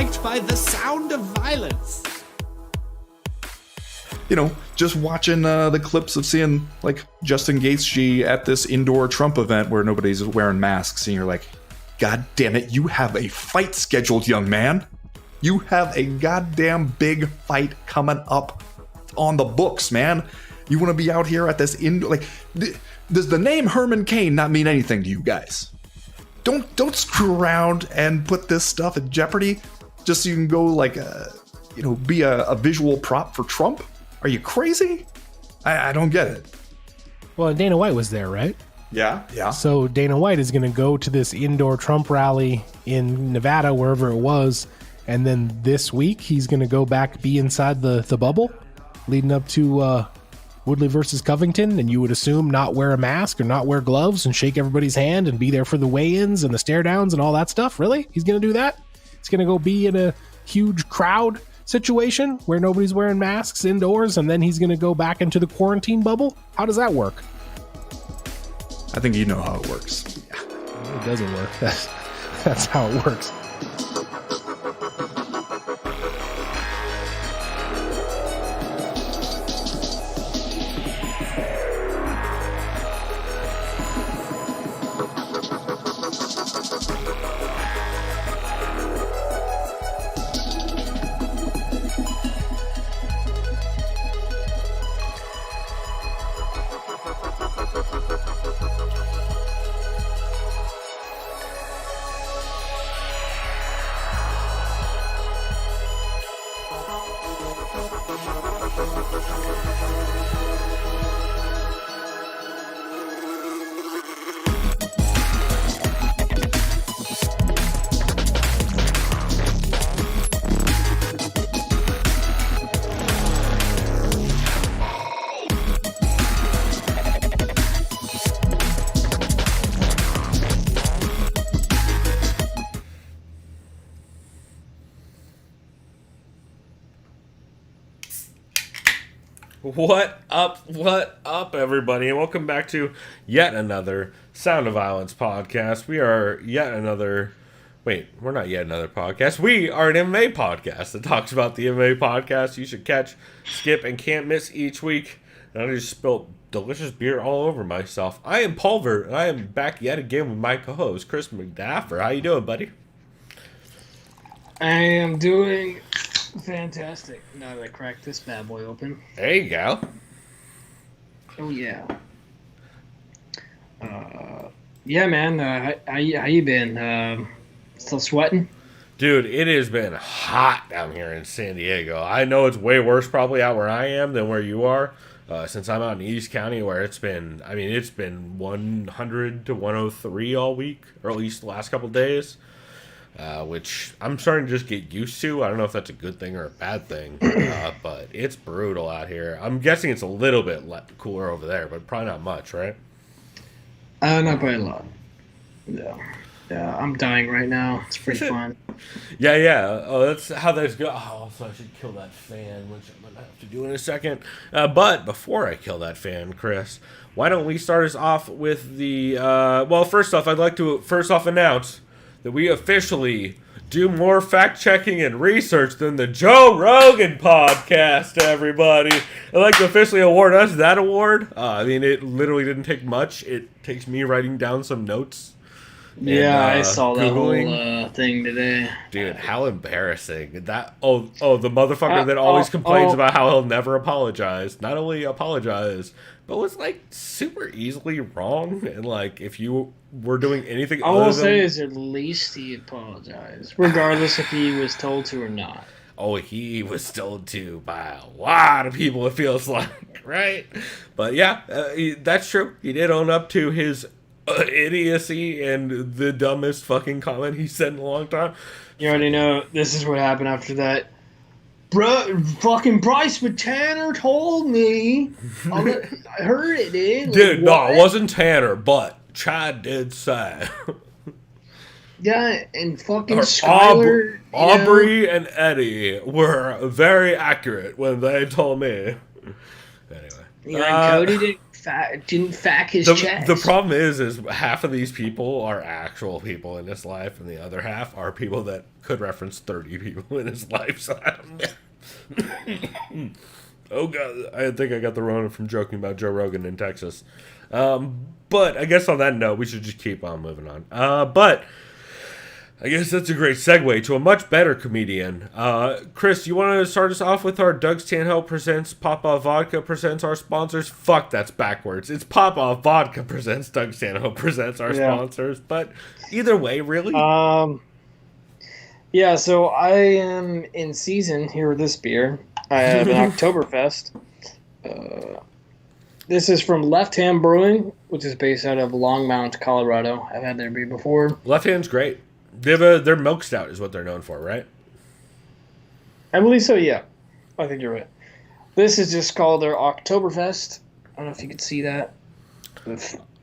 liked by the sound of violence. You know, just watching the clips of seeing, like, Justin Gaethje at this indoor Trump event where nobody's wearing masks, and you're like, God damn it, you have a fight scheduled, young man. You have a goddamn big fight coming up on the books, man. You want to be out here at this like, does the name Herman Cain not mean anything to you guys? Don't screw around and put this stuff in jeopardy just so you can go, like, be a visual prop for Trump. Are you crazy? I don't get it. Well, Dana White was there, right? Yeah. So Dana White is going to go to this indoor Trump rally in Nevada, wherever it was, and then this week he's going to go back, be inside the bubble leading up to Woodley versus Covington, and you would assume not wear a mask or not wear gloves and shake everybody's hand and be there for the weigh-ins and the stare-downs and all that stuff. Really? He's going to do that? He's going to go be in a huge crowd situation where nobody's wearing masks indoors, and then he's going to go back into the quarantine bubble? How does that work? I think you know how it works. It doesn't work. That's how it works. What up, everybody, and welcome back to yet another Sound of Violence podcast. We are we're not yet another podcast. We are an MMA podcast that talks about the MMA podcast you should catch, skip, and can't miss each week. And I just spilled delicious beer all over myself. I am Pulver, and I am back yet again with my co-host, Chris McDaffer. How you doing, buddy? I am doing fantastic. Now that I cracked this bad boy open. There you go. Oh yeah. Yeah, man. How you been? Still sweating? Dude, it has been hot down here in San Diego. I know it's way worse probably out where I am than where you are. Since I'm out in East County, where it's been 100 to 103 all week, or at least the last couple days. Which I'm starting to just get used to. I don't know if that's a good thing or a bad thing, but it's brutal out here. I'm guessing it's a little bit cooler over there, but probably not much, right? Not by a lot. Yeah, I'm dying right now. It's pretty fun. Yeah. Oh, that's how those go. Oh, so I should kill that fan, which I'm going to have to do in a second. But before I kill that fan, Chris, why don't we start us off with the... well, first off, I'd like to announce that we officially do more fact-checking and research than the Joe Rogan podcast, everybody. I'd like to officially award us that award. It literally didn't take much. It takes me writing down some notes. Yeah, I saw Googling. that whole thing today. Dude, how embarrassing. The motherfucker that always complains about how he'll never apologize. Not only apologize, but was, like, super easily wrong. And, like, if you were doing anything all other I'll than... say is at least he apologized, regardless if he was told to or not. Oh, he was told to by a lot of people, it feels like, right? But, yeah, that's true. He did own up to his idiocy and the dumbest fucking comment he said in a long time. You already know this is what happened after that. Fucking Bryce with Tanner told me. I heard it, dude. Dude, no, it wasn't Tanner, but Chad did say. Yeah, and fucking Skyler. Aubrey and Eddie were very accurate when they told me. Anyway. Yeah, and Cody didn't didn't fack his The chest. problem is half of these people are actual people in his life, and the other half are people that could reference 30 people in his life. So I don't know. Oh god, I think I got the Rona from joking about Joe Rogan in Texas. But I guess on that note, we should just keep on moving on. But I guess that's a great segue to a much better comedian. Chris, you want to start us off with our Doug Stanhope presents Papa Vodka presents our sponsors? Fuck, that's backwards. It's Papa Vodka presents Doug Stanhope presents our sponsors. But either way, really. Yeah, so I am in season here with this beer. I have an Oktoberfest. This is from Left Hand Brewing, which is based out of Longmont, Colorado. I've had their beer before. Left Hand's great. Their milk stout is what they're known for, right? I believe so, yeah. I think you're right. This is just called their Oktoberfest. I don't know if you can see that.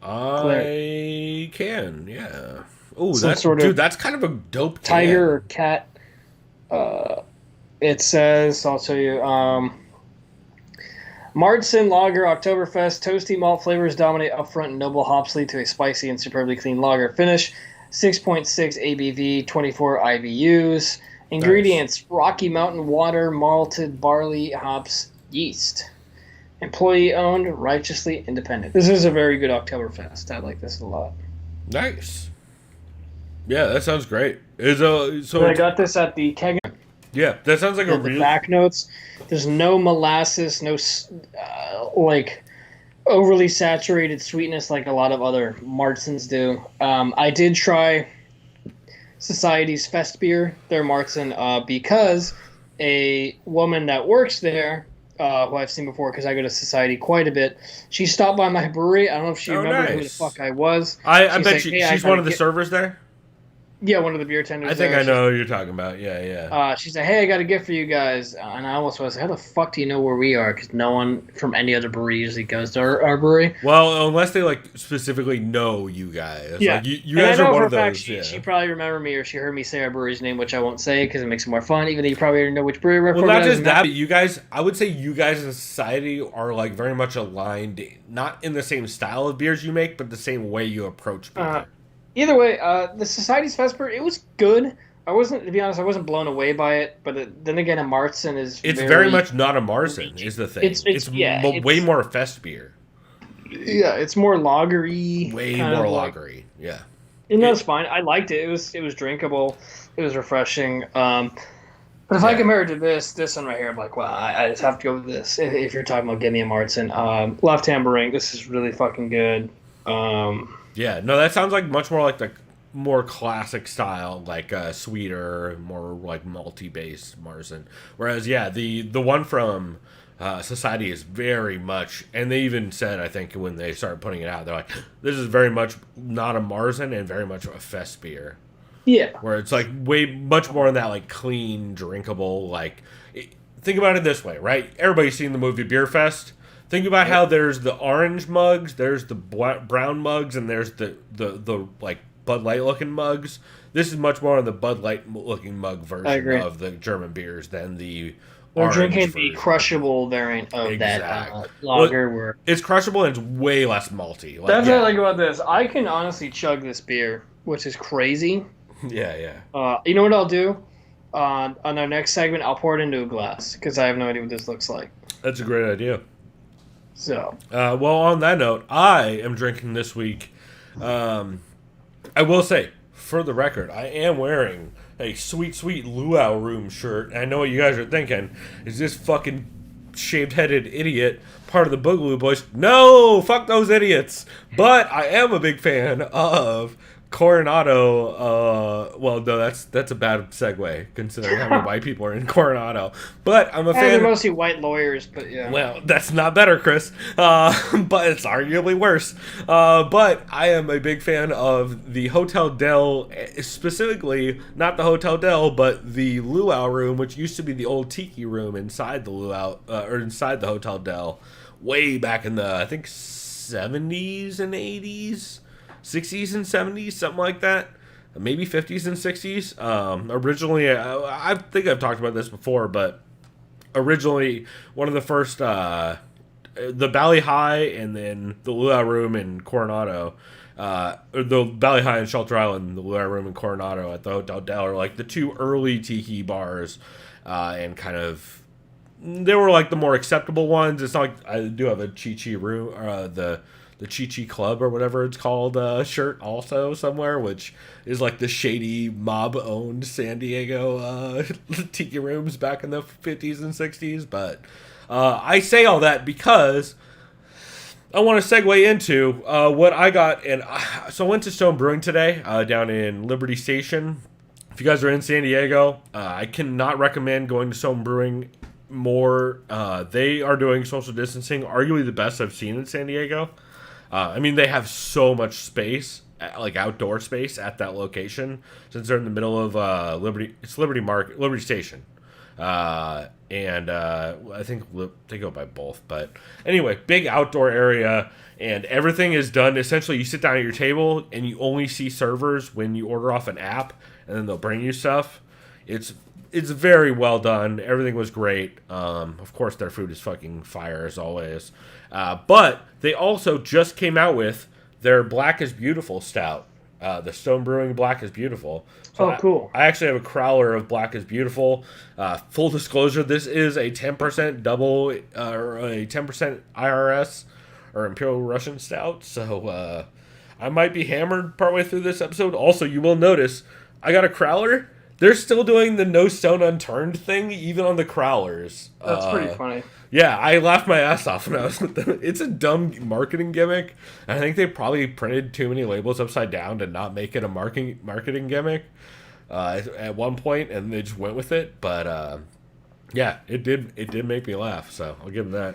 I can, yeah. Oh, that's kind of a dope tiger or cat. It says, I'll tell you, Martzen Lager Oktoberfest. Toasty malt flavors dominate upfront and noble hops lead to a spicy and superbly clean lager finish. 6.6 ABV, 24 IBUs. Ingredients: Rocky Mountain water, malted barley, hops, yeast. Employee owned, righteously independent. This is a very good Oktoberfest. I like this a lot. Nice. Yeah, that sounds great. I got this at the keg. Yeah, that sounds like a real back notes. There's no molasses, no like overly saturated sweetness like a lot of other Martzens do. I did try Society's Fest beer, their Martzen, because a woman that works there, who I've seen before because I go to Society quite a bit, she stopped by my brewery. I don't know if she remembered who the fuck I was. I bet she's one of the servers there. Yeah, one of the beer tenders. I think I know who you're talking about. Yeah. She said, "Hey, I got a gift for you guys," and I almost was like, "How the fuck do you know where we are?" Because no one from any other brewery usually goes to our brewery. Well, unless they like specifically know you guys. Yeah, like, you guys are one of those. She probably remembered me, or she heard me say our brewery's name, which I won't say because it makes it more fun. Even though you probably already know which brewery we're from. Well, not just that, but you guys. I would say you guys in society are like very much aligned, not in the same style of beers you make, but the same way you approach beer. Either way, the Society's Vesper, it was good. To be honest, I wasn't blown away by it. But then again, a Martzen is It's very much not a Marzen, is the thing. It's way more fest beer. Yeah, it's more lagery. Way more lagery, yeah. And that's fine. I liked it. It was drinkable. It was refreshing. But if I compare it to this one right here, I'm like, well, I just have to go with this. If you're talking about getting a Martzen. Left Hand Brewing, this is really fucking good. Yeah, no, that sounds like much more like the more classic style, like sweeter, more like malty-based Marzen. Whereas, yeah, the one from Society is very much, and they even said, I think, when they started putting it out, they're like, this is very much not a Marzen and very much a fest beer. Yeah. Where it's like much more in that like clean, drinkable, like, think about it this way, right? Everybody's seen the movie Beer Fest. Think about how there's the orange mugs, there's the brown mugs, and there's the like Bud Light looking mugs. This is much more on the Bud Light looking mug version of the German beers than the We're drinking version. the crushable variant of that lager. Where it's crushable and it's way less malty. Like, that's what I like about this. I can honestly chug this beer, which is crazy. Yeah. You know what I'll do? On our next segment, I'll pour it into a glass because I have no idea what this looks like. That's a great idea. So, well, on that note, I am drinking this week. I will say, for the record, I am wearing a sweet Luau Room shirt. I know what you guys are thinking. Is this fucking shaved-headed idiot part of the Boogaloo Boys? No, fuck those idiots. But I am a big fan of Coronado. Well, no, that's a bad segue considering how many white people are in Coronado. But I'm a fan. They're mostly white lawyers, but yeah. Well, that's not better, Chris. But it's arguably worse. But I am a big fan of the Hotel Del, specifically not the Hotel Del, but the Luau Room, which used to be the old Tiki Room inside the Luau or inside the Hotel Del, way back in the I think 70s and 80s. 60s and 70s, something like that. Maybe 50s and 60s. Originally, I think I've talked about this before, but originally one of the first the Bally High and then the Luau Room in Coronado, or the Bally High and Shelter Island, the Luau Room in Coronado at the Hotel Del are like the two early tiki bars, and kind of they were like the more acceptable ones. It's not like I do have a Chi Chi room, the Chi Chi Club or whatever it's called shirt also somewhere, which is like the shady mob-owned San Diego tiki rooms back in the 50s and 60s. But I say all that because I want to segue into what I got. And so I went to Stone Brewing today down in Liberty Station. If you guys are in San Diego, I cannot recommend going to Stone Brewing more. They are doing social distancing, arguably the best I've seen in San Diego. I mean, they have so much space, like outdoor space at that location, since they're in the middle of Liberty Station. And I think they go by both. But anyway, big outdoor area, and everything is done. Essentially, you sit down at your table, and you only see servers when you order off an app, and then they'll bring you stuff. It's very well done. Everything was great. Of course, their food is fucking fire as always. But they also just came out with their Black is Beautiful stout. The Stone Brewing Black is Beautiful. So cool. I actually have a crowler of Black is Beautiful. Full disclosure, this is a 10% double or a 10% IRS or Imperial Russian stout. So I might be hammered partway through this episode. Also, you will notice I got a crowler. They're still doing the no stone unturned thing, even on the crowlers. That's pretty funny. Yeah, I laughed my ass off when I was with them. It's a dumb marketing gimmick. I think they probably printed too many labels upside down to not make it a marketing gimmick at one point, and they just went with it. But yeah, it did make me laugh, so I'll give them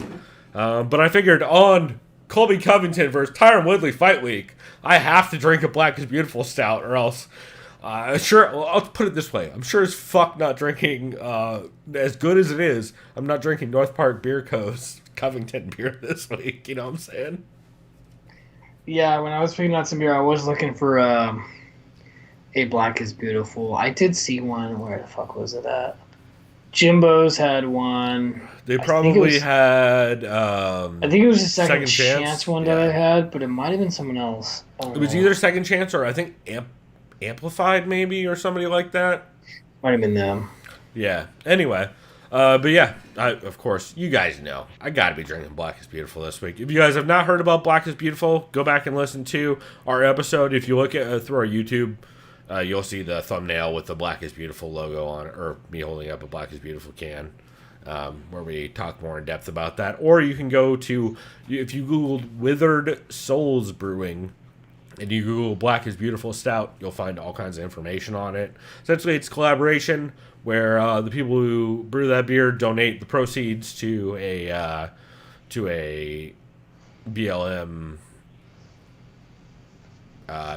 that. But I figured on Colby Covington versus Tyron Woodley Fight Week, I have to drink a Black is Beautiful stout, or else. I'll put it this way. I'm sure as fuck not drinking, as good as it is, I'm not drinking North Park Beer Co.'s Covington beer this week. You know what I'm saying? Yeah, when I was picking out some beer, I was looking for a Black is Beautiful. I did see one. Where the fuck was it at? Jimbo's had one. They probably had. I think it was the second chance one that I had, but it might have been someone else. It was either Second Chance or I think Amplified maybe, or somebody like that. Might have been them. Yeah. Anyway, but yeah, of course, you guys know I gotta be drinking Black is Beautiful this week. If you guys have not heard about Black is Beautiful, go back and listen to our episode. If you look at through our YouTube, you'll see the thumbnail with the Black is Beautiful logo on it, or me holding up a Black is Beautiful can, where we talk more in depth about that. Or you can go to, if you Googled Withered Souls Brewing, and you Google Black is Beautiful Stout, you'll find all kinds of information on it. Essentially, it's collaboration where the people who brew that beer donate the proceeds to a BLM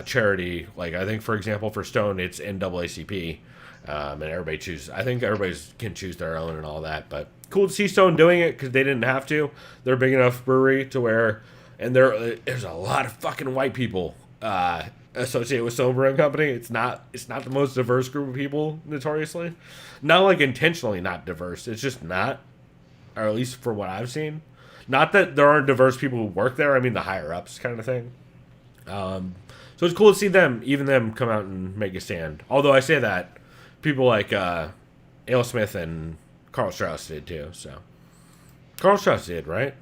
charity. Like, I think, for example, for Stone, it's NAACP, and everybody chooses. I think everybody can choose their own and all that. But cool to see Stone doing it because they didn't have to. They're a big enough brewery to where, and there's a lot of fucking white people associated with Stone Brewing Company. It's not the most diverse group of people, notoriously. Not like intentionally not diverse. It's just not, or at least for what I've seen. Not that there aren't diverse people who work there. I mean the higher ups kind of thing. So it's cool to see them come out and make a stand. Although I say that, people like Ale Smith and Carl Strauss did too. So Carl Strauss did, right?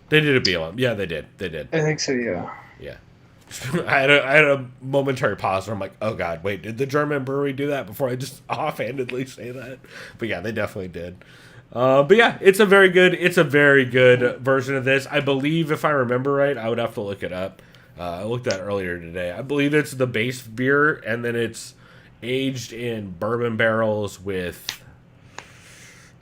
They did a BLM. Yeah, they did. I think so, yeah. Yeah. I had a momentary pause where I'm like, oh god, wait, did the German brewery do that before I just offhandedly say that? But yeah, they definitely did. But yeah, it's a very good version of this. I believe, if I remember right, I would have to look it up. I looked at it earlier today. I believe it's the base beer, and then it's aged in bourbon barrels with,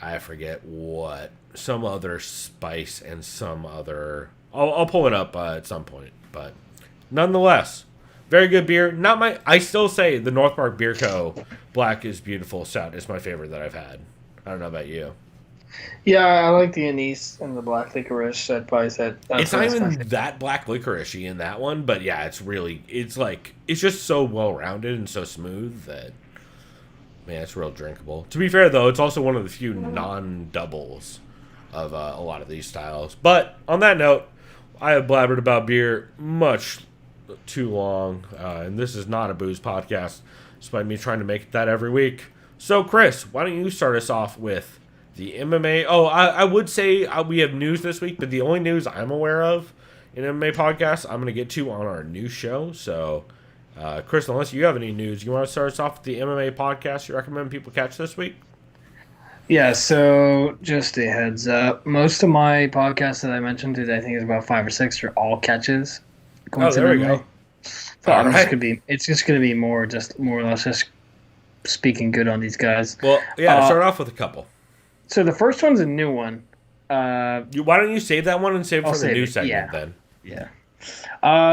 I forget what, some other spice and some other. I'll pull it up at some point, but nonetheless, very good beer. I still say the North Park Beer Co. Black is Beautiful Stout is my favorite that I've had. I don't know about you. Yeah, I like the anise and the black licorice. I'd probably say it's not even that black licorice-y in that one, but yeah, it's just so well rounded and so smooth that, man, it's real drinkable. To be fair though, it's also one of the few non-doubles of a lot of these styles. But on that note, I have blabbered about beer much too long, and this is not a booze podcast, despite me trying to make that every week. So, Chris, why don't you start us off with the MMA? Oh, I would say we have news this week, but the only news I'm aware of in MMA podcasts, I'm going to get to on our new show. So, Chris, unless you have any news, you want to start us off with the MMA podcast you recommend people catch this week? Yeah, so just a heads up. Most of my podcasts that I mentioned today, I think is about 5 or 6, are all catches. Oh, there we go. So it's just gonna be more or less just speaking good on these guys. Well, yeah, start off with a couple. So the first one's a new one. Why don't you save that one and save it for the new segment then? Yeah.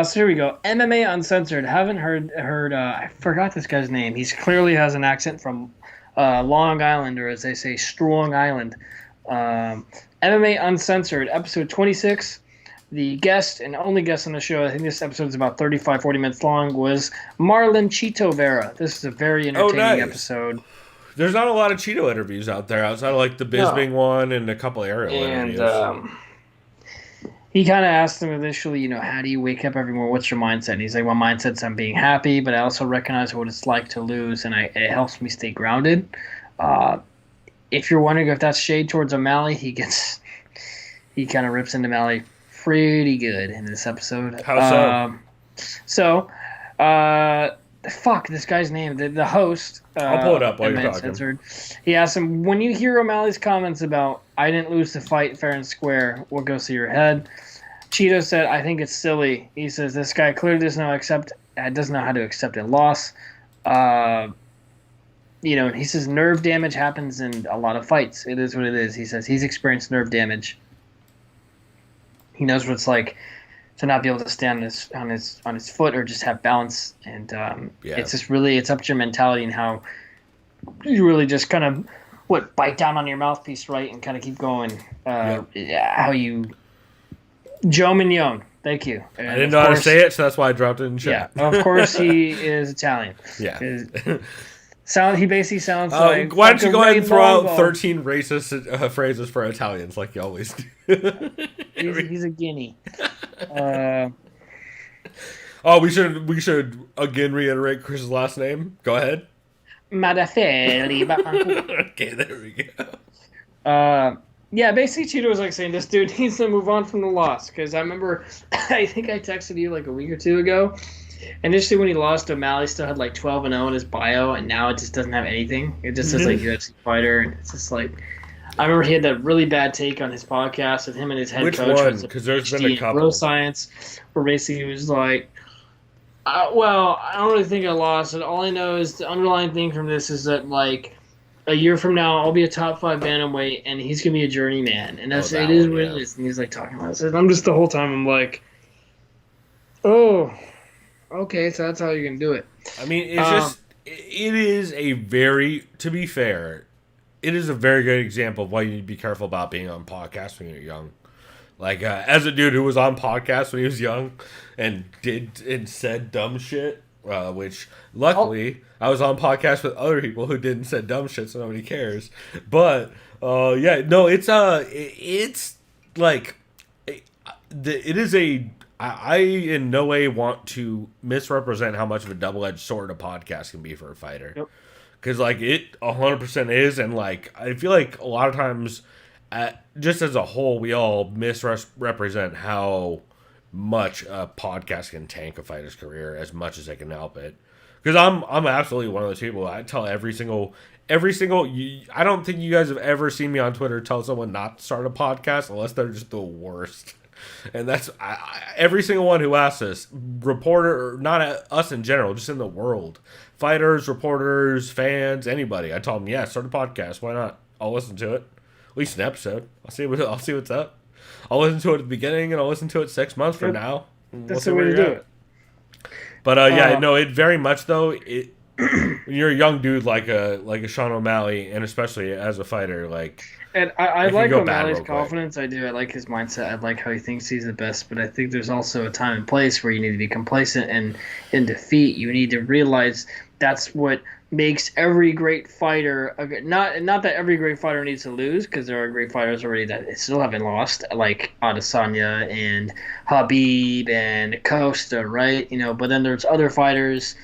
So here we go. MMA Uncensored. Haven't heard. I forgot this guy's name. He's clearly has an accent from Long Island, or as they say, Strong Island. MMA Uncensored, episode 26. The guest and only guest on the show, I think this episode is about 35, 40 minutes long, was Marlon Chito Vera. This is a very entertaining episode. There's not a lot of Cheeto interviews out there outside of like the Bisbing one and a couple aerial interviews. He kind of asked him initially, how do you wake up every morning? What's your mindset? And he's like, my mindset's I'm being happy, but I also recognize what it's like to lose, and it helps me stay grounded. If you're wondering if that's shade towards O'Malley, he kind of rips into O'Malley pretty good in this episode. How so? Fuck this guy's name. The host. I'll pull it up while you're talking. Censored. He asked him, when you hear O'Malley's comments about I didn't lose the fight fair and square, what goes through your head? Cheeto said, I think it's silly. He says this guy clearly doesn't know how to accept a loss. He says nerve damage happens in a lot of fights. It is what it is. He says he's experienced nerve damage. He knows what it's like to not be able to stand on his foot or just have balance, and it's just really it's up to your mentality and how you really just kind of bite down on your mouthpiece, right, and kind of keep going. How you Joe Mignon, thank you. And I didn't know how to say it, so that's why I dropped it in chat. Yeah, of course he is Italian. Yeah. He basically sounds like. Why don't you go ahead and throw out 13 racist phrases for Italians like you always do? He's a guinea. We should again reiterate Chris's last name. Go ahead. Madafeli. Okay, there we go. Basically Cheeto was saying this dude needs to move on from the loss, because I remember I think I texted you a week or two ago. Initially, when he lost, O'Malley still had 12-0 in his bio, and now it just doesn't have anything. It just says UFC fighter, and it's just I remember he had that really bad take on his podcast with him and his head Which coach. one? Because there's been a couple. Bro Science, where basically he was like, well, I don't really think I lost. And all I know is the underlying thing from this is that a year from now, I'll be a top 5 bantamweight, and he's gonna be a journeyman, and that's it is what it is. And he's talking about it. I'm just the whole time I'm like, oh. Okay, so that's how you're going to do it. I mean, it is a very, to be fair, it is a very good example of why you need to be careful about being on podcasts when you're young. As a dude who was on podcasts when he was young and said dumb shit, which luckily I was on podcasts with other people who didn't say dumb shit, so nobody cares. But, it is a... I in no way want to misrepresent how much of a double-edged sword a podcast can be for a fighter. Because, it 100% is, and, I feel like a lot of times, just as a whole, we all misrepresent how much a podcast can tank a fighter's career as much as they can help it. Because I'm absolutely one of those people. I tell every single... I don't think you guys have ever seen me on Twitter tell someone not to start a podcast unless they're just the worst. And that's every single one who asks us, reporter, or not us in general, just in the world, fighters, reporters, fans, anybody. I told them, yeah, start a podcast. Why not? I'll listen to it, at least an episode. I'll see what's up. I'll listen to it at the beginning, and I'll listen to it 6 months from now. That's the way to do it. But it very much though. When you're a young dude like a Sean O'Malley, and especially as a fighter, and I like O'Malley's confidence. I do. I like his mindset. I like how he thinks he's the best. But I think there's also a time and place where you need to be complacent, and in defeat, you need to realize that's what makes every great fighter not that every great fighter needs to lose, because there are great fighters already that still haven't lost, like Adesanya and Habib and Costa, right? But then there's other fighters,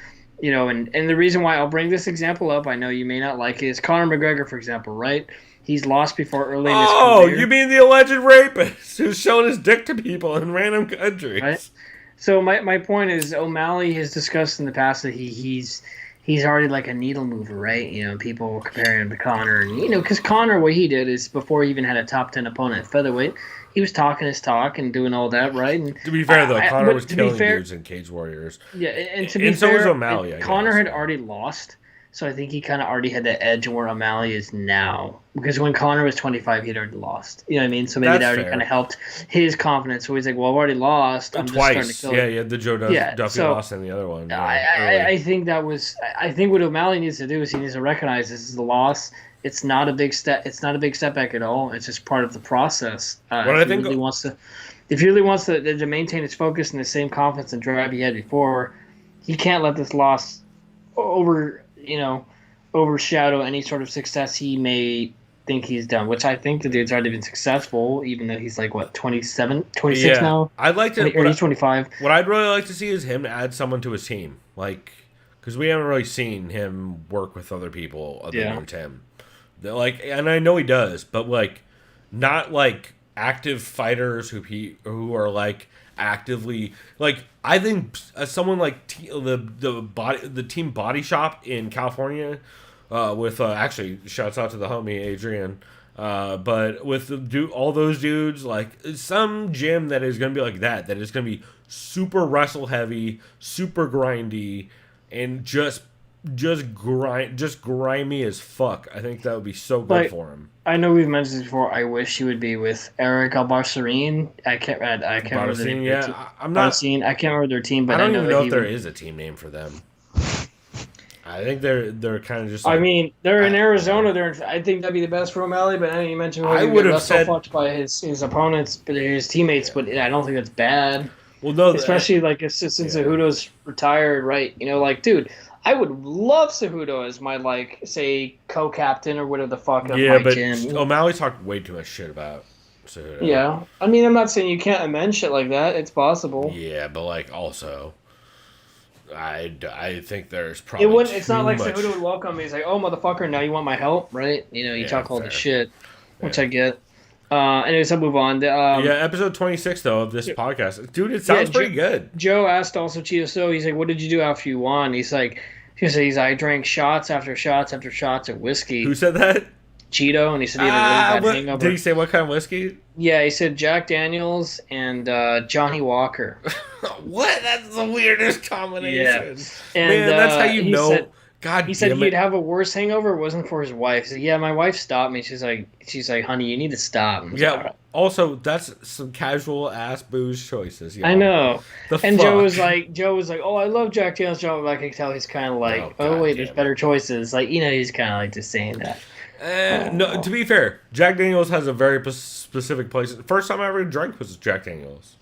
and the reason why I'll bring this example up, I know you may not like it, is Conor McGregor, for example, right? He's lost before early in his career. Oh, you mean the alleged rapist who's showing his dick to people in random countries? Right? So my point is, O'Malley has discussed in the past that he's already like a needle mover, right? People comparing him to Conor, and because Conor, what he did is, before he even had a top 10 opponent at featherweight, he was talking his talk and doing all that, right? And to be fair, though, Conor was killing dudes in Cage Warriors. Yeah, and to be fair, so was O'Malley. Conor had already lost. So I think he kind of already had that edge where O'Malley is now. Because when Conor was 25, he'd already lost. You know what I mean? So maybe that already kind of helped his confidence. So he's like, well, I've already lost. I'm twice. Just starting to kill Yeah, the Joe Duffy lost in the other one. I think I think what O'Malley needs to do is he needs to recognize this is the loss. It's not a big step. It's not a big setback at all. It's just part of the process. If he really wants to maintain his focus and the same confidence and drive he had before, he can't let this loss overshadow any sort of success he may think he's done, which I think the dude's already been successful, even though he's like, 26 now? I'd like to... Or he's 25. What I'd really like to see is him add someone to his team. Because we haven't really seen him work with other people other than Tim. And I know he does, but, not, active fighters who are, actively... I think someone like the Team Body Shop in California, with actually shouts out to the homie Adrian, but with all those dudes, some gym that is going to be like that is going to be super wrestle heavy, super grindy, and just grimy as fuck. I think that would be so good for him. I know we've mentioned this before. I wish he would be with Eric Albarracin. I can't remember the name. Yeah, I'm not. I can't remember their team, but I don't even know if there is a team name for them. I think they're kind of just. I mean, they're in Arizona. I think that'd be the best for O'Malley. But I know you mentioned I would have said fucked by his opponents, but his teammates. But I don't think that's bad. Well, no, especially since Cejudo's retired, right? Dude. I would love Cejudo as my, say, co-captain or whatever the fuck. Yeah, but O'Malley talked way too much shit about Cejudo. Yeah. I mean, I'm not saying you can't amend shit like that. It's possible. Yeah, but, also, I think there's probably it's not like Cejudo would welcome me. He's like, oh, motherfucker, now you want my help, right? You talk all the shit, which I get. Anyways, I'll move on. Episode 26, though, of this podcast. Dude, it sounds pretty good. Joe asked also Cheeto So, he's like, what did you do after you won? He's like, I drank shots after shots after shots of whiskey. Who said that? Cheeto, and he said he had a really bad hangover. Did he say what kind of whiskey? Yeah, he said Jack Daniels and Johnny Walker. What? That's the weirdest combination. Yeah. And, man, that's how you know... He said he'd have a worse hangover. It wasn't for his wife. He said, yeah, my wife stopped me. She's like, honey, you need to stop. Yeah. Also, that's some casual ass booze choices. I know. And Joe was like, oh, I love Jack Daniels. Joe, I can tell he's kind of like, there's better choices. He's kind of just saying that. No, to be fair, Jack Daniels has a very specific place. The first time I ever drank was Jack Daniels.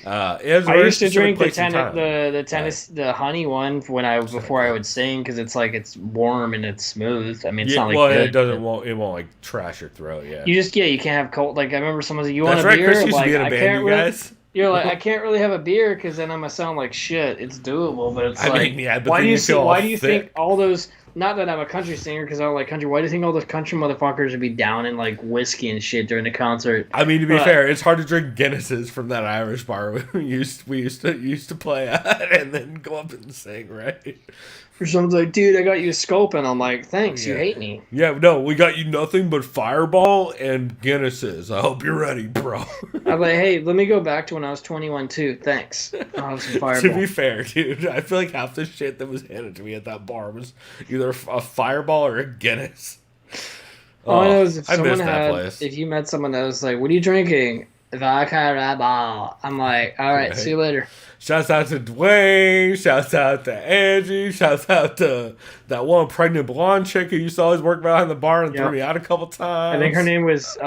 I used to drink the honey one before I would sing, because it's warm and it's smooth. I mean, it's not like good, it won't trash your throat. Yeah, you can't have cold. I remember someone said, you want a beer? Chris used to be in a band, you guys. You're like, I can't really have a beer because then I'm gonna sound like shit. It's doable, but it's why do you think all those? Not that I'm a country singer because I don't like country. Why do you think all those country motherfuckers would be down in whiskey and shit during the concert? I mean, to be fair, it's hard to drink Guinnesses from that Irish bar we used to play at and then go up and sing, right? Or someone's like, dude, I got you a scope, and I'm like, thanks, you hate me. Yeah, no, we got you nothing but Fireball and Guinnesses. I hope you're ready, bro. I'm like, hey, let me go back to when I was 21 too. Thanks. I'll have some Fireball. To be fair, dude, I feel like half the shit that was handed to me at that bar was either a Fireball or a Guinness. All I know is if you met someone that was like, what are you drinking? Fireball. I'm like, all right, see you later. Shouts out to Dwayne. Shouts out to Angie. Shouts out to that one pregnant blonde chick who used to always work behind the bar and threw me out a couple times. I think her name was...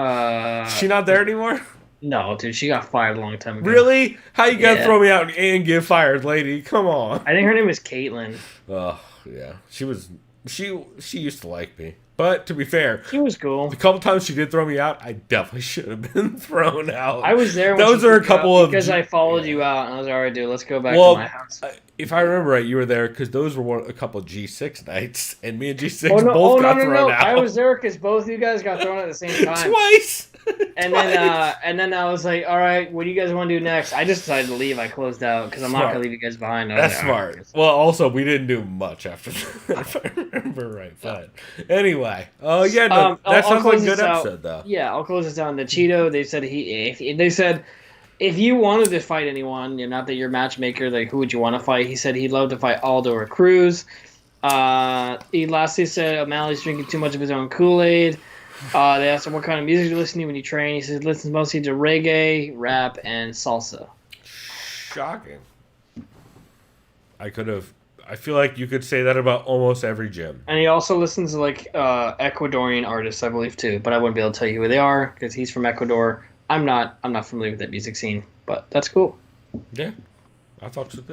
she not there anymore? No, dude, she got fired a long time ago. Really? How you gonna throw me out and get fired, lady? Come on. I think her name was Caitlin. Ugh. Yeah, she was. She used to like me, but to be fair, She was cool. the couple times she did throw me out, I definitely should have been thrown out. I was there when Those she are a threw you out couple of because I followed yeah. you out and I was like, all right, dude, let's go back Well, to my house. if I remember right, you were there because those were a couple of G6 nights, and me and G6 Oh no! both Oh got no! No! thrown No! out. I was there because both of you guys got thrown at the same time. Twice. And then I was like, all right, what do you guys want to do next? I just decided to leave. I closed out because I'm not Smart. gonna leave you guys behind. I was That's like, all right, smart. Well, also we didn't do much after that, if I remember right. But anyway, yeah, no, that I'll sounds like a close good this out. episode, though. Yeah, I'll close this out. The Cheeto, they said they said if you wanted to fight anyone, not that you're a matchmaker, like who would you want to fight? He said he'd love to fight Aldo or Cruz. He lastly said O'Malley's drinking too much of his own Kool-Aid. They asked him what kind of music you listen to when you train. He says he listens mostly to reggae, rap, and salsa. Shocking. I feel like you could say that about almost every gym. And he also listens to like Ecuadorian artists, I believe too. But I wouldn't be able to tell you who they are because he's from Ecuador. I'm not familiar with that music scene, but that's cool. Yeah, I thought so.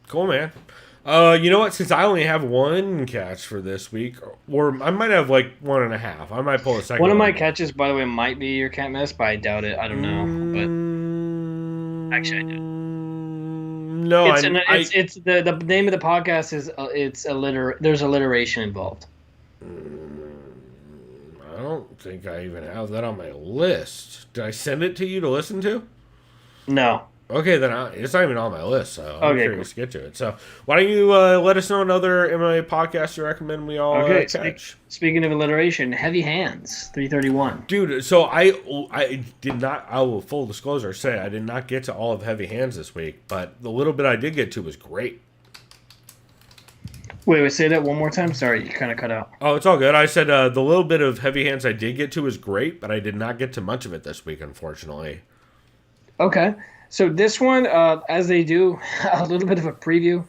Cool, man. You know what? Since I only have one catch for this week, or I might have like 1.5. I might pull a second. One of my catches, by the way, might be your can't miss, but I doubt it. I don't know, but actually, I do. No, it's the name of the podcast is there's alliteration involved. I don't think I even have that on my list. Did I send it to you to listen to? No. Okay, then it's not even on my list, so I'm curious to get to it. So why don't you let us know another MMA podcast you recommend we all catch? Speaking of alliteration, Heavy Hands, 331. Dude, so I did not, I will full disclosure say, I did not get to all of Heavy Hands this week, but the little bit I did get to was great. Wait, say that one more time? Sorry, you kind of cut out. Oh, it's all good. I said the little bit of Heavy Hands I did get to was great, but I did not get to much of it this week, unfortunately. Okay. So this one, as they do, a little bit of a preview.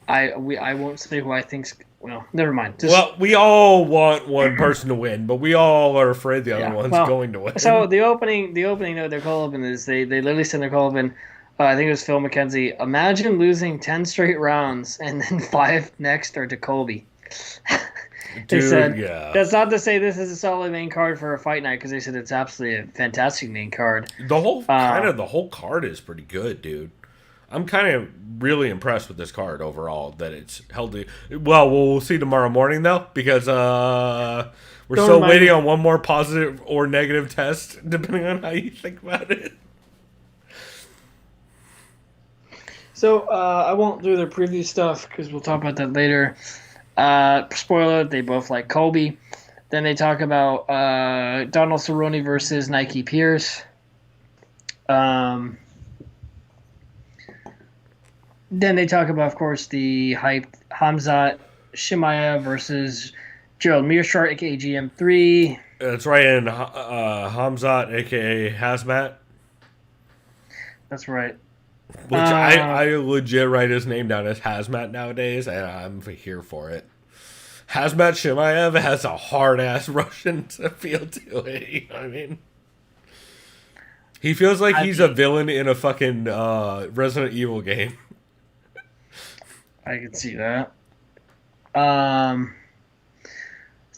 I won't say who I think's. Well, never mind. Well, we all want one person to win, but we all are afraid the other one's going to win. So the opening note their call open is they literally send their call open. I think it was Phil McKenzie. Imagine losing 10 straight rounds and then 5 next are to Colby. They said, that's not to say this is a solid main card for a fight night, because they said it's absolutely a fantastic main card. The whole card is pretty good, dude. I'm kind of really impressed with this card overall, that it's held. Well, we'll see tomorrow morning though, because we're still waiting on one more positive or negative test, depending on how you think about it. So I won't do their preview stuff because we'll talk about that later. Spoiler, they both like Colby. Then they talk about Donald Cerrone versus Nike Pierce. Then they talk about, of course, the hyped Hamzat Chimaev versus Gerald Meerschaert, aka GM3. That's right, and Hamzat, aka Hazmat. That's right. Which I legit write his name down as Hazmat nowadays, and I'm here for it. Hazmat Chimaev has a hard-ass Russian feel to it, you know what I mean? He feels like he's a villain in a fucking Resident Evil game. I can see that. So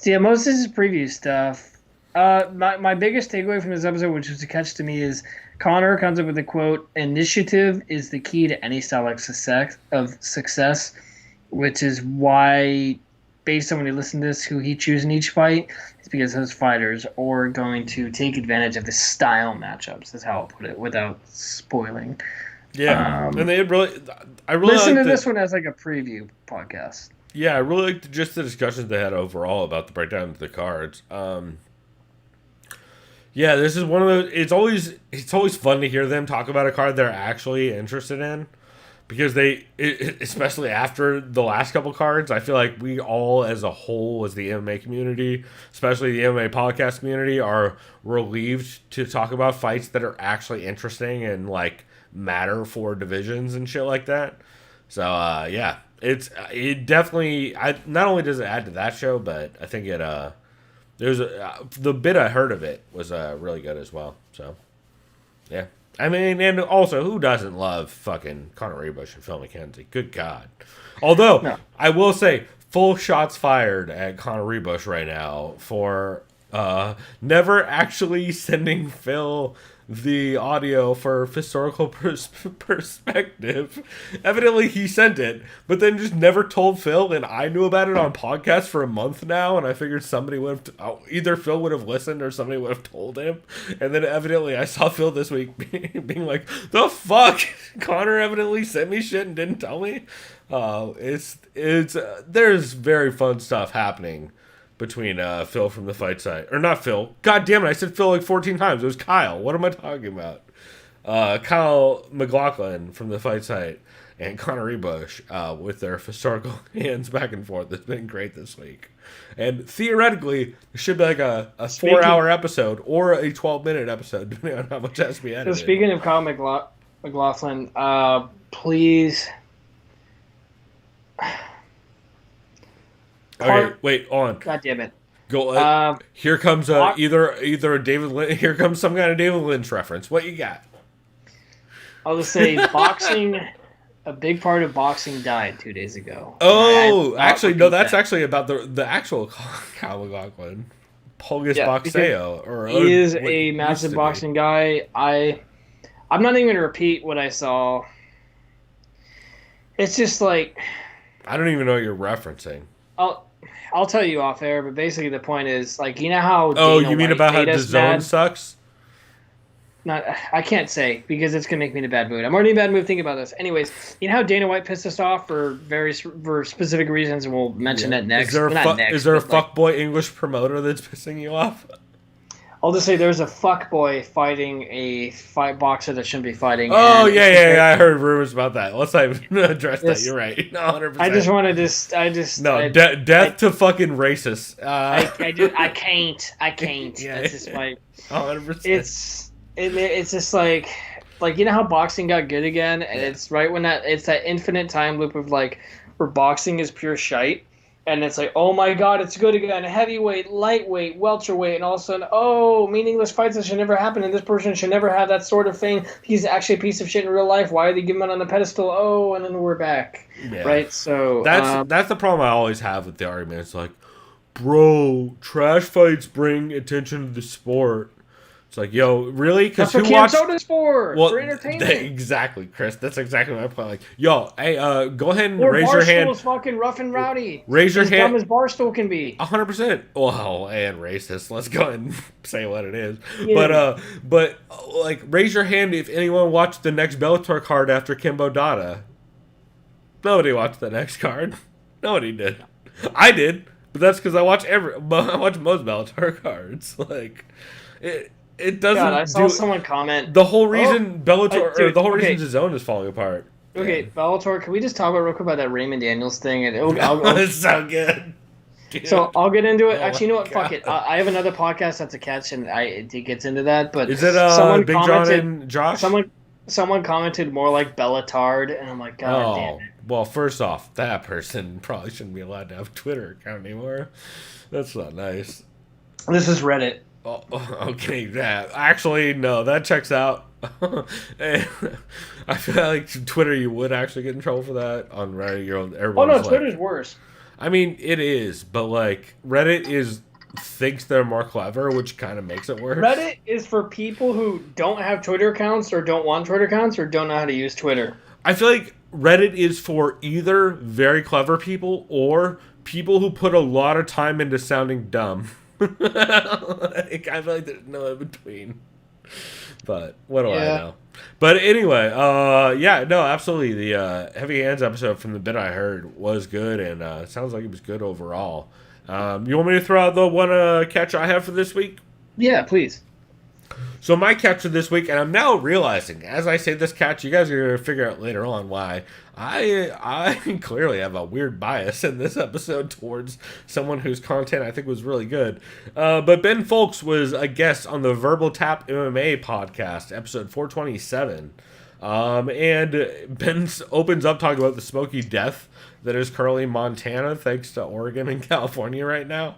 yeah, most of this is preview stuff. My biggest takeaway from this episode, which was a catch to me, is Connor comes up with the quote, "Initiative is the key to any style of success," which is why, based on when you listen to this, who he chooses in each fight is because those fighters are going to take advantage of the style matchups. That's how I'll put it without spoiling. Yeah, and I really listen to this one as like a preview podcast. Yeah, I really liked just the discussions they had overall about the breakdown of the cards. Yeah, this is one of those. It's always fun to hear them talk about a card they're actually interested in, because especially after the last couple cards, I feel like we all, as a whole, as the MMA community, especially the MMA podcast community, are relieved to talk about fights that are actually interesting and like matter for divisions and shit like that. So yeah, it definitely. Not only does it add to that show, but I think it the bit I heard of it was really good as well. So yeah, I mean, and also, who doesn't love fucking Conor Rebush and Phil McKenzie? Good God. Although, I will say, full shots fired at Connor Rebush right now for never actually sending Phil the audio for historical perspective. Evidently he sent it, but then just never told Phil, and I knew about it on podcast for a month now, and I figured somebody would have, either Phil would have listened or somebody would have told him. And then evidently I saw Phil this week being like, the fuck? Connor evidently sent me shit and didn't tell me. There's very fun stuff happening between Phil from the fight site. Or not Phil. God damn it, I said Phil like 14 times. It was Kyle. What am I talking about? Kyle McLaughlin from the fight site and Connor Rebush with their historical hands back and forth. It's been great this week. And theoretically, it should be like a 4-hour episode or a 12-minute episode, depending on how much has to be edited. So speaking of Kyle McLaughlin, please... Okay, wait, on. God damn it. Go. Here comes either a David Lynch. Here comes some kind of David Lynch reference. What you got? I'll just say boxing. A big part of boxing died 2 days ago. Oh, actually, no. That's actually about the actual Kyle McLaughlin, Polgus Boxeo. He is a massive boxing guy. I'm not even gonna repeat what I saw. It's just like I don't even know what you're referencing. I'll tell you off air, but basically the point is, like, you know how you mean about how the zone sucks? I can't say because it's gonna make me in a bad mood. I'm already in a bad mood thinking about this. Anyways, you know how Dana White pissed us off for specific reasons, and we'll mention that next. Is there a fuckboy English promoter that's pissing you off? I'll just say there's a fuckboy fighting a boxer that shouldn't be fighting. Oh, yeah. I heard rumors about that. Let's not even address that. You're right. 100%. I just wanted to... death to fucking racists. I can't. Yeah. That's just my... 100%. It's just like, you know how boxing got good again? And it's right when it's that infinite time loop of, like, where boxing is pure shite. And it's like, oh my god, it's good again. Heavyweight, lightweight, welterweight, and all of a sudden, oh, meaningless fights that should never happen, and this person should never have that sort of thing. He's actually a piece of shit in real life. Why are they giving him on the pedestal? Oh, and then we're back. Yeah. Right? So that's the problem I always have with the argument. It's like, bro, trash fights bring attention to the sport. It's like, yo, really? Because who watched sport for entertainment? Exactly, Chris. That's exactly my point. Like, yo, hey, go ahead and or raise your hand. Barstool's fucking rough and rowdy. Raise your hand. As dumb as Barstool can be. 100%. Well, and racist. Let's go ahead and say what it is. Yeah. But like, raise your hand if anyone watched the next Bellator card after Kimbo Dada. Nobody watched the next card. Nobody did. I did, but that's because I watch most Bellator cards. Like, it doesn't. God, I saw someone comment. The whole reason the zone is falling apart. Okay, yeah. Bellator. Can we just talk about real quick about that Raymond Daniels thing? And it's so good. Dude. So I'll get into it. Actually, you know what? God. Fuck it. I have another podcast that's a catch, and it gets into that. But is it Big John and Josh? Someone commented more like Bellatard, and I'm like, God damn it. Well, first off, that person probably shouldn't be allowed to have a Twitter account anymore. That's not nice. This is Reddit. Oh, okay, yeah. Actually, no, that checks out. I feel like Twitter, you would actually get in trouble for that. On Reddit, Twitter's worse. I mean, it is, but like Reddit thinks they're more clever, which kind of makes it worse. Reddit is for people who don't have Twitter accounts or don't want Twitter accounts or don't know how to use Twitter. I feel like Reddit is for either very clever people or people who put a lot of time into sounding dumb. I feel like there's no in between. But what do I know? But anyway, absolutely. The Heavy Hands episode from the bit I heard was good, and it sounds like it was good overall. You want me to throw out the one catch I have for this week? Yeah, please. So my catch for this week, and I'm now realizing, as I say this catch, you guys are going to figure out later on why I clearly have a weird bias in this episode towards someone whose content I think was really good. But Ben Folks was a guest on the Verbal Tap MMA podcast, episode 427. And Ben opens up talking about the smoky death that is currently Montana, thanks to Oregon and California right now.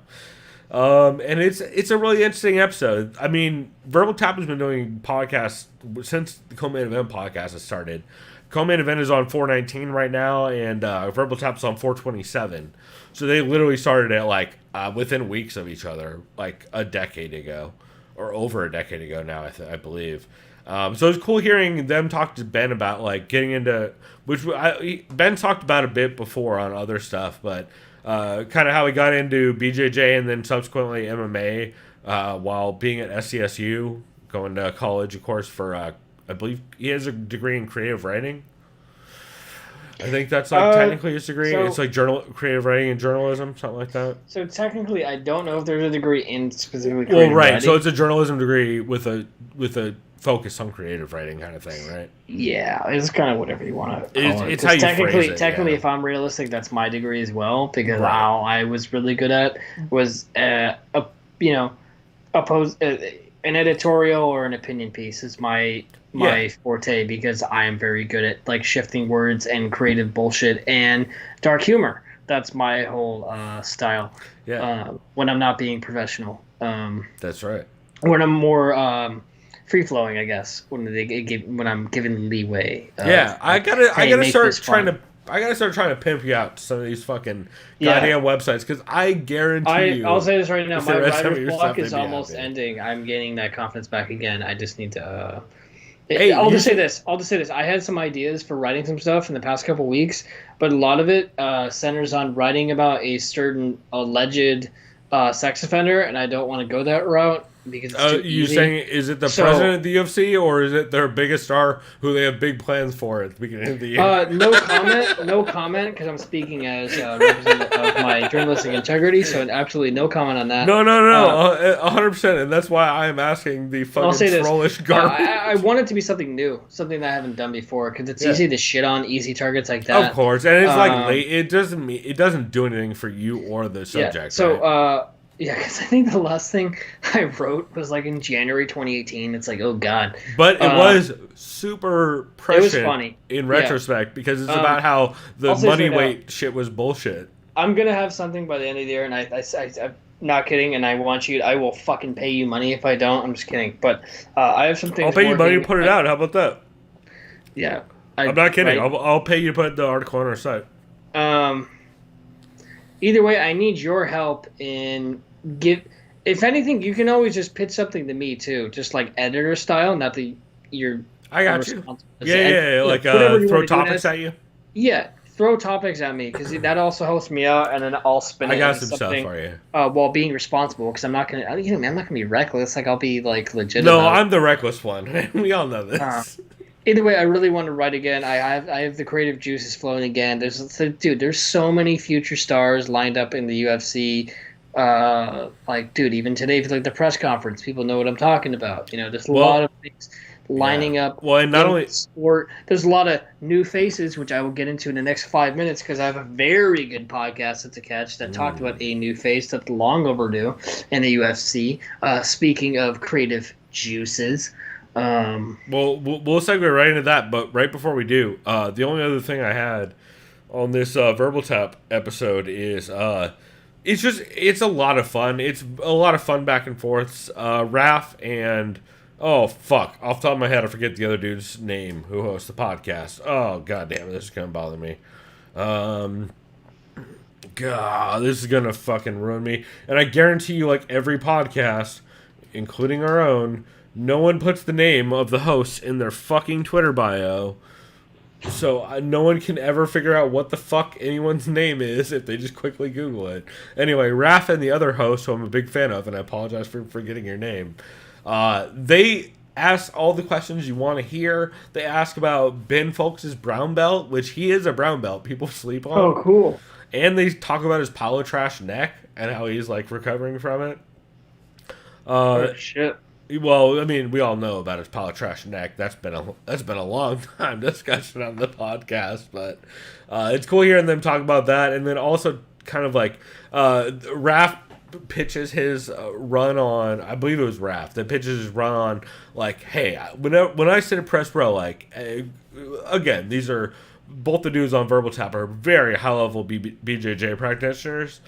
And it's a really interesting episode. I mean, Verbal Tap has been doing podcasts since the Co-Main Event podcast has started. Co-Main Event is on 419 right now, and Verbal Tap's on 427. So they literally started at like within weeks of each other, like a decade ago, or over a decade ago now, I believe. So it's cool hearing them talk to Ben about like getting into, Ben talked about a bit before on other stuff, but kind of how he got into BJJ and then subsequently MMA while being at SCSU, going to college, of course, for I believe he has a degree in creative writing. I think that's like technically his degree. So, it's like creative writing and journalism, something like that. So technically, I don't know if there's a degree in specifically Well, creative right. writing. So it's a journalism degree with a focus on creative writing kind of thing, right? Yeah, it's kind of whatever you want to call it. It's how you phrase it, technically, yeah. if I'm realistic, that's my degree as well, because all I was really good at was, an editorial or an opinion piece is my forte, because I am very good at like shifting words and creative bullshit and dark humor. That's my whole style. Yeah. When I'm not being professional. That's right. When I'm more free flowing, I guess. When I'm given leeway. I gotta make start this trying fun. to pimp you out to some of these fucking goddamn websites, because I guarantee you. I'll say this right now. if they My read some of writer's your block stuff, is they'd be almost happy. ending. I'm gaining that confidence back again. I just need to. Hey, I'll you just say should- this. I had some ideas for writing some stuff in the past couple weeks, but a lot of it centers on writing about a certain alleged sex offender, and I don't want to go that route because it's too you easy. saying, is it the president of the UFC, or is it their biggest star who they have big plans for at the beginning of the year? No comment, because I'm speaking as a representative of my journalistic integrity, so absolutely no comment on that. No, 100%, and that's why I am asking the I'll say fucking this. trollish garbage. I want it to be something new, something that I haven't done before, because it's easy to shit on easy targets like that. Of course, and it's like it doesn't do anything for you or the subject. Yeah. So, right? because I think the last thing I wrote was like in January 2018. It's like, oh god. But it was super prescient funny. in Yeah. retrospect, because it's about how the I'll say money straight weight shit was bullshit. I'm gonna have something by the end of the year, and I'm not kidding, and I will fucking pay you money if I don't. I'm just kidding, but I have some things. I'll pay you money to working- put it out. How about that? Yeah, I'm not kidding. right. I'll pay you to put the article on our site. Either way, I need your help in if anything, you can always just pitch something to me too, just like editor style, not that you're. I got you. responsible. Yeah, like whatever you throw wanna do topics next. at you. Yeah, throw topics at me, because that also helps me out, and then I'll spin it. I got into some stuff something, for you. while being responsible, because I'm not gonna. I'm not gonna be reckless. Like I'll be like legit. No, about it. I'm the reckless one. We all know this. Either way, I really want to write again. I have the creative juices flowing again. There's so many future stars lined up in the UFC. Even today, if you look at the press conference, people know what I'm talking about. There's a lot of things lining up. Well, and not in only sport, there's a lot of new faces, which I will get into in the next 5 minutes, because I have a very good podcast to catch that talked about a new face that's long overdue in the UFC. Speaking of creative juices. Well, we'll segue right into that, but right before we do, the only other thing I had on this Verbal Tap episode is it's a lot of fun. It's a lot of fun back and forths. Raph and off the top of my head, I forget the other dude's name who hosts the podcast. Oh god damn it, this is gonna bother me. God, this is gonna fucking ruin me. And I guarantee you, like every podcast, including our own, no one puts the name of the host in their fucking Twitter bio. So no one can ever figure out what the fuck anyone's name is if they just quickly Google it. Anyway, Raph and the other host, who I'm a big fan of, and I apologize for forgetting your name, they ask all the questions you want to hear. They ask about Ben Folks' brown belt, which he is a brown belt. People sleep on. Oh, cool. And they talk about his Palo Trash neck and how he's like recovering from it. Oh, shit. Well, I mean, we all know about his Palo Trash neck. That's been a long time discussion on the podcast, but it's cool hearing them talk about that, and then also kind of like Raph pitches his run on. I believe it was Raph that pitches his run on, like, hey, when I sit in press row, like, again, these are both the dudes on Verbal Tap are very high level BJJ practitioners.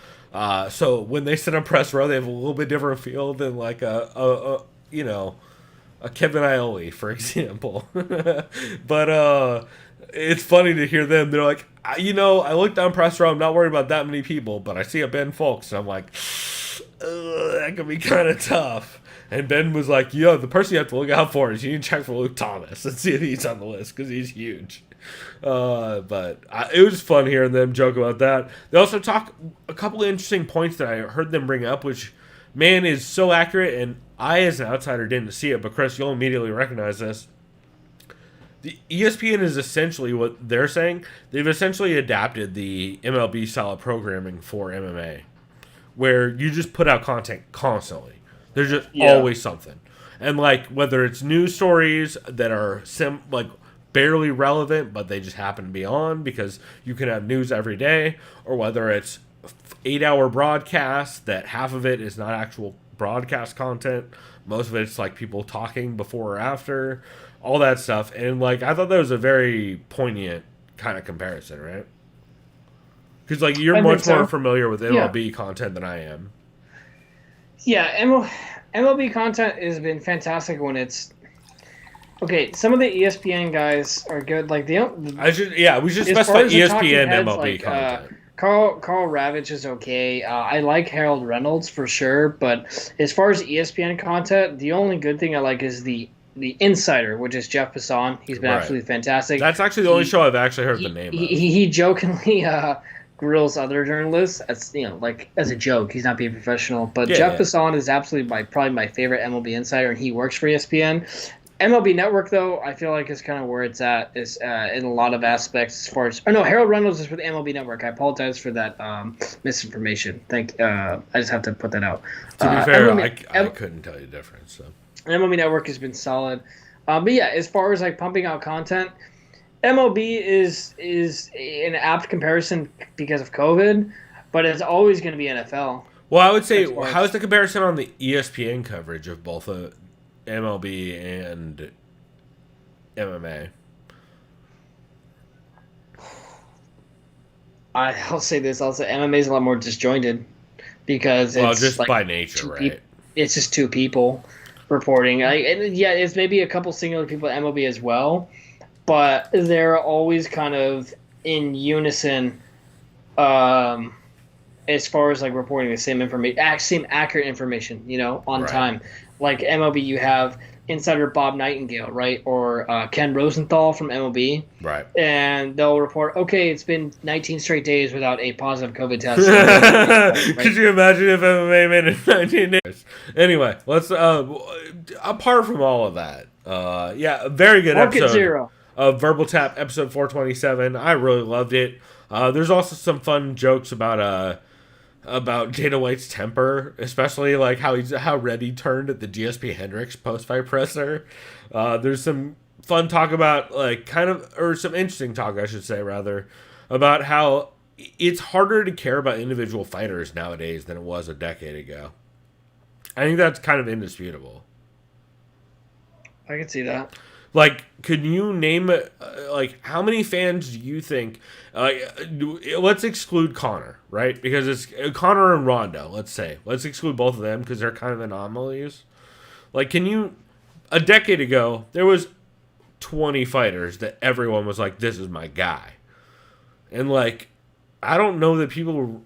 So when they sit on press row, they have a little bit different feel than like a Kevin Iole, for example. But it's funny to hear them. They're like, I look down press row. I'm not worried about that many people, but I see a Ben Folks, and I'm like, that could be kind of tough. And Ben was like, the person you have to look out for is you need to check for Luke Thomas and see if he's on the list because he's huge. But it was fun hearing them joke about that. They also talk a couple of interesting points that I heard them bring up, which, man, is so accurate. And I, as an outsider, didn't see it. But, Chris, you'll immediately recognize this. The ESPN is essentially what they're saying. They've essentially adapted the MLB style of programming for MMA, where you just put out content constantly. There's just always something. And, like, whether it's news stories that are barely relevant, but they just happen to be on because you can have news every day, or whether it's 8-hour broadcasts that half of it is not actual broadcast content, most of it's like people talking before or after, all that stuff. And like, I thought that was a very poignant kind of comparison, right? Because like, you're much more familiar with MLB content than I am. Yeah, MLB content has been fantastic when it's okay. Some of the ESPN guys are good. Like we should specify ESPN MLB content. Carl Ravitch is okay. I like Harold Reynolds for sure, but as far as ESPN content, the only good thing I like is the Insider, which is Jeff Passan. He's been absolutely fantastic. That's actually the only show I've actually heard the name of. He jokingly grills other journalists. That's as a joke. He's not being professional, but Jeff Passan is absolutely probably my favorite MLB Insider, and he works for ESPN. MLB Network, though, I feel like is kind of where it's at is in a lot of aspects as far as. Oh no, Harold Reynolds is with MLB Network. I apologize for that misinformation. I just have to put that out. To be fair, I couldn't tell you the difference. So MLB Network has been solid, but yeah, as far as like pumping out content, MLB is an apt comparison because of COVID, but it's always going to be NFL. Well, I would say, how's the comparison on the ESPN coverage of both MLB and MMA? I'll say this. I'll say MMA is a lot more disjointed because it's just like by nature, right? It's just two people reporting. It's maybe a couple singular people at MLB as well, but they're always kind of in unison as far as like reporting the same information, same accurate information, on time. Like MLB, you have insider Bob Nightingale, right? Or Ken Rosenthal from MLB. Right. And they'll report, okay, it's been 19 straight days without a positive COVID test. Right? Could you imagine if MMA made it 19 days? Anyway, let's, apart from all of that, a very good Market episode Zero of Verbal Tap, episode 427. I really loved it. There's also some fun jokes about Dana White's temper, especially like how red he turned at the GSP Hendricks post-fight presser. There's some fun talk about some interesting talk, I should say, rather, about how it's harder to care about individual fighters nowadays than it was a decade ago. I think that's kind of indisputable. I can see that. Like, could you name, how many fans do you think, let's exclude Conor, right? Because it's Conor and Ronda, let's say. Let's exclude both of them because they're kind of anomalies. Like, a decade ago, there was 20 fighters that everyone was like, this is my guy. And, I don't know that people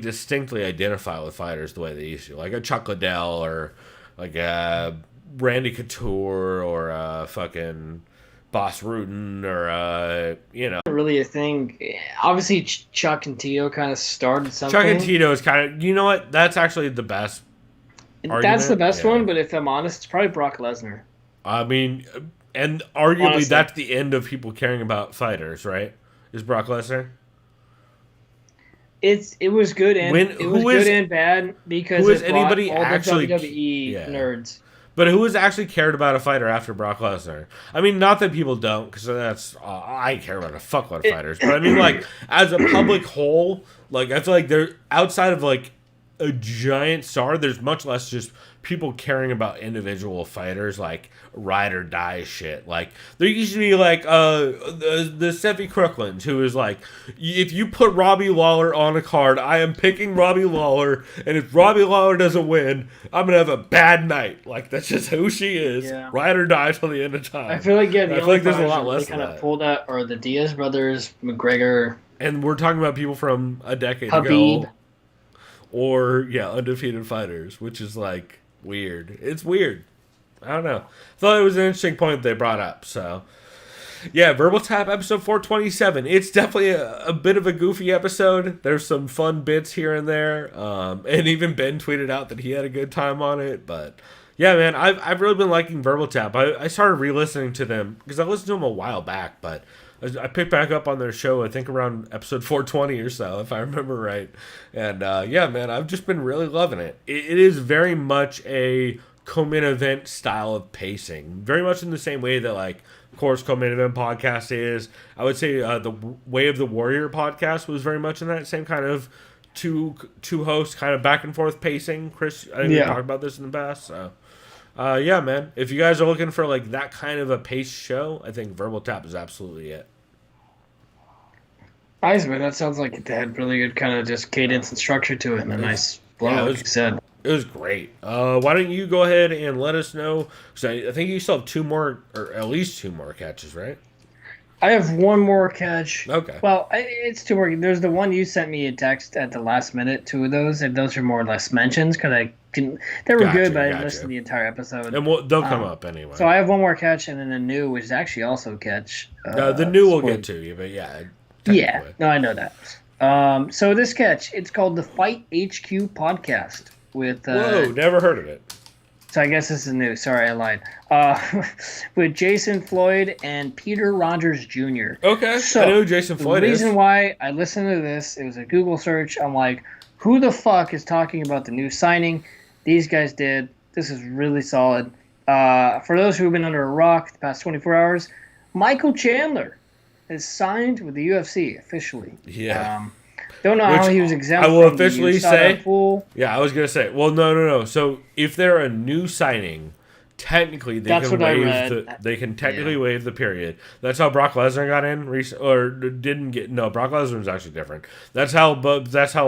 distinctly identify with fighters the way they used to. Like a Chuck Liddell or, Randy Couture or fucking Boss Rutan or really a thing. Obviously Chuck and Tito kind of started something. Chuck and Tito is kind of, you know what, that's actually the best argument. That's the best one, but if I'm honest, it's probably Brock Lesnar. I mean, and arguably Honestly. that's the end of people caring about fighters, right? Is Brock Lesnar? It was good and good and bad because who is it brought anybody all the actually WWE nerds. But who has actually cared about a fighter after Brock Lesnar? I mean, not that people don't, because that's I care about a fuckload of fighters. But I mean, as a public whole, I feel like they're outside of a giant star. There's much less just people caring about individual fighters, like ride or die shit. Like there used to be like the Sefi Crooklands, who is like, if you put Robbie Lawler on a card, I am picking Robbie Lawler, and if Robbie Lawler doesn't win, I'm gonna have a bad night. Like that's just who she is. Yeah. Ride or die till the end of time. I feel like I feel like there's a lot less kind of of that. pulled out are the Diaz brothers, McGregor, And we're talking about people from a decade Habib. ago. Or, yeah, undefeated fighters, which is, like, weird. It's weird. I don't know. Thought it was an interesting point they brought up, so. Yeah, Verbal Tap episode 427. It's definitely a bit of a goofy episode. There's some fun bits here and there. And even Ben tweeted out that he had a good time on it. But, yeah, man, I've really been liking Verbal Tap. I started re-listening to them, because I listened to them a while back, but I picked back up on their show, I think around episode 420 or so, if I remember right. And yeah, man, I've just been really loving it. It is very much a co-main event style of pacing. Very much in the same way that, like, of course, co-main event podcast is. I would say the Way of the Warrior podcast was very much in that same kind of two hosts kind of back and forth pacing. Chris, I think we talked about this in the past, so. Yeah, man. If you guys are looking for like that kind of a pace show, I think Verbal Tap is absolutely it. Nice, man. That sounds like it had really good kind of just cadence and structure to it, and a nice flow, Yeah, like you said. It was great. Why don't you go ahead and let us know? Because I think you still have two more, or at least two more catches, right? I have one more catch. Okay. Well, it's two more. There's the one you sent me a text at the last minute. Two of those, and those are more or less mentions because they were Gotcha, good, but I didn't gotcha. listen to the entire episode. And they'll come up anyway. So I have one more catch, and then a new, which is actually also a catch. The new we'll get to you, but yeah. Yeah, technically. no, I know that. So this catch, it's called the Fight HQ podcast with. Whoa, never heard of it. So I guess this is new. Sorry, I lied. With Jason Floyd and Peter Rogers Jr. Okay, So, I know who Jason Floyd the is. reason why I listened to this, it was a Google search. I'm like, who the fuck is talking about the new signing? These guys did. This is really solid. For those who have been under a rock the past 24 hours, Michael Chandler is signed with the UFC officially. Yeah. Don't know how he was exempt. I will from the officially USADA say. pool. Yeah, I was gonna say. Well, no. So if they're a new signing, technically they That's can what I waive read. they can technically waive the period. That's how Brock Lesnar got in, or didn't get. No, Brock Lesnar was actually different. That's how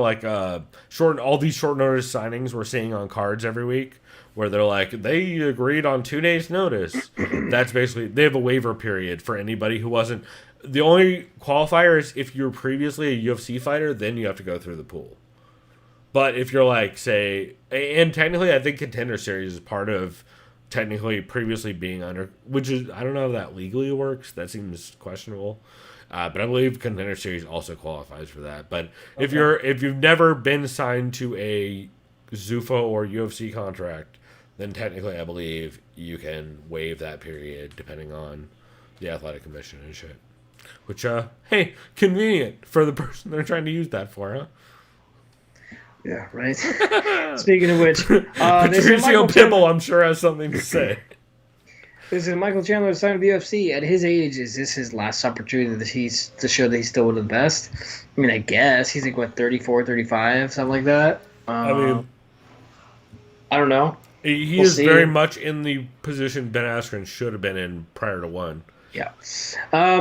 like all these short notice signings we're seeing on cards every week, where they're like they agreed on 2 days notice. That's basically they have a waiver period for anybody who wasn't. The only qualifier is if you're previously a UFC fighter, then you have to go through the pool. But if you're like, say, and technically I think Contender Series is part of technically previously being under, which is, I don't know if that legally works. That seems questionable. But I believe Contender Series also qualifies for that. But if you've never been signed to a Zuffa or UFC contract, then technically I believe you can waive that period depending on the athletic commission and shit. Which, hey, convenient for the person they're trying to use that for, huh? Yeah, right. Speaking of which, Patricio Pibble, I'm sure, has something to say. This is Michael Chandler signed with the UFC. At his age, is this his last opportunity to show that he's still one of the best? I mean, I guess. He's like, what, 34, 35, something like that? I mean, I don't know. He We'll is see. very much in the position Ben Askren should have been in prior to one. Yeah.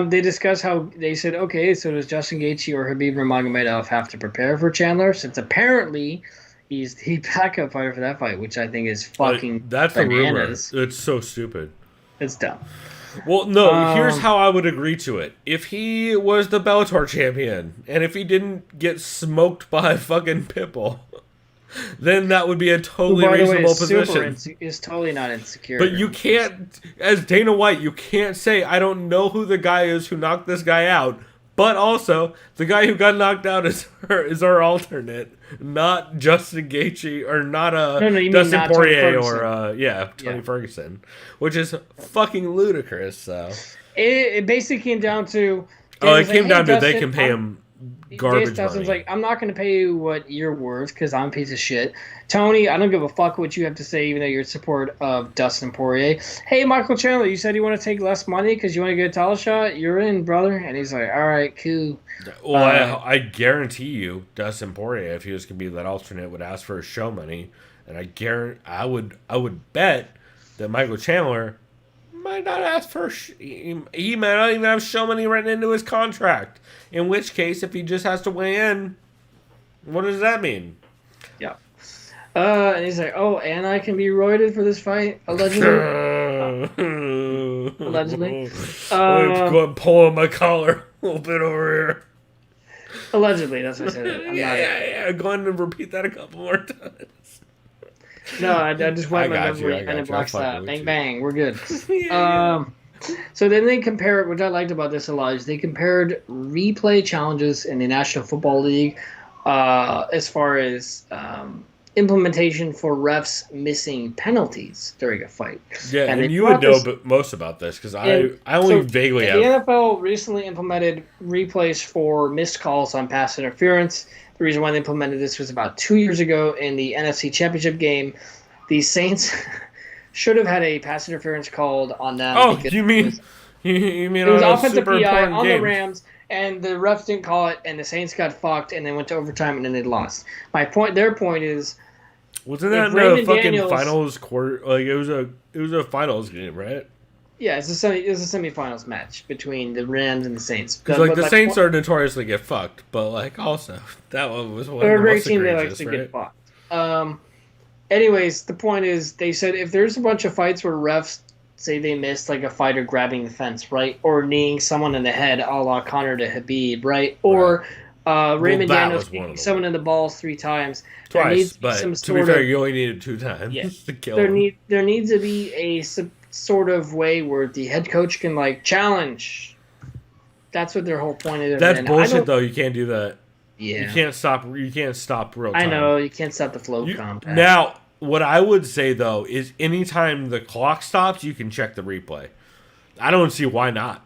They discuss how they said, okay, so does Justin Gaethje or Khabib Nurmagomedov have to prepare for Chandler? Since apparently he's the backup fighter for that fight, which I think is fucking That's bananas. the rumor. It's so stupid. It's dumb. Well, no, here's how I would agree to it. If he was the Bellator champion, and if he didn't get smoked by fucking Pitbull, then that would be a totally reasonable position. Is totally not insecure. But you can't, as Dana White, you can't say, I don't know who the guy is who knocked this guy out, but also, the guy who got knocked out is our alternate, not Justin Gaethje, or not Dustin not Poirier, Tony or, Tony Ferguson, which is fucking ludicrous, so. It basically came down to... It came down to they Dustin, can pay him garbage Jason Dustin's money. like, I'm not going to pay you what you're worth because I'm a piece of shit. Tony, I don't give a fuck what you have to say, even though you're in support of Dustin Poirier. Hey, Michael Chandler, you said you want to take less money because you want to get a title shot? You're in, brother. And he's like, all right, cool. Well, I guarantee you, Dustin Poirier, if he was going to be that alternate, would ask for his show money, and I would bet that Michael Chandler might not ask for. He might not even have show money written into his contract. In which case, if he just has to weigh in, what does that mean? Yeah. And he's like, oh, and I can be roided for this fight, allegedly. Allegedly. I'm go and pull on my collar a little bit over here. Allegedly, that's what I said. Yeah. Go ahead and repeat that a couple more times. No, I just wiped my got you, memory I and got it you. blocks I'm that. fucking with Bang, you. bang, we're good. Yeah. So then they compared, which I liked about this a lot, is they compared replay challenges in the National Football League as far as implementation for refs missing penalties during a fight. Yeah, and and they you would brought know this- most about this because I And only so vaguely the have. NFL recently implemented replays for missed calls on pass interference. The reason why they implemented this was about 2 years ago in the NFC Championship game. The Saints should have had a pass interference called on them. Oh, because you mean you mean it was on a offensive super PI important on game? the Rams, and the refs didn't call it, and the Saints got fucked, and they went to overtime, and then they lost. Their point is, Wasn't that if in the Raymond fucking Daniels- finals quarter? Like it was a finals game, right? yeah, it's a semifinals match between the Rams and the Saints. Because like the Saints are notoriously get fucked, but like also that one was one They're of a the great most team that likes egregious, to right? get fucked. Anyways, the point is, they said if there's a bunch of fights where refs say they missed, like a fighter grabbing the fence, right, or kneeing someone in the head, a la Connor to Habib, right, or Raymond that Daniels was one of kicking them. someone in the balls 3 times. there Twice, needs to be but some to be sort fair, of- you only needed 2 times Yeah. to kill him. there needs to be a sort of way where the head coach can like challenge. That's what their whole point is. That's And bullshit, though. You can't do that. Yeah, You can't stop. You can't stop real time. I know you can't stop the flow compact. Now, what I would say though is, anytime the clock stops, you can check the replay. I don't see why not,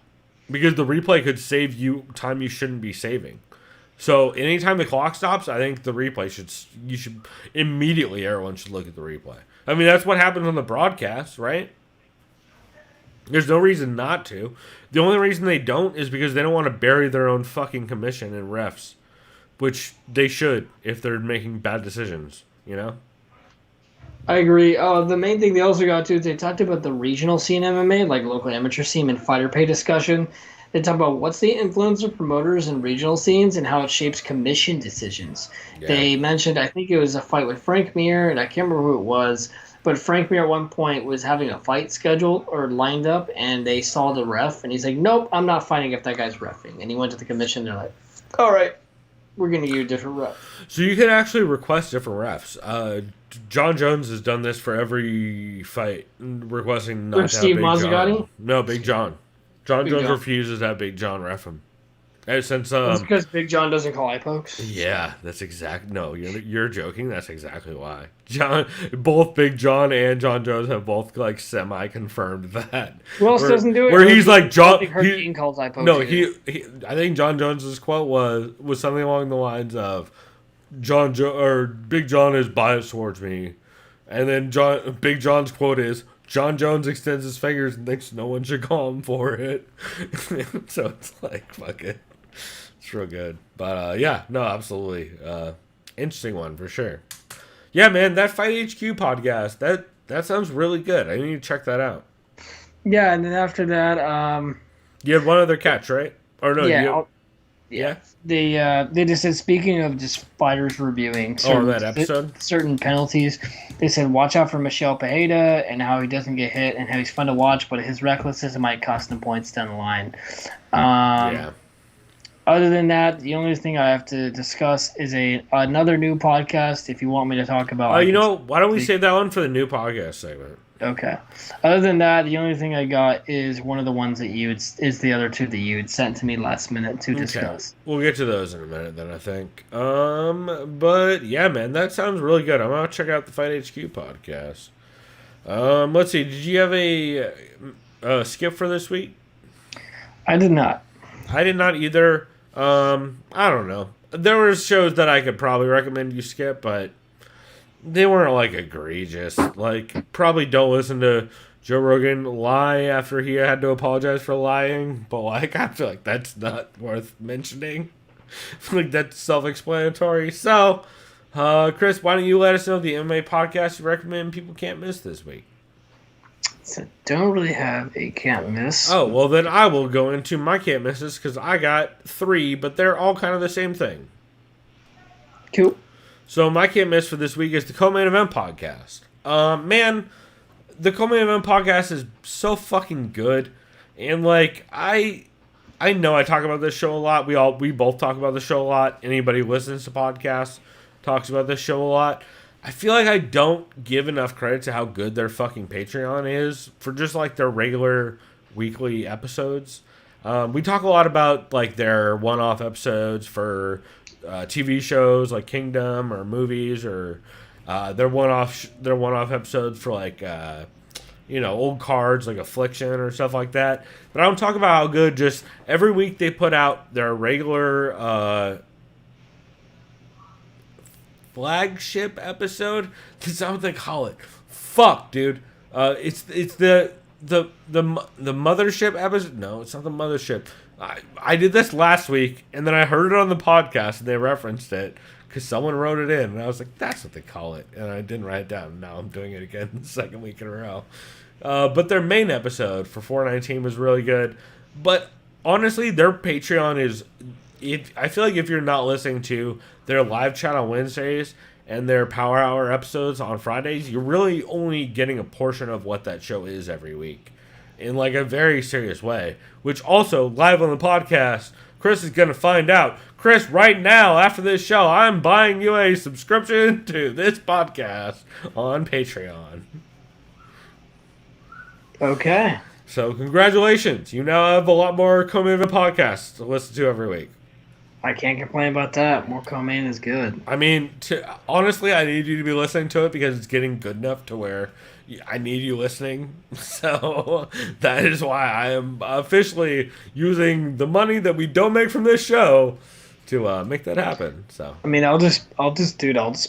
because the replay could save you time you shouldn't be saving. So anytime the clock stops, I think the replay should immediately, everyone should look at the replay. I mean, that's what happens on the broadcast, right? There's no reason not to. The only reason they don't is because they don't want to bury their own fucking commission and refs, which they should if they're making bad decisions, you know? I agree. The main thing they also got to is they talked about the regional scene MMA, like local amateur scene and fighter pay discussion. They talk about what's the influence of promoters in regional scenes and how it shapes commission decisions. Yeah. They mentioned, I think it was a fight with Frank Mir, and I can't remember who it was, but Frank Mir at one point was having a fight scheduled or lined up, and they saw the ref, and he's like, nope, I'm not fighting if that guy's reffing. And he went to the commission, and they're like, all right, we're going to give you a different ref. So you can actually request different refs. John Jones has done this for every fight, requesting not For to have Steve Big Mazzagatti? John. No, Big John. John Big Jones John. refuses to have Big John ref him. Ever since That's because Big John doesn't call eye pokes. yeah, that's exact. No, you're joking. That's exactly why. Both Big John and John Jones have both like semi confirmed that. Who else doesn't do it? Where he's like I John. think Hurricane calls eye pokes. No, either. he. I think John Jones's quote was something along the lines of, Big John is biased towards me, and then Big John's quote is, John Jones extends his fingers and thinks no one should call him for it. So it's like, fuck it. It's real good. But yeah, no, absolutely. Interesting one for sure. Yeah, man, that Fight HQ podcast, that sounds really good. I need to check that out. Yeah, and then after that, You had one other catch, right? Or no, yeah. They just said, speaking of just fighters reviewing that episode? certain penalties, they said watch out for Michelle Pajeda and how he doesn't get hit and how he's fun to watch, but his recklessness might cost him points down the line. Yeah. Other than that, the only thing I have to discuss is another new podcast. If you want me to talk about, Why don't we save that one for the new podcast segment? Okay. Other than that, the only thing I got is one of the ones that is the other two that you had sent to me last minute to discuss. We'll get to those in a minute then, I think. But yeah, man, that sounds really good. I'm gonna check out the Fight HQ podcast. Let's see. Did you have a skip for this week? I did not. I did not either. I don't know. There were shows that I could probably recommend you skip, but they weren't like egregious. Like, probably don't listen to Joe Rogan lie after he had to apologize for lying. But like, I feel like that's not worth mentioning. Like, that's self-explanatory. So, Chris, why don't you let us know the MMA podcast you recommend people can't miss this week? So don't really have a can't miss. Oh, well, then I will go into my can't misses because I got 3, but they're all kind of the same thing. Cool. So my can't miss for this week is the Co-Main Event podcast. Man, the Co-Main Event podcast is so fucking good. And, like, I know I talk about this show a lot. We both talk about the show a lot. Anybody who listens to podcasts talks about this show a lot. I feel like I don't give enough credit to how good their fucking Patreon is for just like their regular weekly episodes. We talk a lot about like their one-off episodes for TV shows like Kingdom or movies or their one-off episodes for like old cards like Affliction or stuff like that. But I don't talk about how good just every week they put out their regular flagship episode. That's not what they call it. Fuck, dude. It's the mothership episode. No, it's not the mothership. I did this last week, and then I heard it on the podcast, and they referenced it because someone wrote it in, and I was like, "That's what they call it," and I didn't write it down. Now I'm doing it again the second week in a row. But their main episode for 419 was really good. But honestly, their Patreon is. I feel like if you're not listening to their live chat on Wednesdays and their Power Hour episodes on Fridays, you're really only getting a portion of what that show is every week in like a very serious way, which also live on the podcast, Chris is going to find out. Chris, right now, after this show, I'm buying you a subscription to this podcast on Patreon. Okay. So congratulations. You now have a lot more Co-Main podcasts to listen to every week. I can't complain about that. More co-main is good. I mean, honestly, I need you to be listening to it because it's getting good enough to where I need you listening. So that is why I am officially using the money that we don't make from this show to make that happen. So I mean, I'll just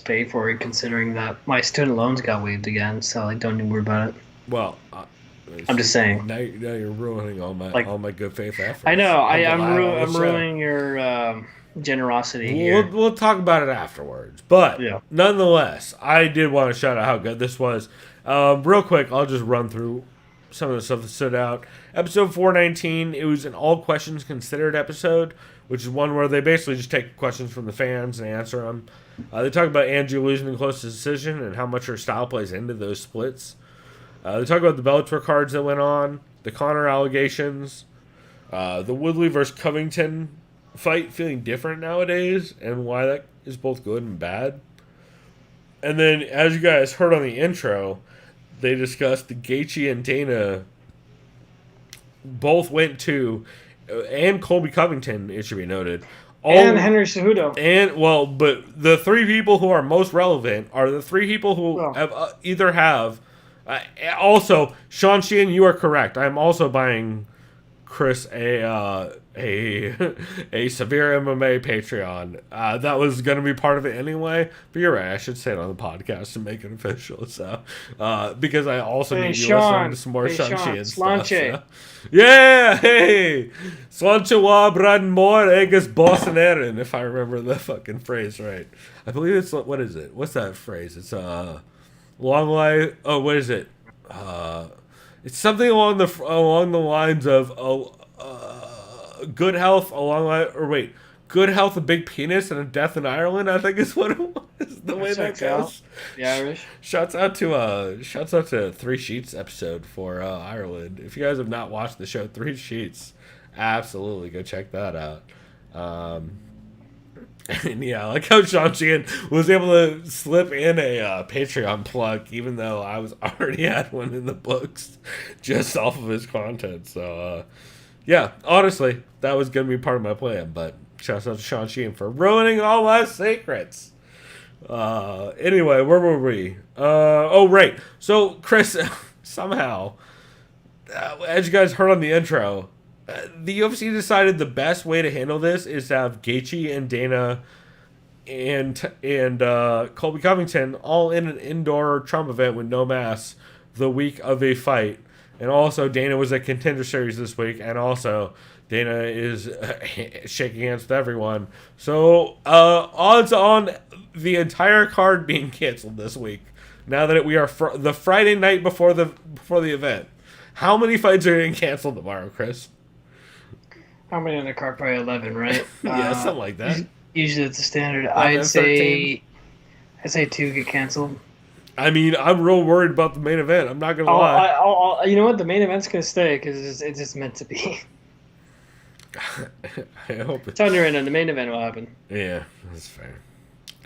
pay for it, considering that my student loans got waived again. So like, don't even worry about it. Well, I'm just saying. Now you're ruining all my good faith efforts. I know. I'm ruining your generosity here. We'll talk about it afterwards. But nonetheless, I did want to shout out how good this was. Real quick, I'll just run through some of the stuff that stood out. Episode 419, it was an all questions considered episode, which is one where they basically just take questions from the fans and answer them. They talk about Angie losing the closest decision and how much her style plays into those splits. They talk about the Bellator cards that went on, the Conor allegations, the Woodley versus Covington fight feeling different nowadays, and why that is both good and bad. And then, as you guys heard on the intro, they discussed the Gaethje and Dana both went to, and Colby Covington, it should be noted, and Henry Cejudo. But the 3 people who are most relevant are the 3 people who have also, Sean Sheehan, you are correct. I'm also buying Chris a Severe MMA Patreon. That was going to be part of it anyway, but you're right. I should say it on the podcast to make it official. So, because I also need you listening to some more Sean Sheehan stuff. So. Yeah, hey, Slanche wa brad more egas Boston Erin, if I remember the fucking phrase right. I believe it's what is it? What's that phrase? It's long life. Oh, what is it? It's something along the lines of good health, good health, a big penis, and a death in Ireland. I think is what it was. The way that goes. The Irish. Shouts out to Three Sheets episode for Ireland. If you guys have not watched the show Three Sheets, absolutely go check that out. And yeah, like how Sean Sheehan was able to slip in a Patreon plug, even though I was already had one in the books, just off of his content. So, yeah, honestly, that was going to be part of my plan. But shouts out to Sean Sheehan for ruining all my secrets. Anyway, where were we? Right. So, Chris, somehow, as you guys heard on the intro, the UFC decided the best way to handle this is to have Gaethje and Dana and Colby Covington all in an indoor Trump event with no masks the week of a fight. And also, Dana was at Contender Series this week, and also Dana is shaking hands with everyone. So, odds on the entire card being canceled this week. Now that we are the Friday night before the event, how many fights are getting canceled tomorrow, Chris? How many on the card? Probably 11, right? Yeah, something like that. Usually it's a standard. 11, I'd say 2 get canceled. I mean, I'm real worried about the main event. I'm not gonna lie. You know what? The main event's gonna stay because it's just meant to be. I hope It's on your end, and the main event will happen. Yeah, that's fair.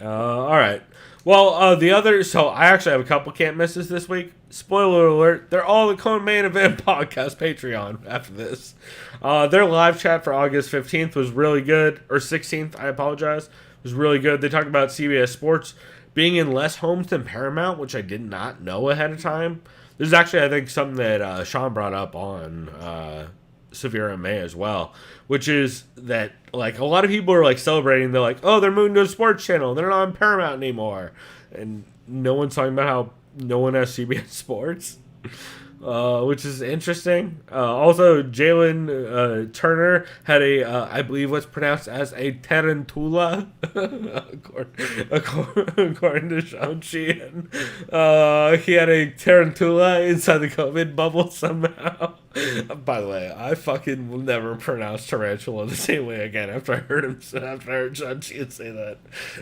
All right. Well, so I actually have a couple can't misses this week. Spoiler alert, they're all the co-main event podcast Patreon after this. Their live chat for August 15th was really good, or 16th, I apologize, was really good. They talked about CBS Sports being in less homes than Paramount, which I did not know ahead of time. This is actually, I think, something that Sean brought up on Severe MMA as well, which is that like a lot of people are like celebrating. They're like, oh, they're moving to a sports channel. They're not on Paramount anymore, and no one's talking about how no one has CBS Sports, which is interesting. Also, Jalen Turner had I believe what's pronounced as a tarantula, according to Sean Sheehan. He had a tarantula inside the COVID bubble somehow. By the way, I fucking will never pronounce tarantula the same way again after I heard Sean Sheehan say that.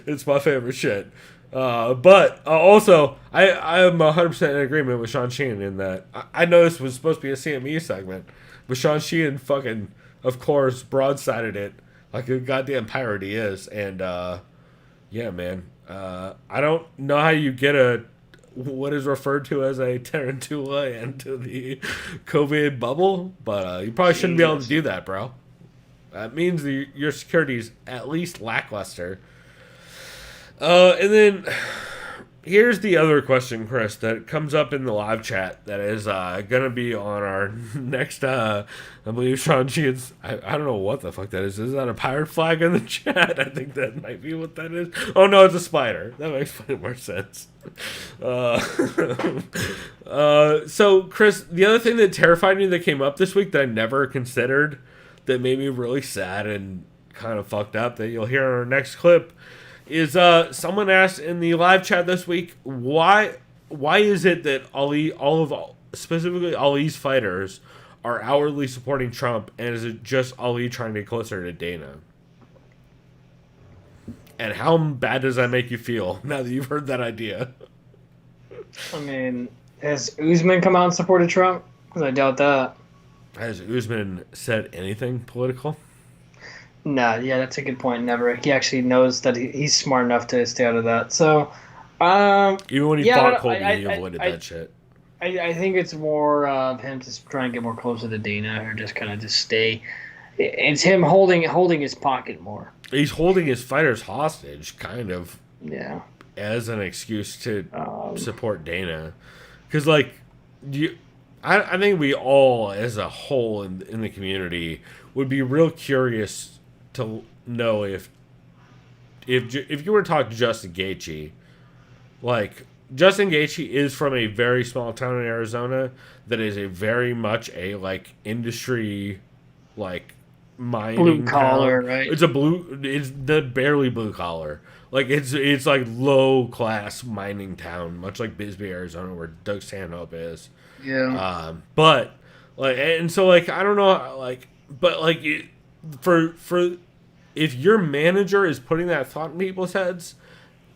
It's my favorite shit. But also, I am 100% in agreement with Sean Sheehan in that I know this was supposed to be a CME segment, but Sean Sheehan fucking, of course, broadsided it like a goddamn pirate he is. And, yeah, man, I don't know how you get what is referred to as a tarantula into the COVID bubble, but you probably shouldn't be able to do that, bro. That means your security is at least lackluster. And then here's the other question, Chris, that comes up in the live chat that is going to be on our next, I believe Sean Sheehan's, I don't know what the fuck that is. Is that a pirate flag in the chat? I think that might be what that is. Oh, no, it's a spider. That makes way more sense. So, Chris, the other thing that terrified me that came up this week that I never considered that made me really sad and kind of fucked up that you'll hear in our next clip is someone asked in the live chat this week, why is it that specifically Ali's fighters are outwardly supporting Trump, and is it just Ali trying to get closer to Dana? And how bad does that make you feel now that you've heard that idea? I mean, has Usman come out and supported Trump? Because I doubt that. Has Usman said anything political? Nah, yeah, that's a good point. Never. He actually knows that he's smart enough to stay out of that. So, even when he fought Colby, he avoided that shit. I think it's more of him just trying to get more closer to Dana, or just kind of just stay. It's him holding his pocket more. He's holding his fighters hostage, kind of. Yeah. As an excuse to support Dana, because like I think we all, as a whole in the community, would be real curious to know if you were to talk to Justin Gaethje, like Justin Gaethje is from a very small town in Arizona that is a very much a like industry like mining blue collar, right? It's the barely blue collar. Like it's like low class mining town, much like Bisbee, Arizona, where Doug Stanhope is. Yeah. But like, and so like I don't know, like, but like for if your manager is putting that thought in people's heads,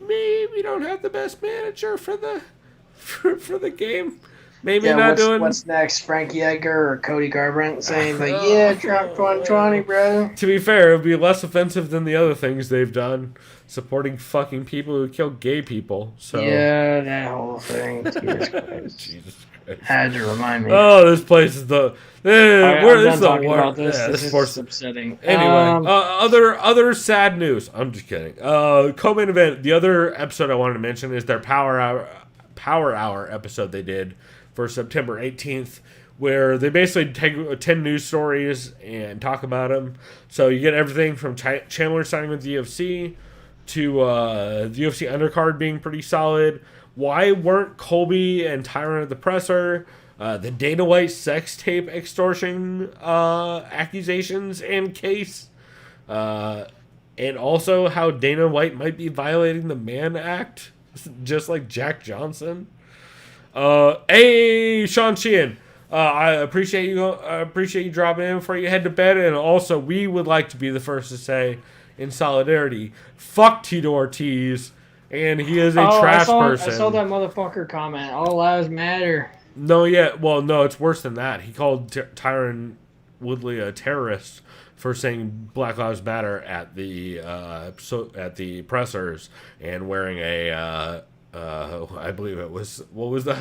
maybe we don't have the best manager for the game. Maybe not doing. What's next? Frankie Edgar or Cody Garbrandt saying like, "Yeah, Trump 2020, bro." To be fair, it would be less offensive than the other things they've done, supporting fucking people who kill gay people. So yeah, that whole thing. Jesus Christ. Jesus Christ. Had to remind me. Oh, this place is the. Where is the world? This is upsetting. Anyway, other sad news. I'm just kidding. Co-main event. The other episode I wanted to mention is their Power Hour episode they did for September 18th, where they basically take 10 news stories and talk about them. So you get everything from Chandler signing with the UFC to the UFC undercard being pretty solid. Why weren't Colby and Tyron at the presser? The Dana White sex tape extortion accusations and case. And also how Dana White might be violating the Mann Act, just like Jack Johnson. Hey, Sean Sheehan. I appreciate you dropping in before you head to bed. And also, we would like to be the first to say, in solidarity, fuck Tito Ortiz. And he is a trash person. I saw that motherfucker comment. All lives matter. No, yeah. Well, no, it's worse than that. He called Tyron Woodley a terrorist for saying Black Lives Matter at the pressers and wearing a I believe it was what was the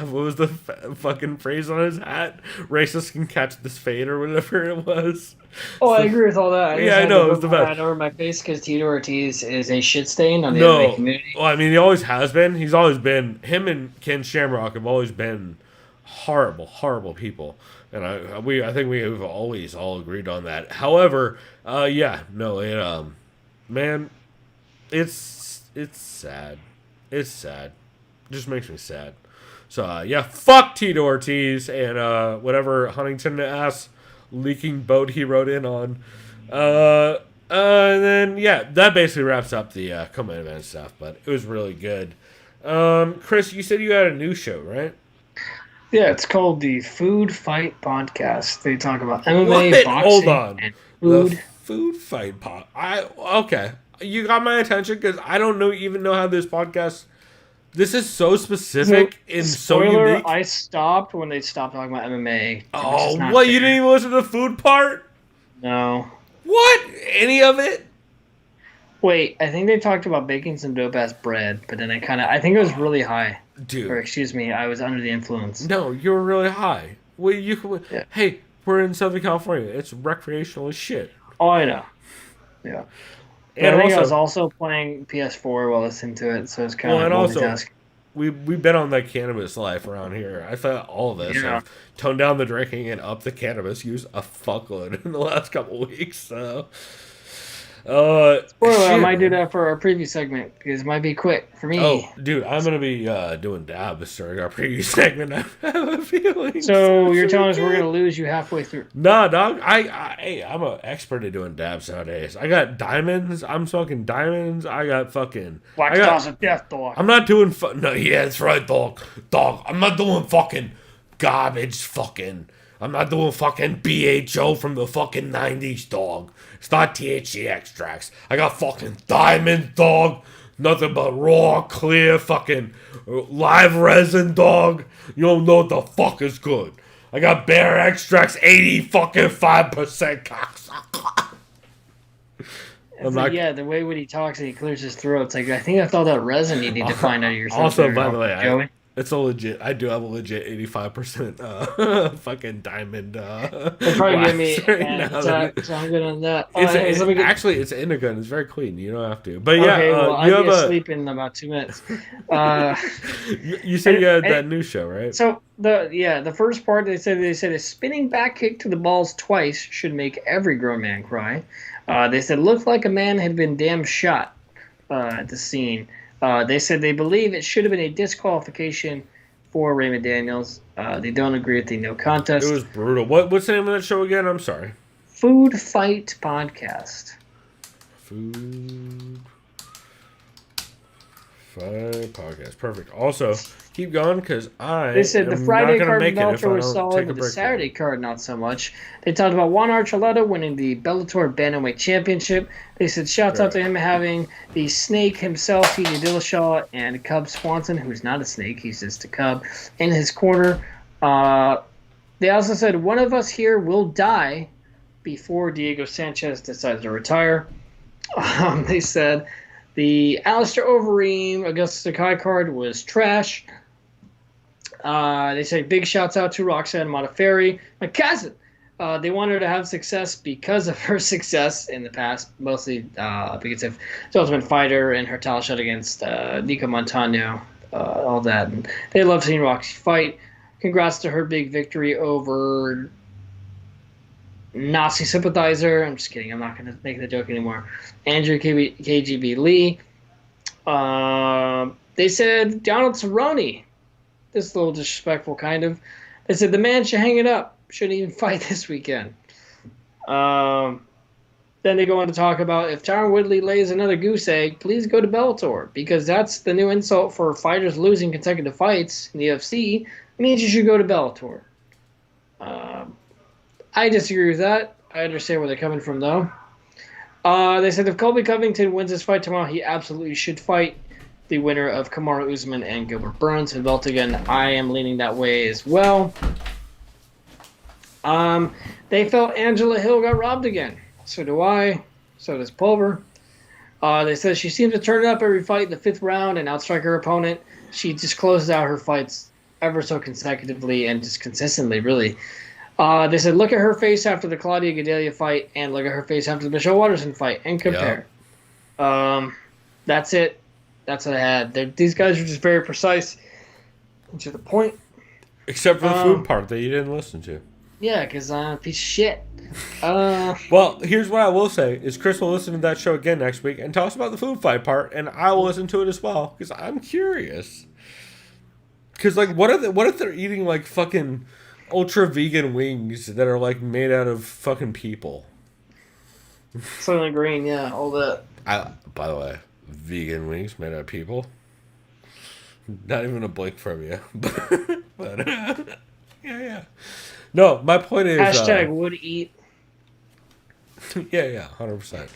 fucking phrase on his hat? Racists can catch this fade or whatever it was. Oh, I agree with all that. I know, it was the best. Hat over my face because Tito Ortiz is a shit stain on the MMA community. Well, I mean, he always has been. He's always been. Him and Ken Shamrock have always been horrible, horrible people, and I think we have always all agreed on that. However, man, it's sad. It's sad. It just makes me sad. So fuck Tito Ortiz and whatever Huntington ass leaking boat he rode in on. And then that basically wraps up the co-main event stuff. But it was really good. Chris, you said you had a new show, right? Yeah, it's called the Food Fight Podcast. They talk about MMA, boxing, Hold on. and food. The Food Fight Pod. Okay. You got my attention because I don't even know how this podcast. This is so specific and so unique. I stopped when they stopped talking about MMA. Oh, what? You didn't even listen to the food part? No. What? Any of it? Wait, I think they talked about baking some dope ass bread, but then I think it was really high. Dude. Or excuse me, I was under the influence. No, you were really high. Well, Hey, we're in Southern California. It's recreational as shit. Oh, I know. Yeah. And I think I was also playing PS4 while listening to it, so it's kind of multitasking. We've been on that cannabis life around here. I thought all of us have toned down the drinking and upped the cannabis use a fuckload in the last couple of weeks. So, I might do that for our preview segment because it might be quick for me. Oh, dude, I'm gonna be doing dabs during our preview segment. I have a feeling. So you're telling us we're gonna lose you halfway through? Nah, dog. I'm an expert at doing dabs nowadays. I got diamonds. I'm smoking diamonds. I got fucking Black Stars of Death, dog. I'm not doing. No, yeah, that's right, dog. Dog. I'm not doing fucking garbage. Fucking. I'm not doing fucking BHO from the fucking 90s, dog. It's not THC extracts. I got fucking diamonds, dog. Nothing but raw, clear, fucking live resin, dog. You don't know what the fuck is good. I got bear extracts, 85% cocksucker. The way when he talks and he clears his throat, it's like, I think that's all that resin you need to find out of yourself. Also, by the way, it's a legit. I do have a legit 85% fucking diamond. They'll probably give me so I'm good on that. It's indigo and it's very clean. You don't have to. But I'll be asleep in about 2 minutes. You said you had that new show, right? So the first part they said a spinning back kick to the balls twice should make every grown man cry. They said looked like a man had been damn shot at the scene. They said they believe it should have been a disqualification for Raymond Daniels. They don't agree with the no contest. It was brutal. What's the name of that show again? I'm sorry. Food Fight Podcast. Food Fight Podcast. Perfect. Also, keep going because They said the Friday card in Bellator was solid, but the Saturday card not so much. They talked about Juan Archuleta winning the Bellator Bantamweight Championship. They said shouts out to him having the snake himself, TJ Dillashaw, and Cub Swanson, who's not a snake, he's just a cub, in his corner. They also said one of us here will die before Diego Sanchez decides to retire. They said the Alistair Overeem Augusta Sakai card was trash. They say big shouts out to Roxanne Modafferi, my cousin. They want her to have success because of her success in the past, mostly because of the Ultimate Fighter and her title shot against Nico Montano, all that. And they love seeing Roxy fight. congrats to her big victory over Nazi sympathizer. I'm just kidding. I'm not going to make the joke anymore. Andrew KGB Lee. They said Donald Cerrone. This is a little disrespectful, kind of. They said the man should hang it up. Shouldn't even fight this weekend. Then they go on to talk about if Tyron Woodley lays another goose egg, please go to Bellator, because that's the new insult for fighters losing consecutive fights in the UFC. It means you should go to Bellator. I disagree with that. I understand where they're coming from, though. They said if Colby Covington wins this fight tomorrow, he absolutely should fight the winner of Kamaru Usman and Gilbert Burns for the belt again. I am leaning that way as well. They felt Angela Hill got robbed again. So do I. So does Pulver. They said she seems to turn it up every fight in the 5th round and outstrike her opponent. She just closes out her fights ever so consecutively and just consistently, really. They said look at her face after the Claudia Gadelha fight and look at her face after the Michelle Watterson fight and compare. Yep. That's it. That's what I had. These guys are just very precise and to the point. Except for the food part that you didn't listen to. Yeah, because I'm a piece of shit. Well, here's what I will say, is Chris will listen to that show again next week and tell us about the food fight part, and I will listen to it as well, because I'm curious. Because, like, what if they're eating, like, fucking ultra-vegan wings that are, like, made out of fucking people? Soylent Green, yeah, all that. By the way, vegan wings made out of people? Not even a blink from you. but yeah. No, my point is... Hashtag would eat. Yeah, 100%.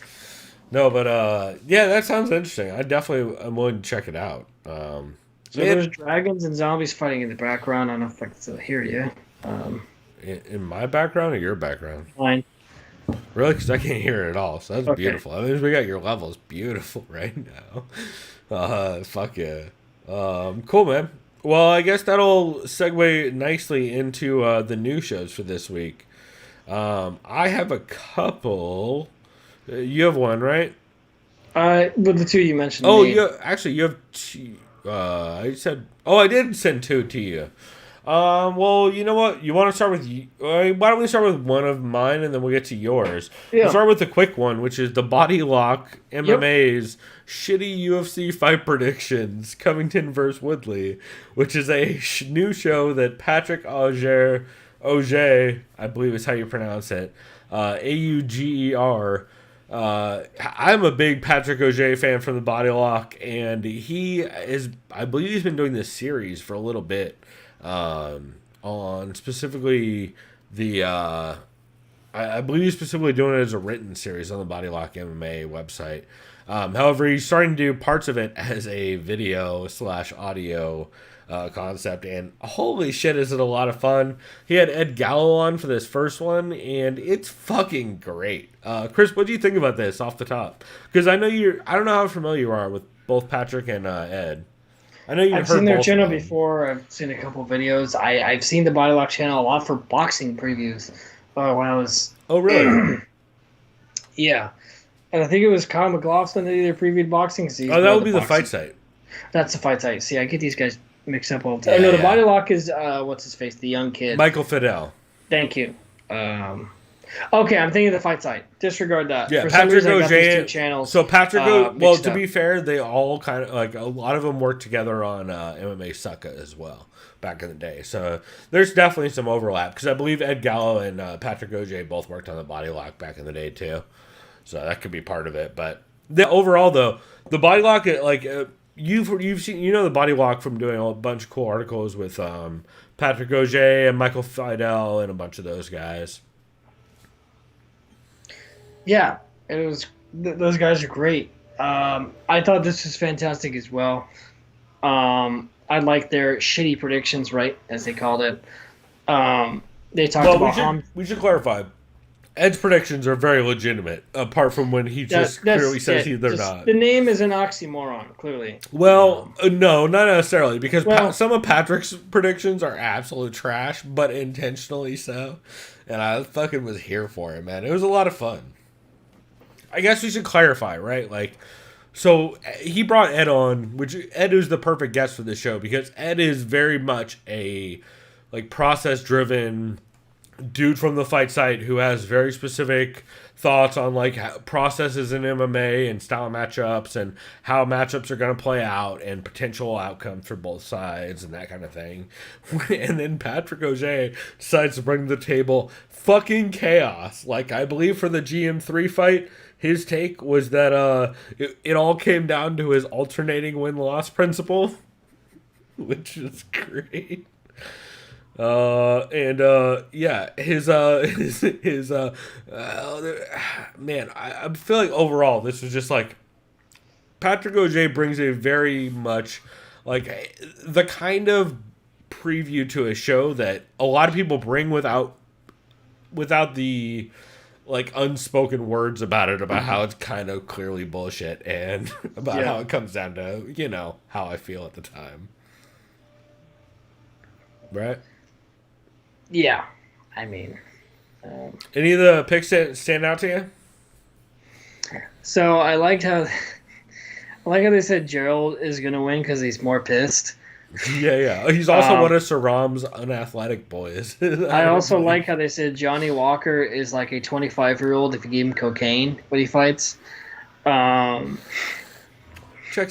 No, but yeah, that sounds interesting. I definitely am willing to check it out. So there's dragons and zombies fighting in the background. I don't know if I can still hear you. In my background or your background? Mine. Really? Because I can't hear it at all. So that's okay. Beautiful. I mean, we got your levels beautiful right now. Fuck yeah. Cool, man. Well, I guess that'll segue nicely into the new shows for this week. I have a couple. You have one, right? With the two you mentioned. Oh, you have two. I did send two to you. Well, you know what? You want to start with... why don't we start with one of mine, and then we'll get to yours. Yeah. We'll start with the quick one, which is the Body Lock MMA's shitty UFC fight predictions, Covington vs. Woodley, which is a new show that Patrick Auger, I believe is how you pronounce it, Auger. I'm a big Patrick Auger fan from the Body Lock, and I believe he's been doing this series for a little bit. On specifically the I believe he's specifically doing it as a written series on the Body Lock MMA website. However, he's starting to do parts of it as a video / audio concept, and holy shit, is it a lot of fun. He had Ed Gallo on for this first one, and it's fucking great. Chris, what do you think about this off the top? Because I don't know how familiar you are with both Patrick and Ed. I know I've seen their channel before. I've seen a couple videos. I've seen the Body Lock channel a lot for boxing previews when I was... Oh, really? Yeah. And I think it was Kyle McLaughlin that either previewed boxing. That would be the fight site. That's the fight site. See, I get these guys mixed up all the time. No, the Body Lock is, what's his face? The young kid. Michael Fidel. Thank you. Okay, I'm thinking of the fight site. Disregard that. Yeah, for Patrick some reason, I got these Auger. two channels. So Patrick, well, to be up. fair, they all kind of like a lot of them worked together on MMA Sucka as well back in the day. So there's definitely some overlap because I believe Ed Gallo and Patrick Auger both worked on the Body Lock back in the day too. So that could be part of it. But overall, though, the Body Lock, like you've seen, the Body Lock from doing a bunch of cool articles with Patrick Auger and Michael Fidel and a bunch of those guys. Yeah, it was. Those guys are great. I thought this was fantastic as well. I like their shitty predictions, right, as they called it. They talked about... We should clarify. Ed's predictions are very legitimate, apart from when he just clearly says they're not. The name is an oxymoron, clearly. Well, no, not necessarily, because some of Patrick's predictions are absolute trash, but intentionally so. And I fucking was here for it, man. It was a lot of fun. I guess we should clarify, right? Like, so he brought Ed on, which Ed is the perfect guest for this show because Ed is very much a like process-driven dude from the fight site who has very specific thoughts on like processes in MMA and style matchups and how matchups are going to play out and potential outcomes for both sides and that kind of thing. And then Patrick Auger decides to bring to the table fucking chaos. Like, I believe for the GM3 fight, his take was that it all came down to his alternating win-loss principle, which is great. Yeah, his man, I feel like overall this was just like Patrick Auger brings a very much like the kind of preview to a show that a lot of people bring without the like unspoken words about it, about how it's kind of clearly bullshit and about how it comes down to, you know, how I feel at the time. Right? Yeah, I mean, any of the picks that stand out to you? so I liked how they said Gerald is gonna win because he's more pissed. Yeah. He's also one of Saram's unathletic boys. I also like how they said Johnny Walker is like a 25-year-old if you give him cocaine when he fights. Checks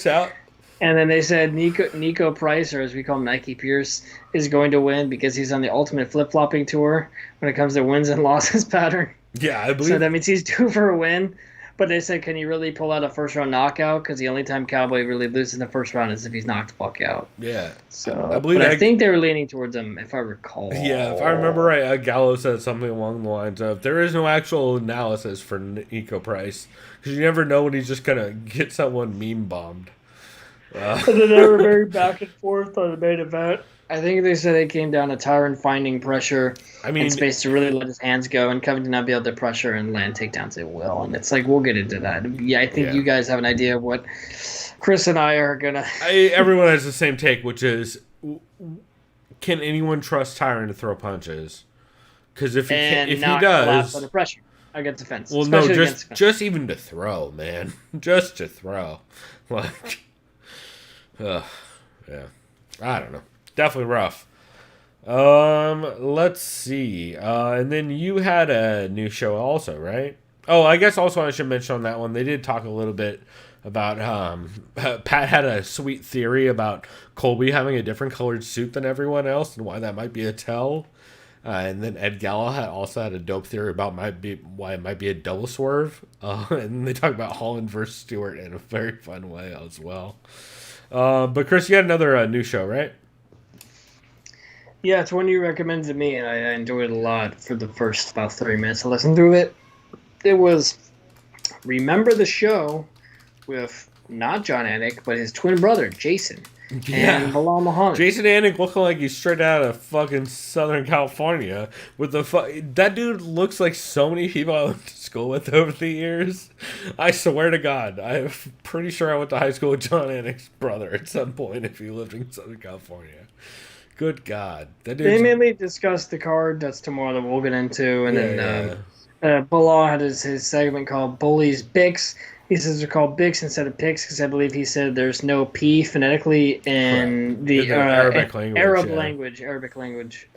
out. And then they said Nico Price, or as we call him, Nike Pierce, is going to win because he's on the ultimate flip-flopping tour when it comes to wins and losses pattern. Yeah, I believe. So that means he's due for a win. But they said, can he really pull out a first-round knockout? Because the only time Cowboy really loses in the first round is if he's knocked the fuck out. Yeah. So I believe. I think they were leaning towards him, if I recall. Yeah, if I remember right, Gallo said something along the lines of, there is no actual analysis for Nico Price. Because you never know when he's just going to get someone meme-bombed. And then they were very back and forth on the main event. I think they said it came down to Tyron finding pressure and space to really let his hands go, and Covington not be able to pressure and land takedowns at will. And it's like, we'll get into that. Yeah, I think you guys have an idea of what Chris and I are going to... Everyone has the same take, which is, can anyone trust Tyron to throw punches? Because if he does... under pressure against defense. Well, no, just even to throw, man. Just to throw. Like... yeah, I don't know. Definitely rough. Let's see. And then you had a new show also, right? Oh, I guess also I should mention on that one, they did talk a little bit about Pat had a sweet theory about Colby having a different colored suit than everyone else and why that might be a tell. And then Ed Gallo also had a dope theory about why it might be a double swerve. And they talk about Holland versus Stewart in a very fun way as well. But Chris, you had another new show, right? Yeah, it's one you recommended to me, and I enjoyed it a lot for the first about 30 minutes to listen through it. It was Remember the Show with not John Anik, but his twin brother, Jason, and Bilal Muhammad. Jason Anik looking like he's straight out of fucking Southern California. With that dude looks like so many people I went to school with over the years. I swear to God, I'm pretty sure I went to high school with John Anik's brother at some point if he lived in Southern California. Good God. They mainly discussed the card. That's tomorrow that we'll get into. And then Bilal had his segment called Bullies Bix. He says they're called Bix instead of Pix because I believe he said there's no P phonetically in the Arabic language.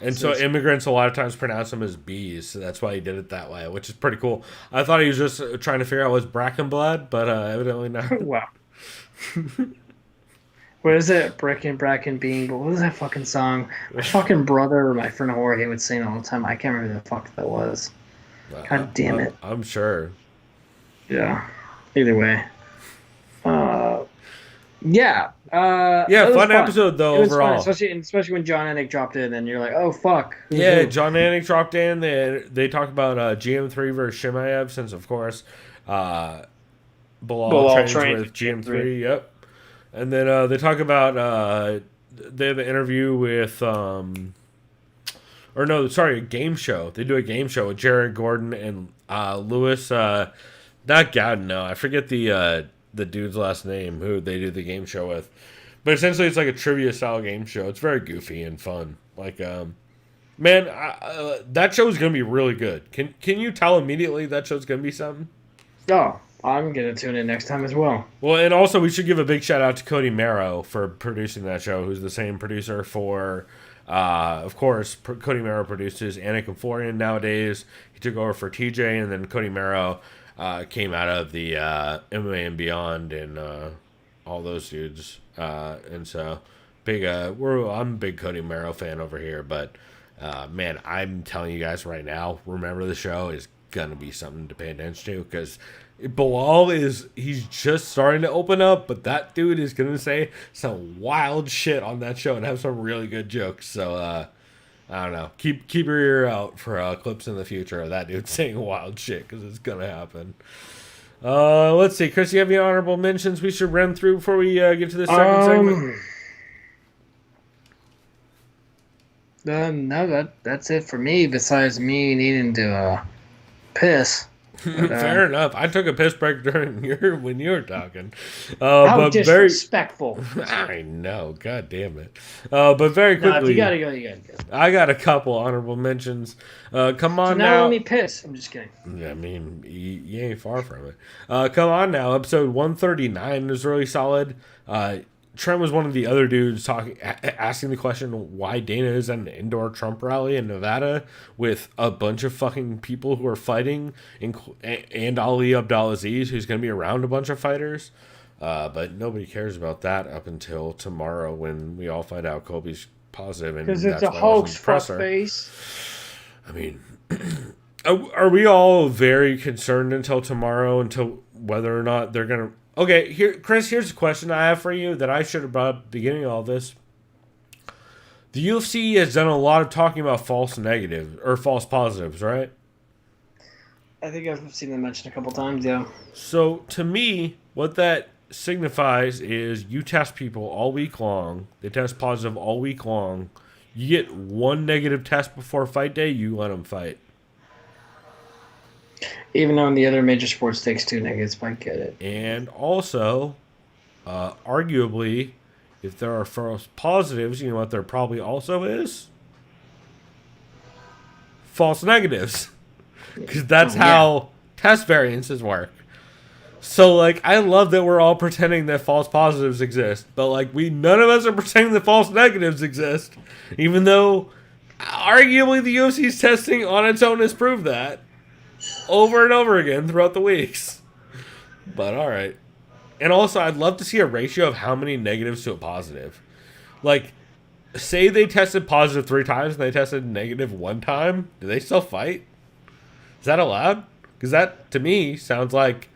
And so immigrants a lot of times pronounce them as B's, so that's why he did it that way, which is pretty cool. I thought he was just trying to figure out what's Brackenblood, but evidently not. Wow. What is it? Bracken Bean. But what was that fucking song? My fucking brother or my friend Jorge would sing all the time. I can't remember who the fuck that was. God damn it. I'm sure. Yeah. Either way. Fun episode though overall. Fun, especially when John Anik dropped in, and you're like, oh fuck. John Anik dropped in. They talked about GM3 versus Shimaev, since of course Bilal trains with GM3. Yep. And then they talk about they have an interview with a game show. They do a game show with Jared Gordon and Lewis. Not Gowden, no. I forget the dude's last name who they do the game show with. But essentially, it's like a trivia style game show. It's very goofy and fun. Like, man, that show is gonna be really good. Can you tell immediately that show's gonna be something? Oh, I'm going to tune in next time as well. Well, and also we should give a big shout out to Cody Marrow for producing that show, who's the same producer for, of course, Cody Marrow produces Anik and Florian nowadays. He took over for TJ, and then Cody Marrow came out of the MMA and Beyond and all those dudes. And so, I'm a big Cody Marrow fan over here, but man, I'm telling you guys right now, remember the show is going to be something to pay attention to, because Bilal he's just starting to open up, but that dude is gonna say some wild shit on that show and have some really good jokes. So I don't know. Keep your ear out for clips in the future of that dude saying wild shit, because it's gonna happen. Let's see, Chris, you have any honorable mentions we should run through before we get to the second segment? No, that's it for me. Besides me needing to piss. Fair enough. I took a piss break during when you were talking. How disrespectful. I know. God damn it. But very quickly. If you gotta go, you gotta go. I got a couple honorable mentions. Come on now. Let me piss. I'm just kidding. I mean, you ain't far from it. Come on now. Episode 139 is really solid. Trent was one of the other dudes asking the question why Dana is at an indoor Trump rally in Nevada with a bunch of fucking people who are fighting, and Ali Abdelaziz, who's going to be around a bunch of fighters. But nobody cares about that up until tomorrow, when we all find out Kobe's positive. Because it's a hoax, fuckface. I mean, are we all very concerned until tomorrow, until whether or not they're going to... Okay, Chris, here's a question I have for you that I should have brought up at the beginning of all this. The UFC has done a lot of talking about false negatives, or false positives, right? I think I've seen them mentioned a couple times, yeah. So, to me, what that signifies is you test people all week long. They test positive all week long. You get one negative test before fight day, you let them fight. Even though in the other major sports takes 2 negatives, I get it. And also, arguably, if there are false positives, you know what there probably also is? False negatives. Because that's how test variances work. So, like, I love that we're all pretending that false positives exist. But, like, none of us are pretending that false negatives exist. Even though, arguably, the UFC's testing on its own has proved that. Over and over again throughout the weeks. But alright. And also, I'd love to see a ratio of how many negatives to a positive. Like, say they tested positive 3 times and they tested negative 1 time. Do they still fight? Is that allowed? Because that, to me, sounds like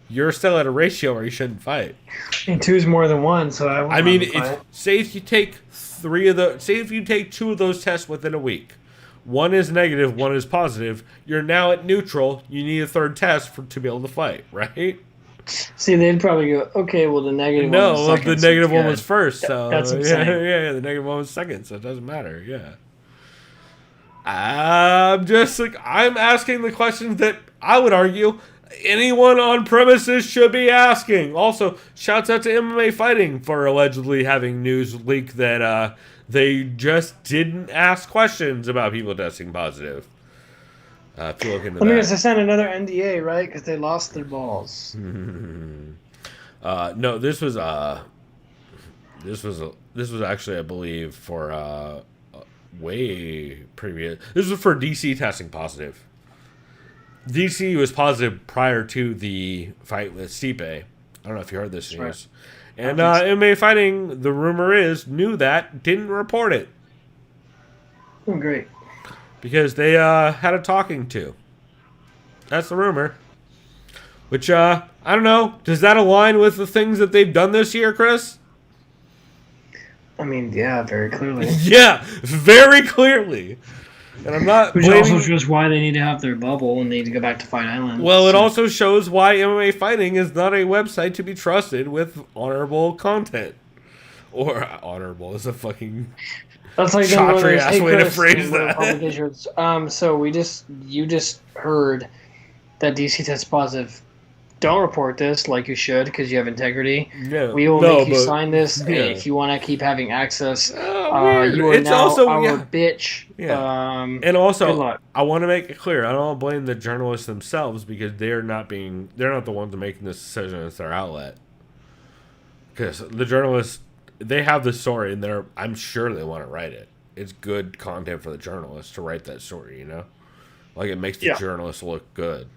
you're still at a ratio where you shouldn't fight. And 2's more than 1, so I mean, say if you take 2 of those tests within a week. 1 is negative, 1 is positive. You're now at neutral. You need a 3rd test to be able to fight, right? See, they'd probably go, okay, well, the negative one was second. No, the negative one was first. So that's insane. Yeah, the negative one was second, so it doesn't matter, yeah. I'm asking the questions that I would argue anyone on premises should be asking. Also, shouts out to MMA Fighting for allegedly having news leak that they just didn't ask questions about people testing positive. If you look into that. They signed another NDA, right? Because they lost their balls. No, this was actually, I believe, for way previous. This was for DC testing positive. DC was positive prior to the fight with Stipe. I don't know if you heard this news. Right. And MMA Fighting, the rumor is, knew that, didn't report it. Oh, great. Because they had a talking to. That's the rumor. Which, I don't know. Does that align with the things that they've done this year, Chris? I mean, yeah, very clearly. Yeah, very clearly. And I'm not Which also shows why they need to have their bubble and need to go back to Fight Island. Well, it also shows why MMA Fighting is not a website to be trusted with honorable content. Or honorable is a fucking shotry-ass way to phrase that. So you just heard that DC tests positive. Don't report this like you should because you have integrity. Yeah. We will make you sign this if you want to keep having access. weird. You are It's now also our yeah. bitch. Yeah. And Good also, luck. I want to make it clear, I don't blame the journalists themselves because they're not the ones making this decision. It's their outlet. Because the journalists, they have the story, and I'm sure they want to write it. It's good content for the journalists to write that story, you know? Like, it makes the journalists look good.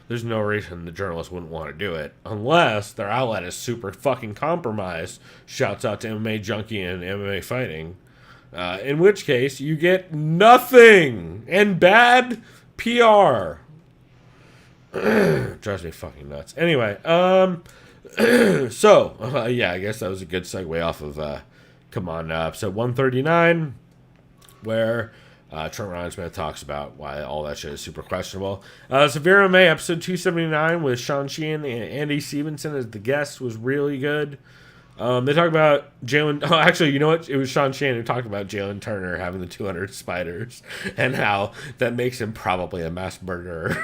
There's no reason the journalists wouldn't want to do it, unless their outlet is super fucking compromised. Shouts out to MMA Junkie and MMA Fighting. In which case, you get nothing and bad PR. Drives me fucking nuts. Anyway, so, yeah, I guess that was a good segue off of, come on, episode 139, where Trent Ryan-Smith talks about why all that shit is super questionable. Severe MMA, episode 279, with Sean Sheehan and Andy Stevenson as the guest, was really good. They talk about Jalen. Oh, actually, you know what? It was Sean Sheehan who talked about Jalen Turner having the 200 spiders and how that makes him probably a mass murderer,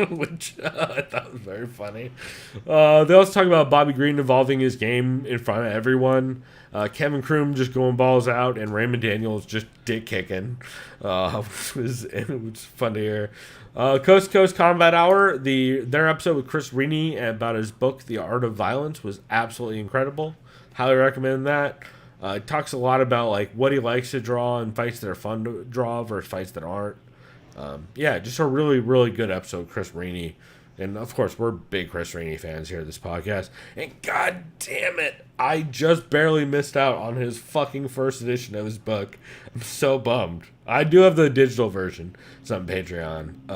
which I thought was very funny. They also talk about Bobby Green evolving his game in front of everyone. Kevin Kroom just going balls out, and Raymond Daniels just dick kicking, which was fun to hear. Coast to Coast Combat Hour, their episode with Chris Rini about his book, The Art of Violence, was absolutely incredible. Highly recommend that. It talks a lot about like what he likes to draw and fights that are fun to draw versus fights that aren't. Yeah, just a really, really good episode with Chris Rini. And of course, we're big Chris Rini fans here at this podcast. And god damn it, I just barely missed out on his fucking first edition of his book. I'm so bummed. I do have the digital version. It's on Patreon.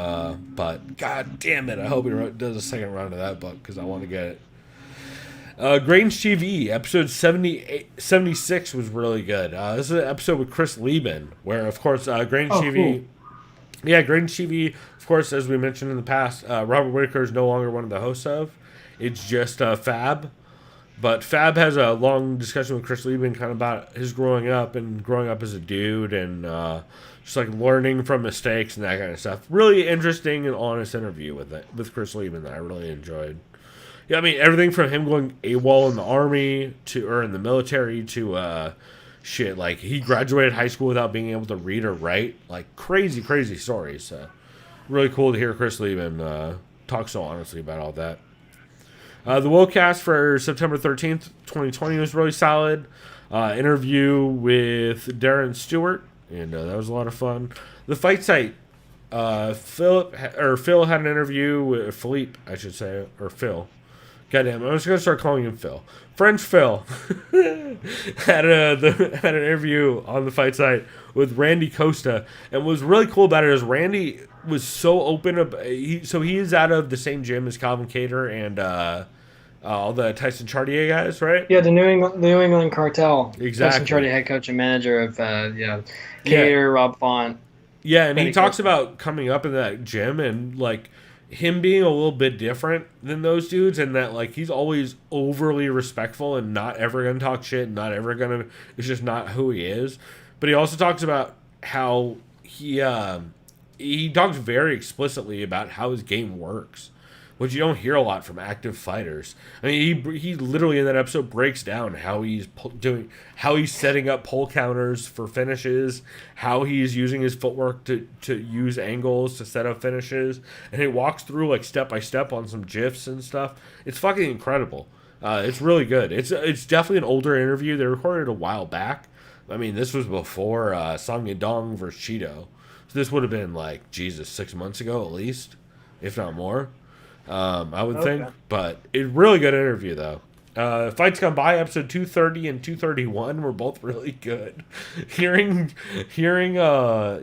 But god damn it, I hope he does a second round of that book because I want to get it. Grange TV, episode 76 was really good. This is an episode with Chris Lieben, where, of course, Grange TV... Cool. Yeah, Grange TV, of course, as we mentioned in the past, Robert Whitaker is no longer one of the hosts of. It's just Fab. But Fab has a long discussion with Chris Lieben kind of about his growing up as a dude and just like learning from mistakes and that kind of stuff. Really interesting and honest interview with Chris Lieben that I really enjoyed. Yeah, I mean, everything from him going AWOL in the army or in the military to shit, like he graduated high school without being able to read or write. Like crazy, crazy stories. Really cool to hear Chris Lieben talk so honestly about all that. The Willcast for September 13th, 2020 was really solid. Interview with Darren Stewart, and that was a lot of fun. The Fight Site, Phil had an interview with Philippe, I should say, or Phil. Goddamn, I'm just going to start calling him Phil. French Phil had an interview on the Fight Site with Randy Costa. And what was really cool about it is Randy was so open. He is out of the same gym as Calvin Kattar and all the Tyson Chartier guys, right? Yeah, the New England Cartel. Exactly. Tyson Chartier, head coach and manager of Kattar, Rob Font. Yeah, and he talks about coming up in that gym and like him being a little bit different than those dudes, and that like he's always overly respectful and not ever gonna talk shit, it's just not who he is. But he also talks about how he talks very explicitly about how his game works, which you don't hear a lot from active fighters. I mean, he literally in that episode breaks down how he's setting up pull counters for finishes, how he's using his footwork to use angles to set up finishes, and he walks through like step by step on some GIFs and stuff. It's fucking incredible. It's really good. It's definitely an older interview. They recorded it a while back. I mean, this was before Song Yadong versus Cheeto. So this would have been like, 6 months ago at least, if not more. I would think, but it's really good interview though. Fights Gone By episode 230 and 231 were both really good. Hearing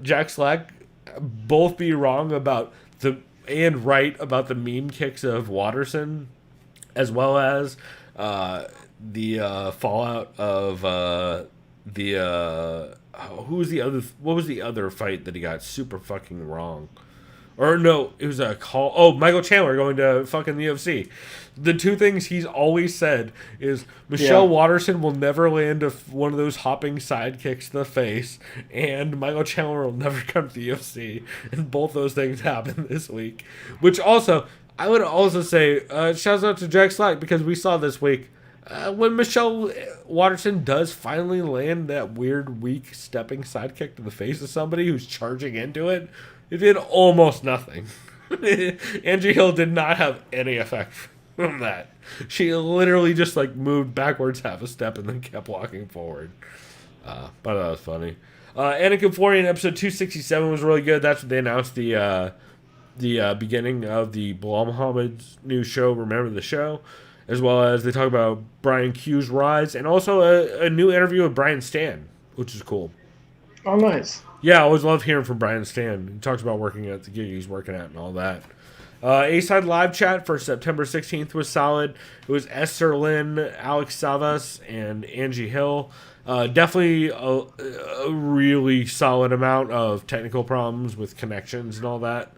Jack Slack both be wrong about right about the meme kicks of Watterson, as well as the fallout of what was the other fight that he got super fucking wrong? Or no, it was a call. Oh, Michael Chandler going to fucking the UFC. The two things he's always said is Michelle Watterson will never land one of those hopping side kicks to the face, and Michael Chandler will never come to the UFC. And both those things happened this week. Which also, I would also say, shouts out to Jack Slack, because we saw this week when Michelle Watterson does finally land that weird, weak stepping sidekick to the face of somebody who's charging into it, it did almost nothing. Angie Hill did not have any effect from that. She literally just like moved backwards half a step and then kept walking forward. But that was funny. Anakin Florian episode 267 was really good. That's what they announced the beginning of the Bilal Muhammad's new show, Remember the Show, as well as they talk about Brian Q's rise, and also a new interview with Brian Stan, which is cool. Oh, nice. Yeah, I always love hearing from Brian Stan. He talks about working at the gig he's working at and all that. A-Side live chat for September 16th was solid. It was Esther Lynn, Alex Savas, and Angie Hill. Definitely a really solid amount of technical problems with connections and all that.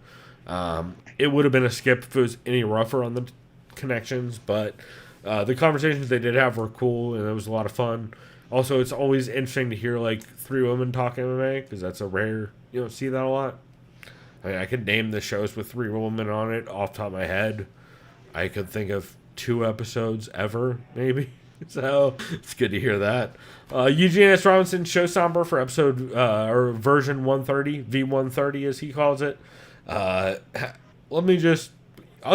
It would have been a skip if it was any rougher on the connections, but the conversations they did have were cool, and it was a lot of fun. Also, it's always interesting to hear like 3 women talk MMA, because that's a rare, you don't see that a lot. I mean, I could name the shows with 3 women on it off the top of my head. I could think of 2 episodes ever, maybe. So it's good to hear that. Eugene S. Robinson show somber for episode or version 130, V130 as he calls it. I'll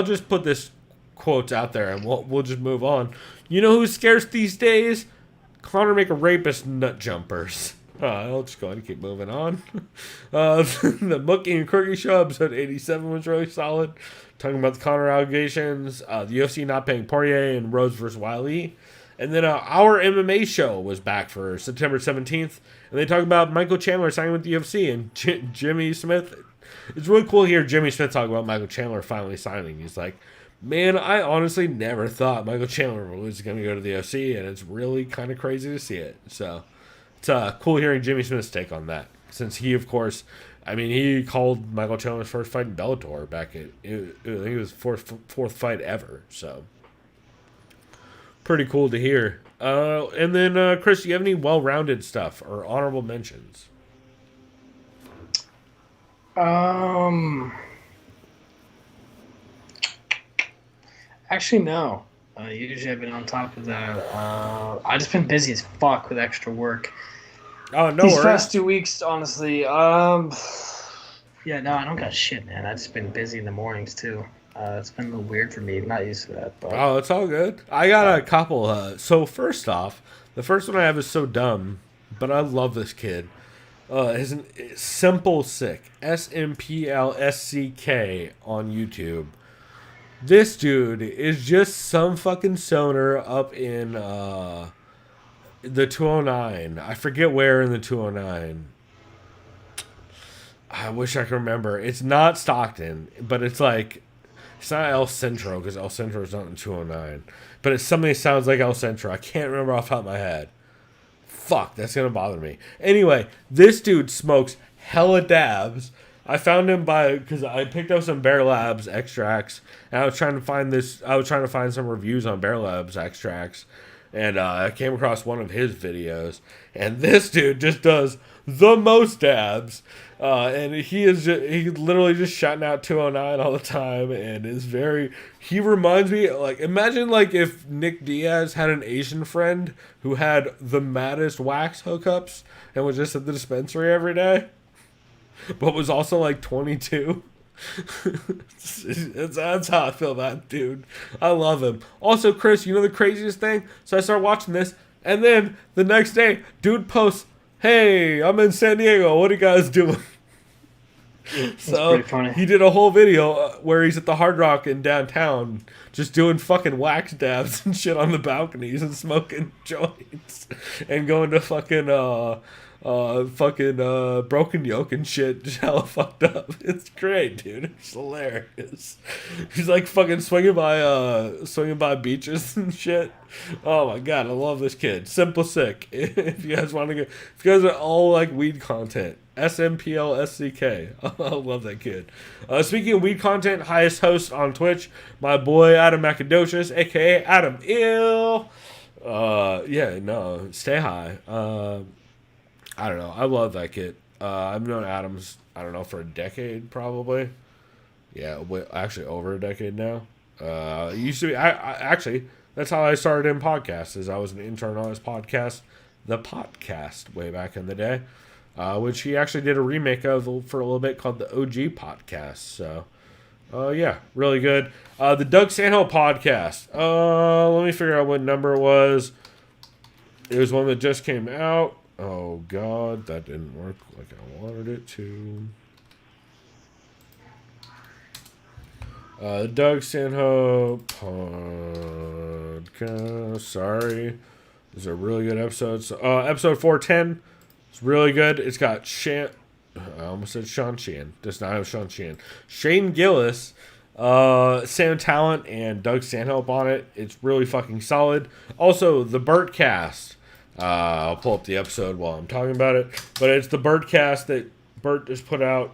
just put this quote out there and we'll just move on. You know who's scarce these days? Connor make a rapist nut jumpers. I'll just go ahead and keep moving on. The Mookie and Quirky show, episode 87, was really solid. Talking about the Connor allegations, the UFC not paying Poirier and Rhodes versus Wiley. And then our MMA show was back for September 17th. And they talk about Michael Chandler signing with the UFC and Jimmy Smith. It's really cool to hear Jimmy Smith talk about Michael Chandler finally signing. He's like, man, I honestly never thought Michael Chandler was going to go to the UFC, and it's really kind of crazy to see it. So it's cool hearing Jimmy Smith's take on that, since he, of course, I mean, he called Michael Chandler's first fight in Bellator back at, I think it was fourth fight ever. So pretty cool to hear. And then, Chris, do you have any well-rounded stuff or honorable mentions? Actually, no. Usually I've been on top of that. I've just been busy as fuck with extra work. Oh, no These worries. past 2 weeks, honestly. Yeah, no, I don't got shit, man. I've just been busy in the mornings, too. It's been a little weird for me. Not used to that. But Oh, it's all good. I got a couple. So first off, the first one I have is so dumb, but I love this kid. His Simple Sick, SMPLSCK on YouTube. This dude is just some fucking stoner up in the 209. I forget where in the 209. I wish I could remember. It's not Stockton, but it's like, it's not El Centro, because El Centro is not in 209. But it's something that sounds like El Centro. I can't remember off the top of my head. Fuck, that's going to bother me. Anyway, this dude smokes hella dabs. I found him because I picked up some Bear Labs extracts, and I was trying to find some reviews on Bear Labs extracts, and I came across one of his videos, and this dude just does the most dabs, and he literally just shouting out 209 all the time, and he reminds me, like, imagine like if Nick Diaz had an Asian friend who had the maddest wax hookups and was just at the dispensary every day, but was also like 22. That's how I feel about dude. I love him. Also, Chris, you know the craziest thing? So I start watching this, and then the next day, dude posts, "Hey, I'm in San Diego. What are you guys doing?" So pretty funny. he did a whole video where he's at the Hard Rock in downtown, just doing fucking wax dabs and shit on the balconies and smoking joints and going to fucking Broken Yoke and shit, just hella fucked up. It's great, dude. It's hilarious. He's like fucking swinging by beaches and shit. Oh my god, I love this kid. Simple Sick. If you guys want to if you guys are all like weed content, SMPLSCK. I love that kid. Speaking of weed content, highest host on Twitch, my boy Adam Macadocious, aka Adam Ill. Stay high. I don't know. I love that kid. I've known Adams, I don't know, for a decade probably. Yeah, actually over a decade now. It used to be, actually, That's how I started in podcasts, is I was an intern on his podcast, The Podcast, way back in the day, which he actually did a remake of for a little bit called the OG Podcast. So, yeah, really good. The Doug Stanhope Podcast. Let me figure out what number it was. It was one that just came out. Oh, God, that didn't work like I wanted it to. Doug Stanhope podcast. Sorry. These are really good episodes. Episode 410. It's really good. It's got I almost said Sean Sheehan. Does not have Sean Sheehan. Shane Gillis, Sam Talent, and Doug Stanhope on it. It's really fucking solid. Also, the Bertcast. I'll pull up the episode while I'm talking about it. But it's the Bertcast that Bert just put out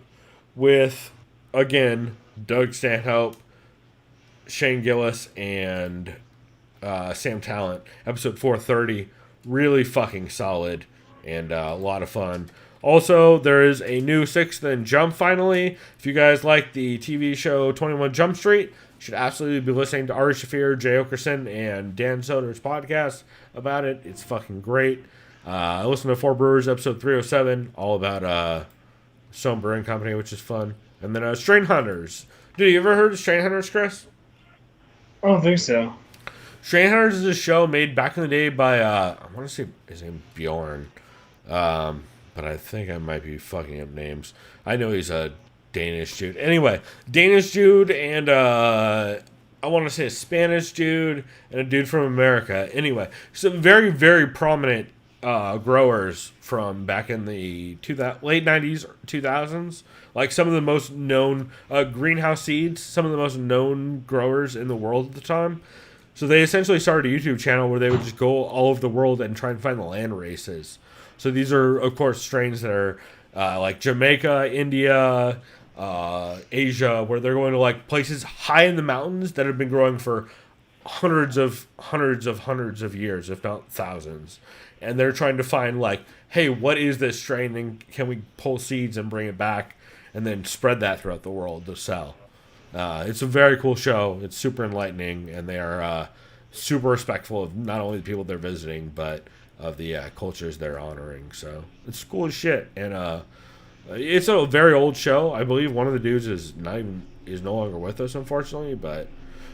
with, again, Doug Stanhope, Shane Gillis, and Sam Talent. Episode 430. Really fucking solid and a lot of fun. Also, there is a new 6th and Jump finally. If you guys like the TV show 21 Jump Street, you should absolutely be listening to Ari Shaffir, Jay Okerson, and Dan Soder's podcast about it. It's fucking great. I listened to Four Brewers episode 307, all about Stone Brewing Company, which is fun. And then Strain Hunters. Dude, you ever heard of Strain Hunters, Chris? I don't think so. Strain Hunters is a show made back in the day by, I want to say his name Bjorn. But I think I might be fucking up names. I know he's a Danish dude. Anyway, Danish dude and I want to say a Spanish dude and a dude from America. Anyway, some very, very prominent growers from back in the late 90s, 2000s. Like some of the most known greenhouse seeds, some of the most known growers in the world at the time. So they essentially started a YouTube channel where they would just go all over the world and try and find the land races. So these are, of course, strains that are like Jamaica, India, Asia, where they're going to like places high in the mountains that have been growing for hundreds of years, if not thousands. And they're trying to find like, hey, what is this strain? And can we pull seeds and bring it back and then spread that throughout the world to sell? It's a very cool show. It's super enlightening, and they are super respectful of not only the people they're visiting, but of the cultures they're honoring. So it's cool as shit. And it's a very old show. I believe one of the dudes is no longer with us, unfortunately. But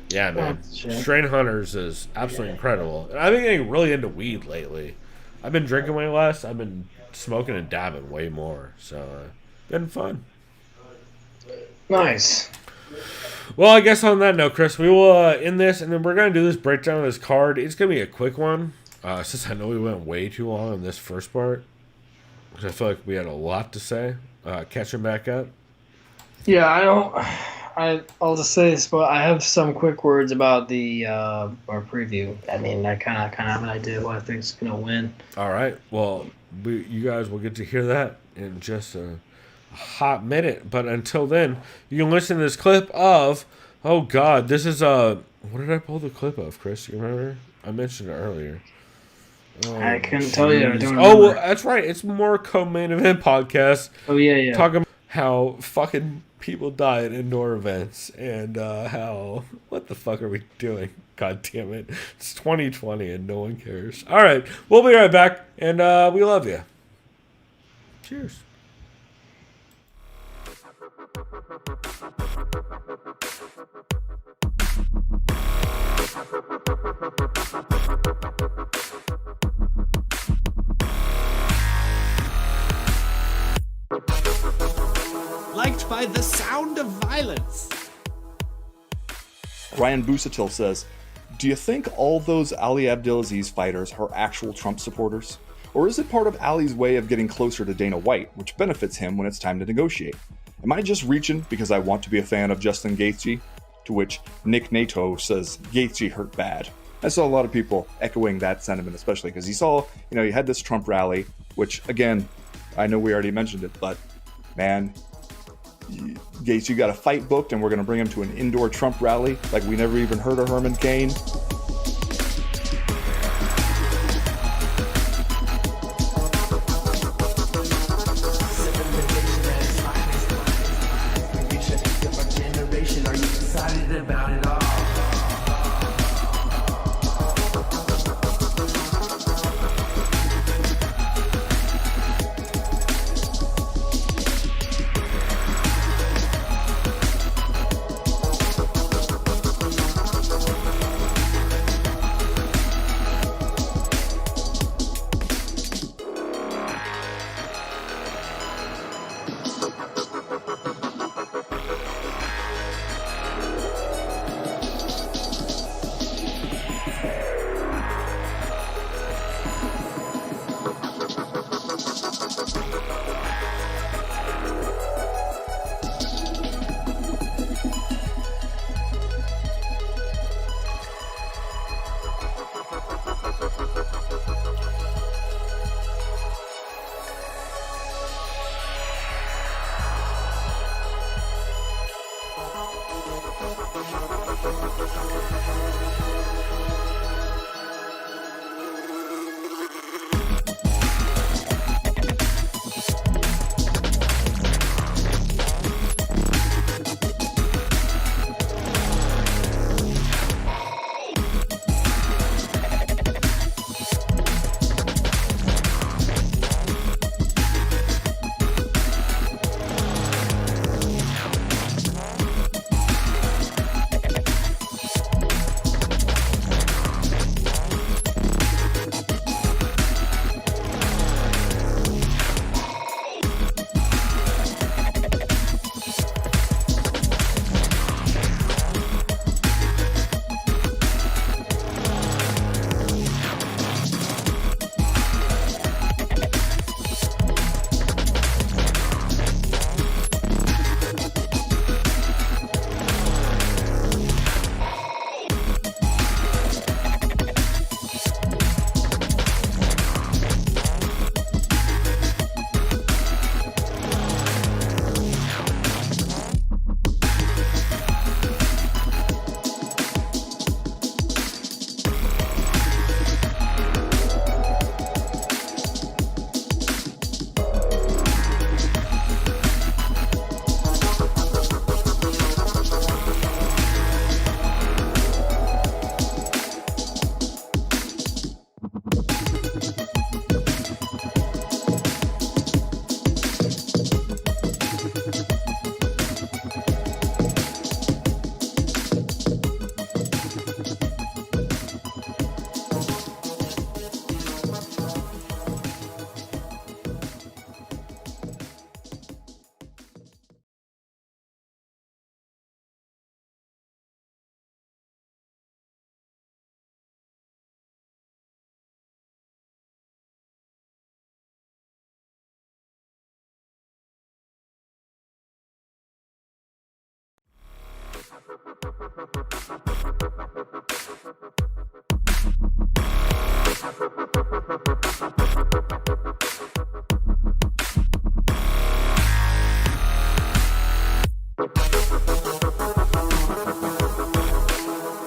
yeah, man, Strain Hunters is absolutely incredible. And I've been getting really into weed lately. I've been drinking way less. I've been smoking and dabbing way more. So been fun. Nice. Well, I guess on that note, Chris, we will end this, and then we're going to do this breakdown of this card. It's going to be a quick one, since I know we went way too long in this first part, because I feel like we had a lot to say. Catching back up. Yeah, I'll just say this, but I have some quick words about the our preview. I mean, I kind of have an idea who I think's going to win. All right. Well, you guys will get to hear that in just a hot minute, but until then, you can listen to this clip of, oh god, this is what did I pull the clip of, Chris? You remember? I mentioned it earlier. I couldn't tell you. I don't well, remember. that's right. It's more co-main event podcast. Oh yeah. Talking about how fucking people die at indoor events and how what the fuck are we doing? God damn it! It's 2020 and no one cares. All right, we'll be right back, and we love you. Cheers. Liked by the sound of violence. Ryan Busatil says, do you think all those Ali Abdelaziz fighters are actual Trump supporters? Or is it part of Ali's way of getting closer to Dana White, which benefits him when it's time to negotiate? Am I just reaching because I want to be a fan of Justin Gaethje? To which Nick Nato says, Gaethje hurt bad. I saw a lot of people echoing that sentiment, especially because he had this Trump rally, which, again, I know we already mentioned it, but, man, Gaethje got a fight booked, and we're going to bring him to an indoor Trump rally like we never even heard of Herman Cain.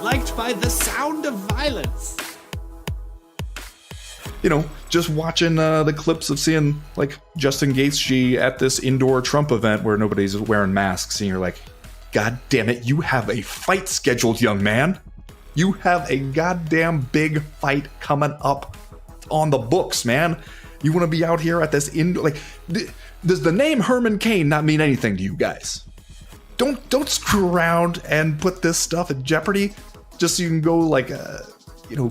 Liked by the sound of violence. You know, just watching the clips of seeing like Justin Gaethje at this indoor Trump event where nobody's wearing masks, and you're like, God damn it, you have a fight scheduled, young man. You have a goddamn big fight coming up on the books, man. You want to be out here at this does the name Herman Cain not mean anything to you guys? Don't screw around and put this stuff in jeopardy just so you can go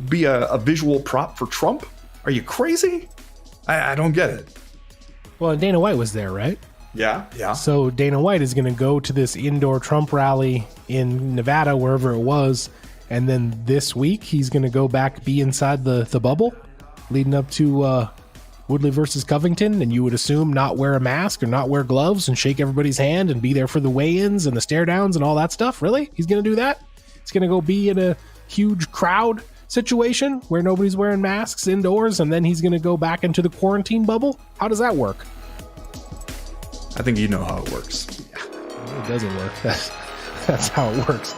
be a visual prop for Trump. Are you crazy? I don't get it. Well, Dana White was there, right? Yeah. So Dana White is going to go to this indoor Trump rally in Nevada, wherever it was, and then this week he's going to go back, be inside the bubble leading up to Woodley versus Covington, and you would assume not wear a mask or not wear gloves and shake everybody's hand and be there for the weigh-ins and the stare downs and all that stuff. Really? He's going to do that? He's going to go be in a huge crowd situation where nobody's wearing masks indoors, and then he's going to go back into the quarantine bubble? How does that work? I think you know how it works. It doesn't work. That's how it works.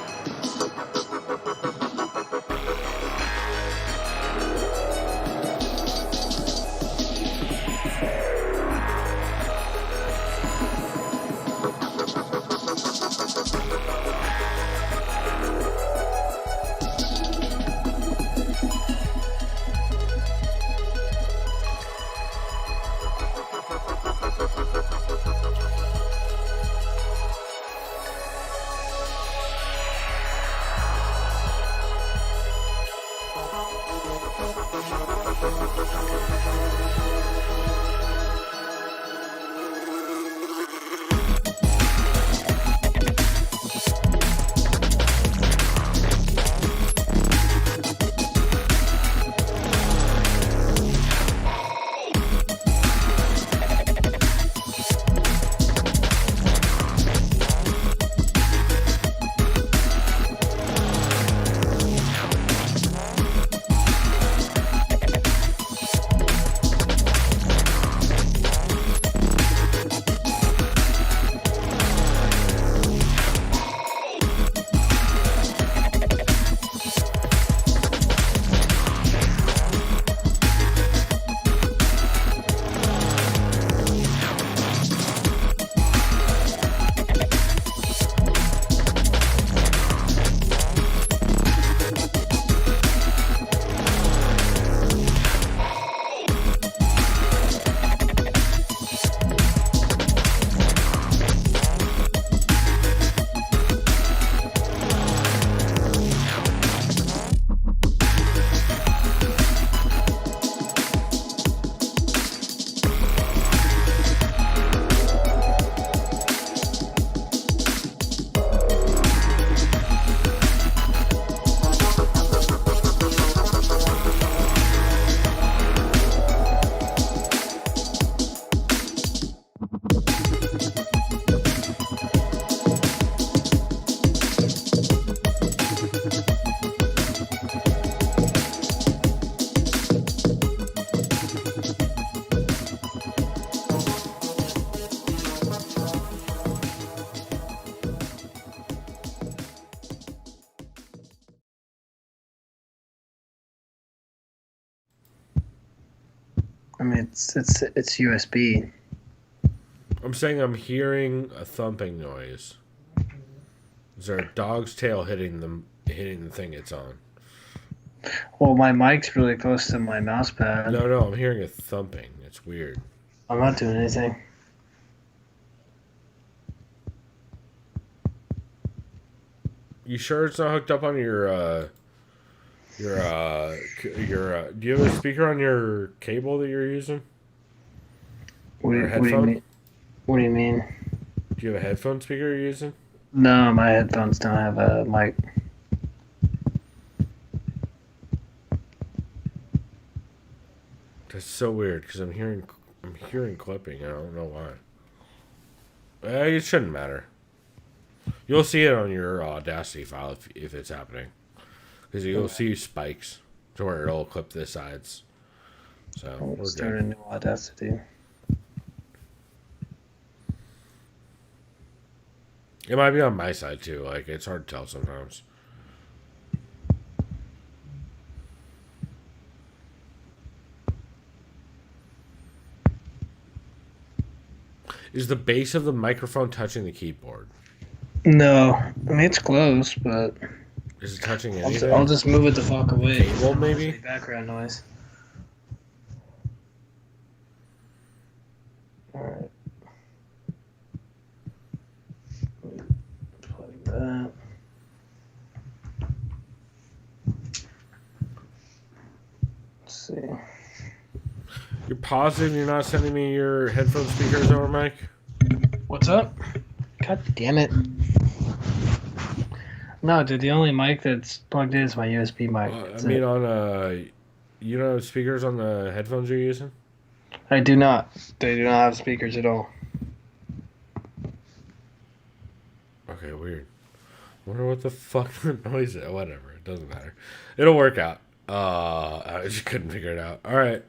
I mean, it's USB. I'm saying I'm hearing a thumping noise. Is there a dog's tail hitting the thing it's on? Well, my mic's really close to my mouse pad. No, I'm hearing a thumping. It's weird. I'm not doing anything. You sure it's not hooked up on your do you have a speaker on your cable that you're using? What do you headphone? mean? What do you mean? Do you have a headphone speaker you're using? No, my headphones don't have a mic. That's so weird because I'm hearing clipping. I don't know why. It shouldn't matter. You'll see it on your Audacity file if it's happening, because you'll see spikes to where it'll clip the sides. So we're Start a good. new Audacity. It might be on my side too. Like, it's hard to tell sometimes. Is the base of the microphone touching the keyboard? No, I mean it's close, but Is it touching anything? I'll just move it the fuck away. Cable, maybe? Background noise. All right. Plug that. Let's see. You're positive you're not sending me your headphone speakers over, Mike? What's up? God damn it. No, dude, the only mic that's plugged in is my USB mic. I mean, on you don't have speakers on the headphones you're using? I do not. They do not have speakers at all. Okay, weird. Wonder what the fuck the noise is. Whatever, it doesn't matter. It'll work out. I just couldn't figure it out. All right,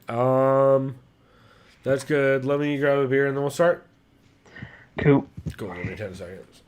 that's good. Let me grab a beer and then we'll start. Cool. Cool. Give me 10 seconds.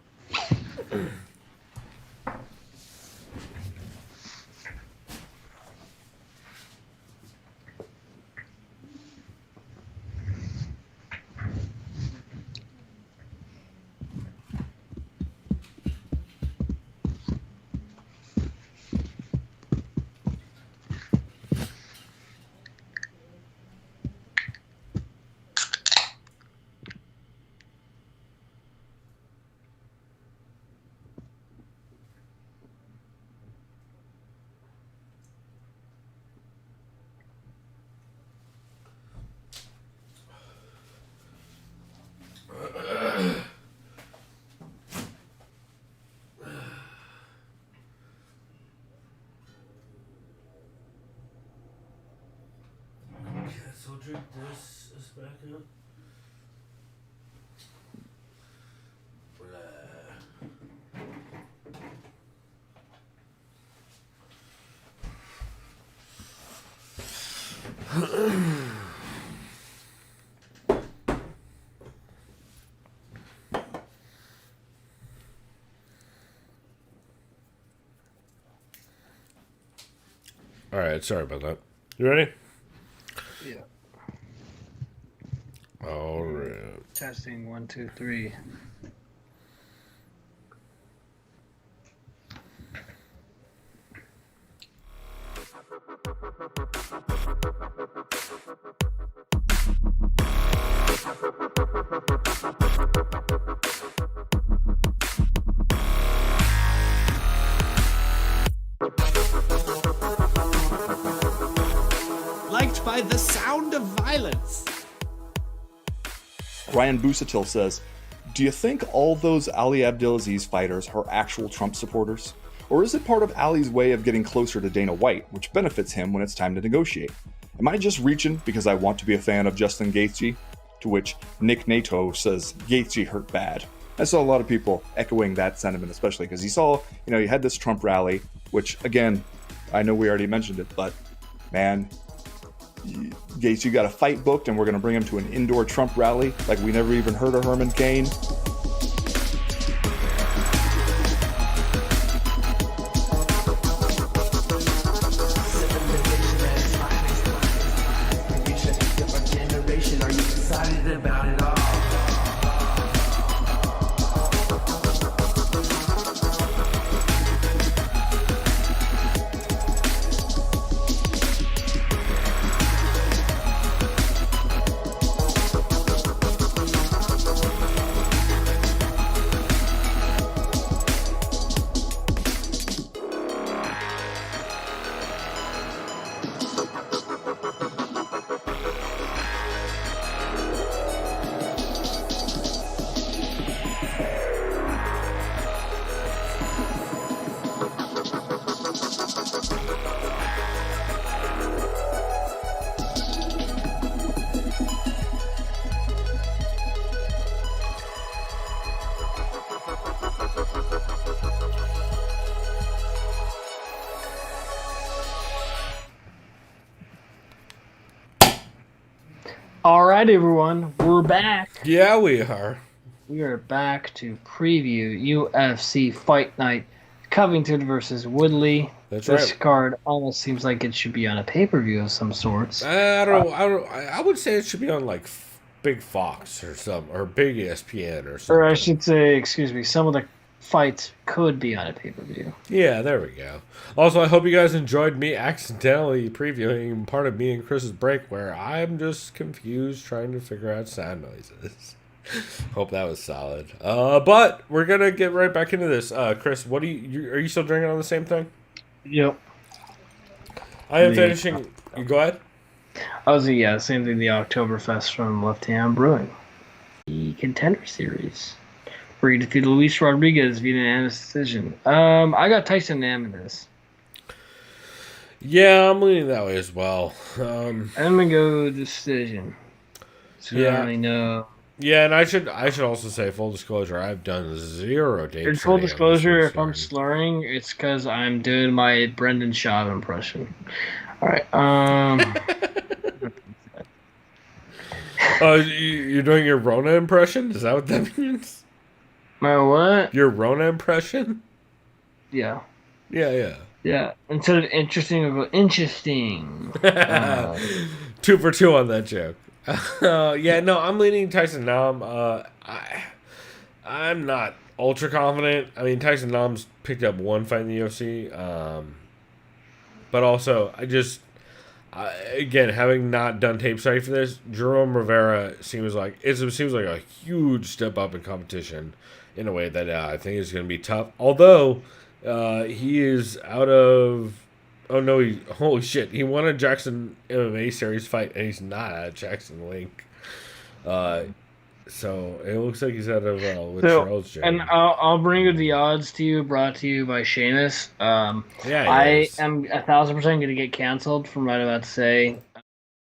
So drink this back up. All right, sorry about that. You ready? Yeah. All right. Testing 1, 2, 3. Liked by the sound of violence. Ryan Busatil says, do you think all those Ali Abdelaziz fighters are actual Trump supporters? Or is it part of Ali's way of getting closer to Dana White, which benefits him when it's time to negotiate? Am I just reaching because I want to be a fan of Justin Gaethje? To which Nick Nato says Gaethje hurt bad. I saw a lot of people echoing that sentiment, especially because you had this Trump rally, which again, I know we already mentioned it, but man, Gaethje got a fight booked, and we're going to bring him to an indoor Trump rally like we never even heard of Herman Cain. All right, everyone, we're back. Yeah, we are. We are back to preview UFC Fight Night, Covington versus Woodley. That's this right. card almost seems like it should be on a pay-per-view of some sorts. I would say it should be on like Big Fox or Big ESPN or something. Or I should say, excuse me, some of the fights could be on a pay-per-view. Yeah, there we go. Also, I hope you guys enjoyed me accidentally previewing part of me and Chris's break where I'm just confused trying to figure out sound noises. Hope that was solid. But we're gonna get right back into this. Chris, what are you still drinking on the same thing? Yep. I am finishing. You go ahead. Same thing. The Oktoberfest from Left Hand Brewing, the Contender Series, where he defeated Luis Rodriguez via unanimous decision. I got Tyson Nam in this. Yeah, I'm leaning that way as well. I'm gonna go decision. So Yeah. I don't really know. Yeah, and I should also say, full disclosure, I've done 0 dates. In full disclosure, if I'm slurring, it's because I'm doing my Brendan Schaub impression. All right. You're doing your Rona impression? Is that what that means? My what? Your Rona impression? Yeah. Yeah. Yeah. Instead of interesting, I'll go interesting. 2 for 2 on that joke. Yeah, no, I'm leaning Tyson Nam. I'm not ultra confident. I mean, Tyson Nam's picked up 1 fight in the UFC. But also, again, having not done tape study for this, Jerome Rivera seems like a huge step up in competition in a way that I think is going to be tough. Although he is out of. Oh no! Holy shit! He won a Jackson MMA series fight, and he's not at Jackson Link. So it looks like he's out of with Charles Jones. And I'll bring the odds to you, brought to you by Seamus. I am 1,000% going to get canceled from what I'm about to say.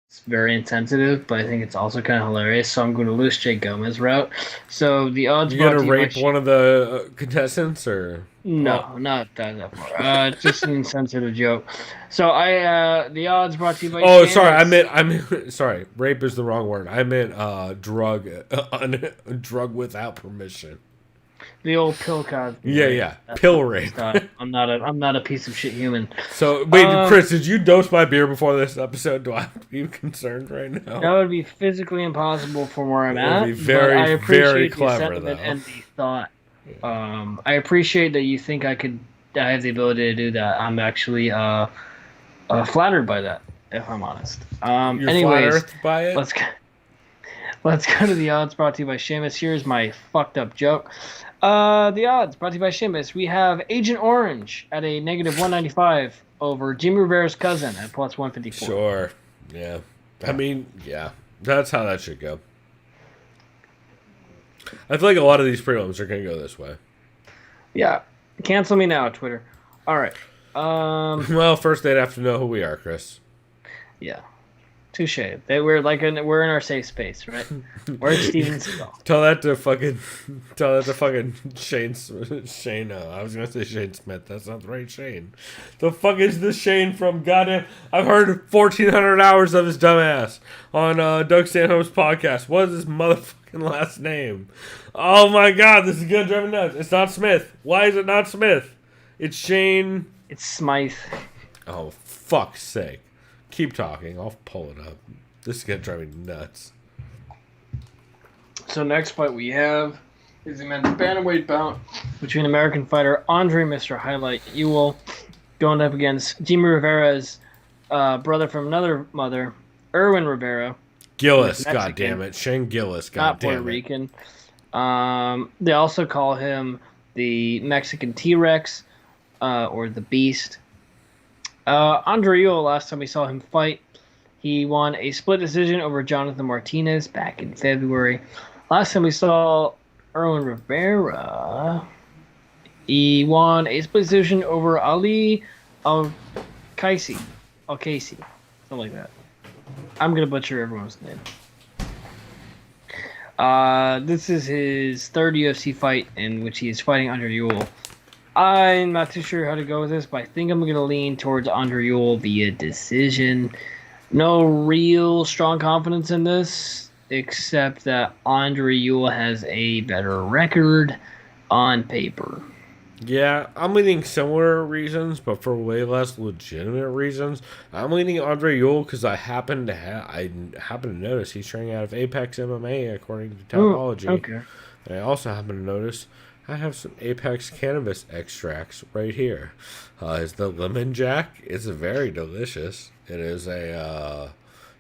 It's very insensitive, but I think it's also kind of hilarious. So I'm going to lose Jake Gomez route. So the odds. You going to rape one of the contestants, or no, not that far. Just an insensitive joke. So the odds brought to you by. Oh, Seamus. sorry. I meant. Sorry, rape is the wrong word. I meant drug without permission. The old pill Cosby. Yeah. Pill rape. I'm not a piece of shit human. So wait, Chris, did you dose my beer before this episode? Do I have to be concerned right now? That would be physically impossible from where I'm at. It would be very, very clever, the and the thought. I appreciate that you think I have the ability to do that. I'm actually flattered by that, if I'm honest. You're anyways, flat-earthed by it? Let's go to the odds brought to you by Seamus. Here's my fucked up joke. The odds brought to you by Seamus. We have Agent Orange at a negative 195 over Jimmy Rivera's cousin at plus 154. Sure. Yeah. I mean, yeah. That's how that should go. I feel like a lot of these prelims are going to go this way. Yeah. Cancel me now, Twitter. All right. Well, first they'd have to know who we are, Chris. Yeah. Touche. We're in our safe space, right? We're Steven Seagal. Tell that to fucking Shane. I was gonna say Shane Smith. That's not the right Shane. The fuck is this Shane from goddamn? I've heard 1,400 hours of his dumbass on Doug Stanhope's podcast. What is his motherfucking last name? Oh my god, this is gonna drive me nuts. It's not Smith. Why is it not Smith? It's Shane. It's Smythe. Oh fuck's sake! Keep talking. I'll pull it up. This is gonna drive me nuts. So next fight we have is the men's bantamweight bout between American fighter Andre Mr. Highlight Ewell going up against Jimmy Rivera's brother from another mother, Erwin Rivera. Gillis, goddammit. Shane Gillis, Not Puerto goddammit. Rican. They also call him the Mexican T-Rex or the Beast. Andre Ewell, last time we saw him fight, he won a split decision over Jonathan Martinez back in February. Last time we saw Erwin Rivera, he won a split decision over Ali Al-Kaisi, something like that. I'm going to butcher everyone's name. This is his third UFC fight in which he is fighting Andre Ewell. I'm not too sure how to go with this, but I think I'm going to lean towards Andre Ewell via decision. No real strong confidence in this, except that Andre Ewell has a better record on paper. Yeah, I'm leaning similar reasons, but for way less legitimate reasons. I'm leaning Andre Ewell because I happen to notice he's training out of Apex MMA according to Tapology. Okay. And I also happen to notice I have some Apex cannabis extracts right here. It's the Lemon Jack. It's very delicious. It is a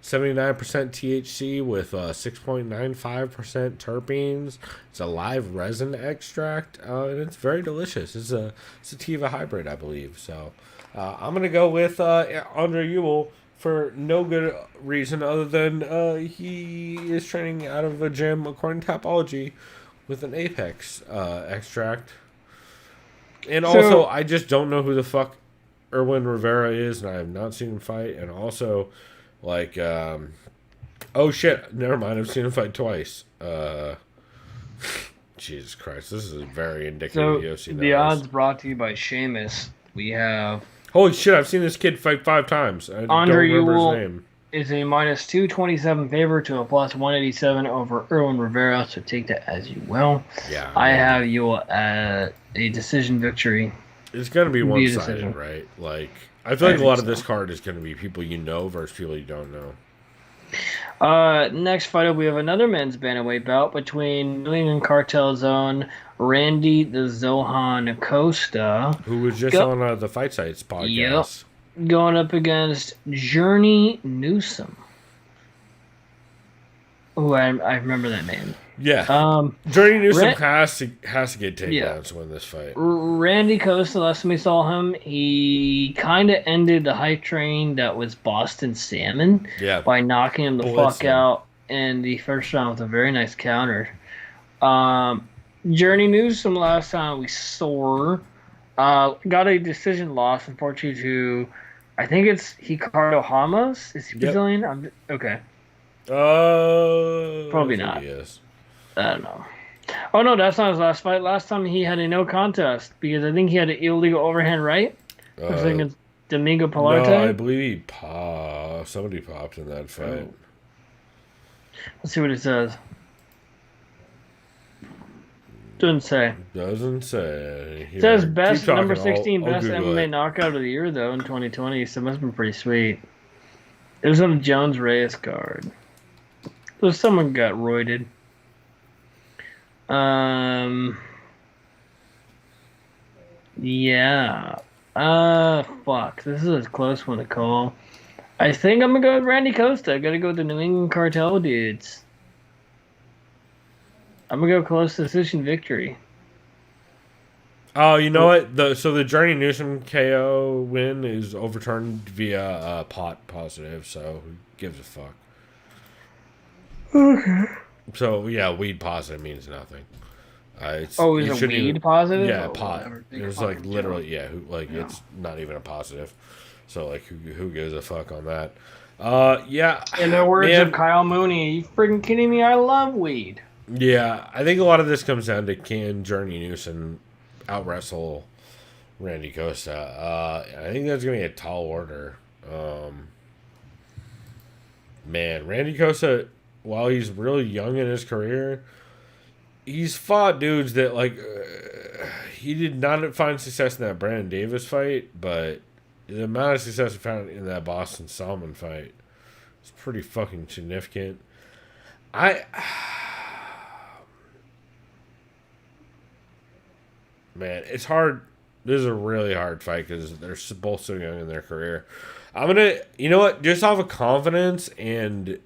79% THC with 6.95% terpenes. It's a live resin extract, and it's very delicious. It's a sativa hybrid, I believe. So I'm going to go with Andre Ewell for no good reason other than he is training out of a gym, according to Tapology, with an Apex extract. And also, I just don't know who the fuck Erwin Rivera is, and I have not seen him fight. And also, like, oh shit, never mind, I've seen him fight twice. Jesus Christ, this is very indicative of UFC. The odds brought to you by Seamus. We have... Holy shit, I've seen this kid fight 5 times. I Andre don't remember Ewell his name. Is a minus 227 favor to a plus 187 over Erwin Rivera, so take that as you will. Yeah. I have Ewell at a decision victory. It's going to be one-sided, right? Like, I feel like a lot of this card is going to be people you know versus people you don't know. Next fight up, we have another men's bantamweight bout between New England Cartel Zone Randy the Zohan Costa. Who was just on the Fight Sites podcast. Yep. Going up against Journey Newsom. Oh, I remember that name. Yeah. Journey Newsom has to get takedowns to win this fight. Randy Costa, last time we saw him, he kind of ended the hype train that was Boston Salmon by knocking him the fuck out in the first round with a very nice counter. Journey Newsom, last time we saw, got a decision loss, unfortunately, to, I think it's Ricardo Hamas. Is he Brazilian? Okay. Probably not. He is. I don't know. Oh, no, that's not his last fight. Last time he had a no contest because I think he had an illegal overhand right. I was thinking Domingo Pilarte. No, I believe somebody popped in that fight. Oh. Let's see what it says. Doesn't say. It says best number 16 best MMA knockout of the year though in 2020, so it must have been pretty sweet. It was on the Jones Reyes card. So someone got roided. Yeah. Fuck. This is a close one to call. I think I'm gonna go with Randy Costa. I gotta go with the New England Cartel dudes. I'm gonna go close decision victory. Oh, you know what? The Journey Newsom KO win is overturned via pot positive, so who gives a fuck? Okay. So yeah, weed positive means nothing. Is it weed positive? Yeah, pot. It was like literally, it's not even a positive. So like, who gives a fuck on that? Yeah. In the words man, of Kyle Mooney, are you freaking kidding me? I love weed. Yeah, I think a lot of this comes down to can Journey Newsom out wrestle Randy Costa. I think that's going to be a tall order. Man, Randy Costa, while he's really young in his career, he's fought dudes that, like, he did not find success in that Brandon Davis fight, but the amount of success he found in that Boston Salmon fight is pretty fucking significant. Man, it's hard. This is a really hard fight because they're both so young in their career. I'm gonna, you know what? Just off of confidence and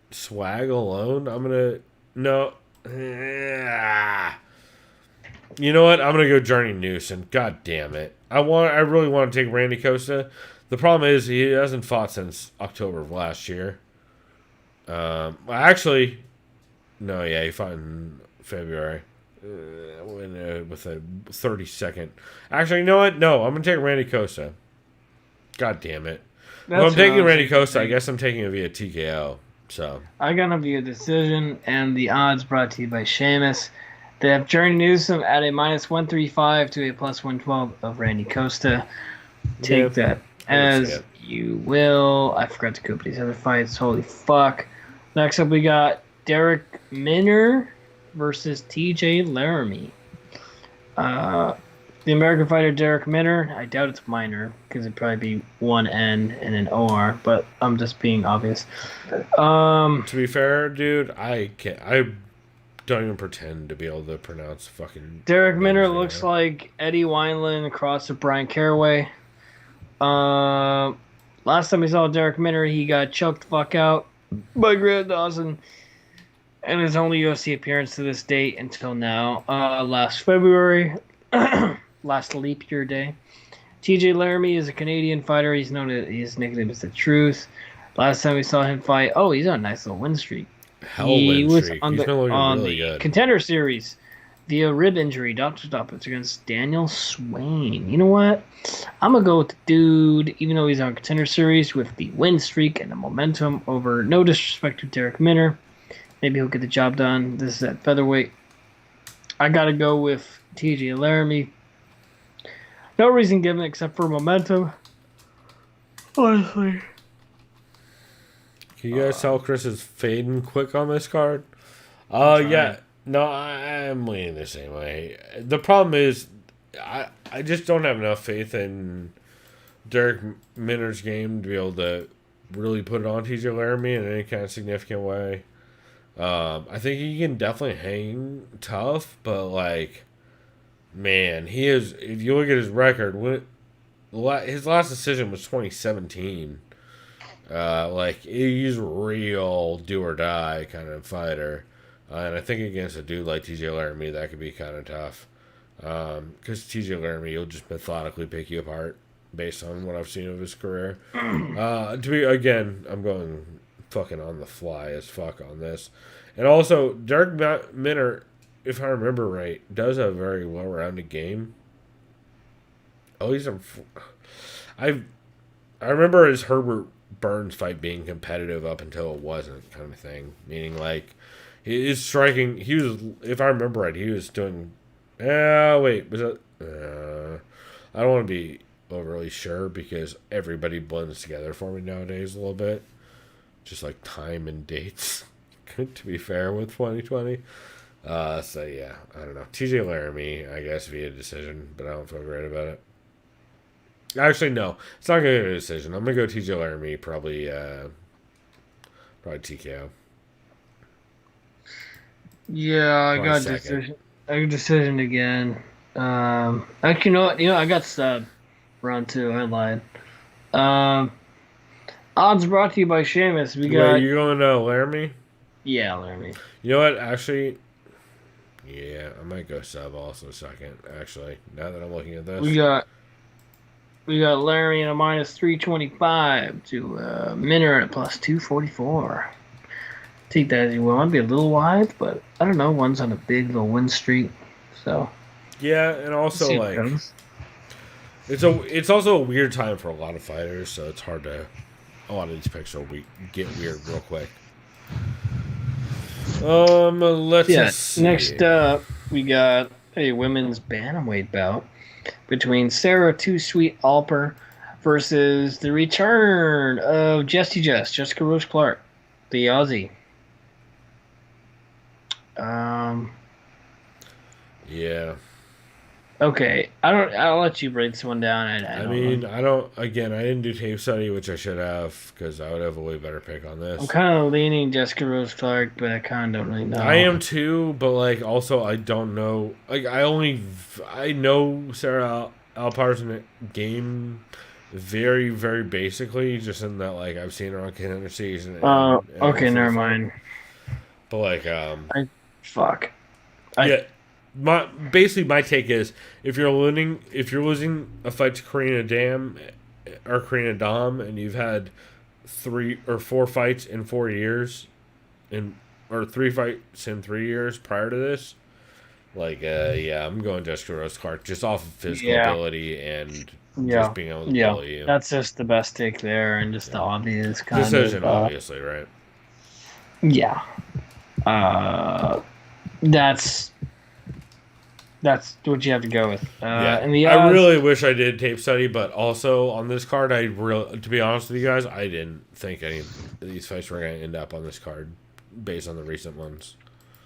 swag alone, I'm gonna no. You know what? I'm gonna go Journey Newsom. God damn it! I really want to take Randy Costa. The problem is he hasn't fought since October of last year. Actually, no, yeah, he fought in February. With a 30-second. Actually, you know what? No, I'm gonna take Randy Costa. God damn it! If I'm taking Randy Costa, I guess I'm taking it via TKO. So I got him via decision, and the odds brought to you by Seamus. They have Journey Newsom at a -135 to a +112 of Randy Costa. Take that as you will. I forgot to go over these other fights. Holy fuck! Next up, we got Derek Minner versus TJ Laramie. The American fighter Derek Minner, I doubt it's minor because it'd probably be one N and an OR, but I'm just being obvious. to be fair, dude, I don't even pretend to be able to pronounce fucking. Derek Minner looks like Eddie Wineland crossed with Brian Caraway. Last time we saw Derek Minner, he got choked the fuck out by Grant Dawson. And his only UFC appearance to this date until now, last February, last leap year day. TJ Laramie is a Canadian fighter. He's known as his nickname is The Truth. Last time we saw him fight, he's on a nice little win streak. He was on the Contender Series via rib injury, doctor stoppage against Daniel Swain. You know what? I'm going to go with the dude, even though he's on Contender Series, with the win streak and the momentum over, no disrespect to Derek Minner. Maybe he'll get the job done. This is at featherweight. I got to go with TJ Laramie. No reason given except for momentum. Honestly. Can you guys tell Chris is fading quick on this card? Yeah. No, I'm leaning the same way. The problem is, I just don't have enough faith in Derek Minner's game to be able to really put it on TJ Laramie in any kind of significant way. I think he can definitely hang tough, but like, man, he is. If you look at his record, his last decision was 2017. Like he's a real do or die kind of fighter, and I think against a dude like TJ Laramie, that could be kind of tough. Because TJ Laramie, he'll just methodically pick you apart based on what I've seen of his career. I'm going fucking on the fly as fuck on this. And also, Derek Minner, if I remember right, does have a very well-rounded game. I remember his Herbert Burns fight being competitive up until it wasn't, kind of thing. Meaning, like, his striking, if I remember right, he was doing, was it, I don't want to be overly sure because everybody blends together for me nowadays a little bit. Just like time and dates, to be fair, with 2020. So yeah, I don't know. TJ Laramie, I guess, via decision, but I don't feel great about it. Actually, no, it's not going to be a decision. I'm going to go TJ Laramie, probably TKO. Yeah, I got decision. I got decision again. Actually, I got sub round 2. I lied. Odds brought to you by Seamus. You going to Laramie? Yeah, Laramie. You know what? Actually, yeah, I might go sub also second. Actually, now that I'm looking at this, we got Laramie at a -325 to Minner at a +244. Take that as you will. I'd be a little wide, but I don't know. One's on a big little win streak, so yeah, and also like it's also a weird time for a lot of fighters, so it's hard to a lot of these picks will get weird real quick. Let's see. Next up, we got a women's bantamweight bout between Sarah Too Sweet Alper versus the return of Jessica Rose Clark, the Aussie. Yeah. Okay, I'll let you break this one down. I didn't do tape study, which I should have, because I would have a way better pick on this. I'm kind of leaning Jessica Rose Clark, but I kind of don't really know. I am too, but like also I don't know. Like I know Sarah Alpar's game very, very basically, just in that like I've seen her on Contender Season. Okay, never mind. But like my take is if you're losing a fight to Karina Dam, and you've had 3 or 4 fights in 4 years, or 3 fights in 3 years prior to this, I'm going Jessica Rose Clark just off of physical ability and just being able to bully you. That's just the best take there, and just the obvious kind decision, of obviously, right? Yeah. That's what you have to go with. And the odds, I really wish I did tape study, but also on this card, to be honest with you guys, I didn't think any of these fights were going to end up on this card based on the recent ones.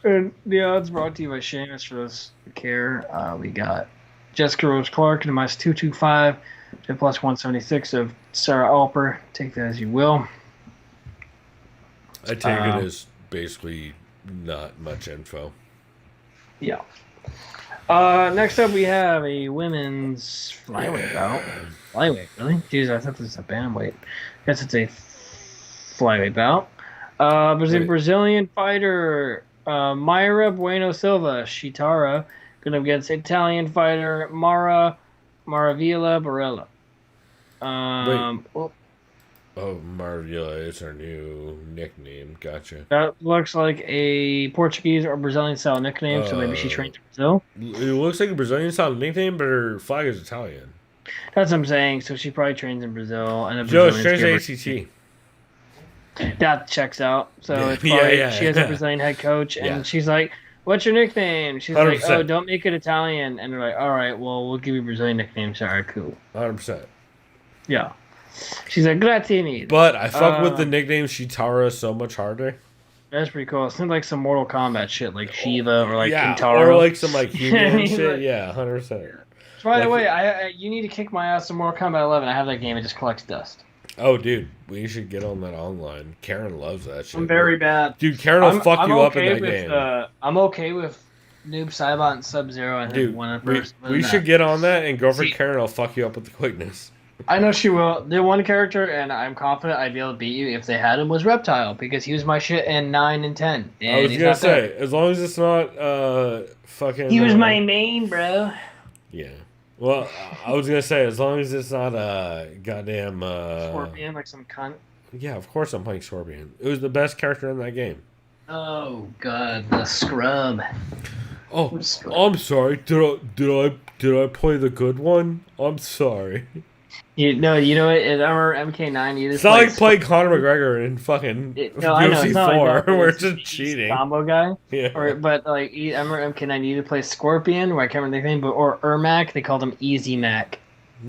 And the odds brought to you by Seamus for this care. We got Jessica Rose Clark in a minus 225 to plus 176 of Sarah Alper. Take that as you will. I take it as basically not much info. Yeah. Next up, we have a women's flyweight bout. Flyweight, really? Jeez, I thought this was a bantamweight. Guess it's a flyweight bout. Brazilian fighter Mayra Bueno Silva Shitara going against Italian fighter Maravilla Barella. Maravilla is her new nickname. Gotcha. That looks like a Portuguese or Brazilian style nickname, so maybe she trained in Brazil. It looks like a Brazilian style nickname, but her flag is Italian. That's what I'm saying. So she probably trains in Brazil. And She trains ACT. That checks out. So it's probably, she has a Brazilian head coach, and she's like, "What's your nickname?" She's 100%. like, "Oh, don't make it Italian." And they're like, "All right, well, we'll give you Brazilian nicknames." All right, cool. 100%. Yeah. She's like, "Grazie mille." But I fuck with the nickname Shitara so much harder. That's pretty cool. It seems like some Mortal Kombat shit, like Shiva or like yeah, Kintaro. or like some like human shit. Yeah, 100%. By the way, you need to kick my ass in Mortal Kombat 11. I have that game. It just collects dust. Oh, dude, we should get on that online. Karen loves that shit. I'm very bad. Dude, Karen will fuck you up in that game. I'm okay with Noob Saibot and Sub-Zero. I think dude, we should get on that, and Girlfriend Karen will fuck you up with the quickness. I know she will. The one character, and I'm confident I'd be able to beat you if they had him, was Reptile, because he was my shit in 9 and 10. And I was gonna say, as long as it's not fucking... He was my main, bro. Yeah. Well, I was gonna say, as long as it's not goddamn Scorpion, like some cunt. Yeah, of course I'm playing Scorpion. It was the best character in that game. Oh god, the scrub. Oh, I'm sorry. Did I play the good one? I'm sorry. You know what? I remember MK9. It's not like playing Conor McGregor in fucking UFC 4, where it's just cheating. Combo guy. Yeah. But like, I remember MK9 you either play Scorpion, where I can't remember the name, or Ermac. They called him Easy Mac.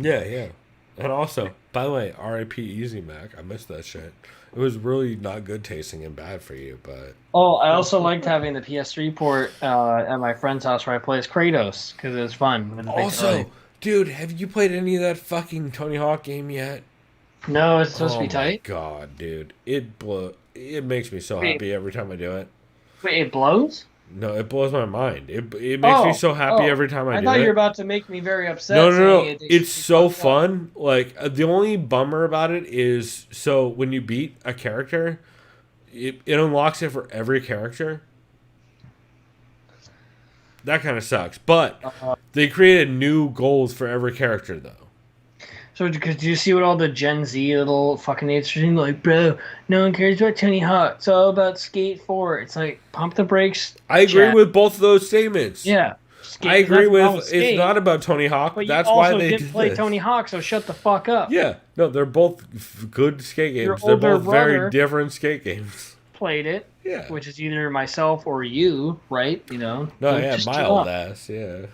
Yeah. And also, by the way, R.I.P. Easy Mac. I missed that shit. It was really not good tasting and bad for you, but... Oh, I also liked having the PS3 port at my friend's house where I play as Kratos, because it was fun. Also, dude, have you played any of that fucking Tony Hawk game yet? No, it's supposed to be tight. Oh my god, dude. It makes me so happy every time I do it. Wait, it blows? No, it blows my mind. It makes me so happy every time I do it. I thought you were about to make me very upset. No. It's so fun. Like, the only bummer about it is, so when you beat a character, it unlocks it for every character. That kind of sucks. But they created new goals for every character, though. So, because do you see what all the Gen Z little fucking idiots are saying? Like, bro, no one cares about Tony Hawk. It's all about Skate 4. It's like, pump the brakes. I agree with both of those statements. Yeah. I agree nothing wrong with. skate, It's not about Tony Hawk. but That's you why also they didn't did play this. Tony Hawk, so shut the fuck up. Yeah, no, they're both good skate Your games. They're older both very brother- different skate games. Played it, Yeah. which is either myself or you, right? You know. No, So yeah, just my chill old out. ass. Yeah.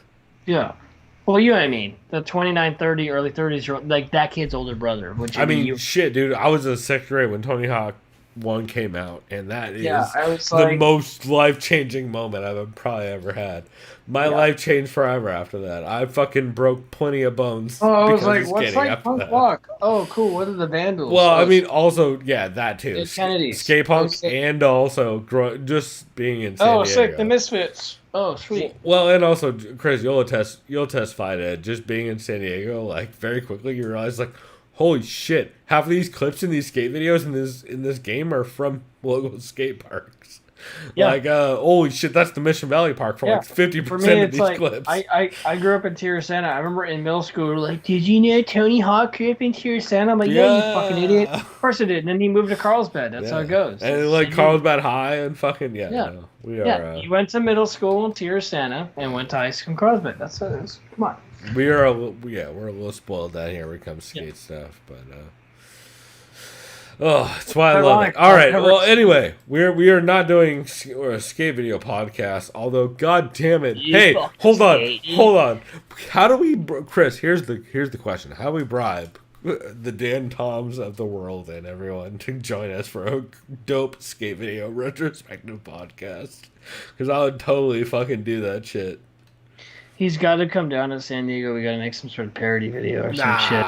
Yeah. Well, you know what I mean. The 29, 30, early 30s, like that kid's older brother. Which I mean, you, shit, dude. I was in 6th grade when Tony Hawk 1 came out, and that is Yeah, I was the like- most life-changing moment I've probably ever had. My life changed forever after that. I fucking broke plenty of bones. oh, I was because like, of what's skating like after punk that. rock? Oh, cool. What are the Vandals? Well, I Oh, mean, also, yeah, that too. It's Kennedy's. Skate punk, Okay. and also just being in San oh, Diego. sick. The Misfits. Oh, sweet. Well, and also, Chris, you'll testify to it. Just being in San Diego, like very quickly, you realize, like, holy shit! Half of these clips in these skate videos in this game are from local skate parks. Yeah. Like, holy shit, that's the Mission Valley Park for like 50% For me, of it's these like clips. I grew up in Santa. I remember in middle school, we were like, did you know Tony Hawk grew up in Santa? I'm like, yeah, you fucking idiot. Of course I did. And then he moved to Carlsbad. That's how it goes. And It's like San Diego. Carlsbad High and fucking Yeah. no, we are Yeah, you went to middle school in Santa and went to high school in Carlsbad. That's what it is. Come on. we're a little spoiled down here when it comes to skate stuff, but oh, that's why I love Ironic, it. All right. I've Well, never- anyway, we are not doing a skate video podcast. Although, god damn it! You Hey, fucking hold on. How do we, Chris? Here's the question. How do we bribe the Dan Toms of the world and everyone to join us for a dope skate video retrospective podcast? Because I would totally fucking do that shit. He's got to come down to San Diego. We got to make some sort of parody video or some shit.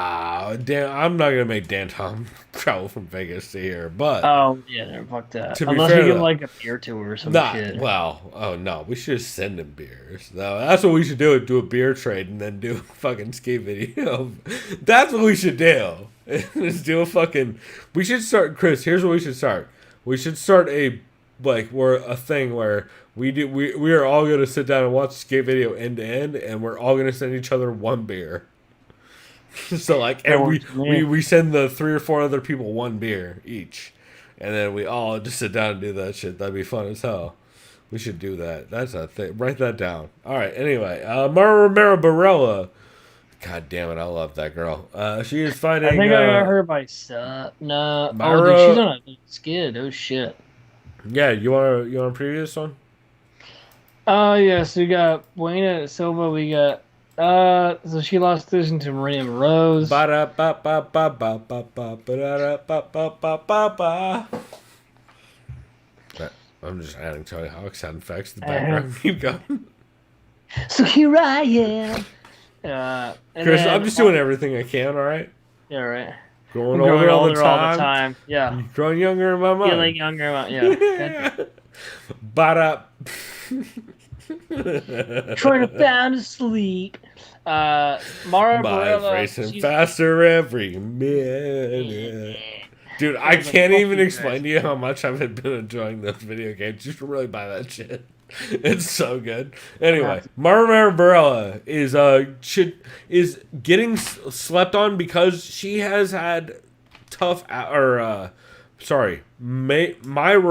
I'm not gonna make Dan Tom travel from Vegas to here, but Oh, yeah, no, fuck that. To be Unless fair, we give though- like a beer tour or some shit. oh no, we should just send him beers. No, that's what we should do. Do a beer trade and then do a fucking skate video. That's what we should do. Just do a fucking. We should start, Chris. Here's what we should start. We should start a thing where we are all gonna sit down and watch the skate video end to end, and we're all gonna send each other one beer. So like, and we send the 3 or 4 other people one beer each, and then we all just sit down and do that shit. That'd be fun as hell. We should do that. That's a thing. Write that down. All right. Anyway, Mara Romero Barella. God damn it, I love that girl. She is fighting. I think I got her by no. Myra- Oh, dude, she's on a skid. Oh shit. Yeah, you want to preview this one? Oh yes, we got Buena Silva. We got so she lost losing to Maria Rose. I'm just adding Tony Hawk sound effects to the background. Keep going. So here I am. And Chris, then- I'm just doing everything I can, alright? Yeah, right. Growing I'm growing older older all the time. Yeah. Growing younger in my mind. Feeling younger. Yeah. Bada. Trying to found asleep. Mara My Barella. racing she's- faster every minute. Dude, I can't even explain to you how much I've been enjoying those video games. You should really buy that shit. It's so good. Anyway, Mara Barella is getting slept on because she has had Myra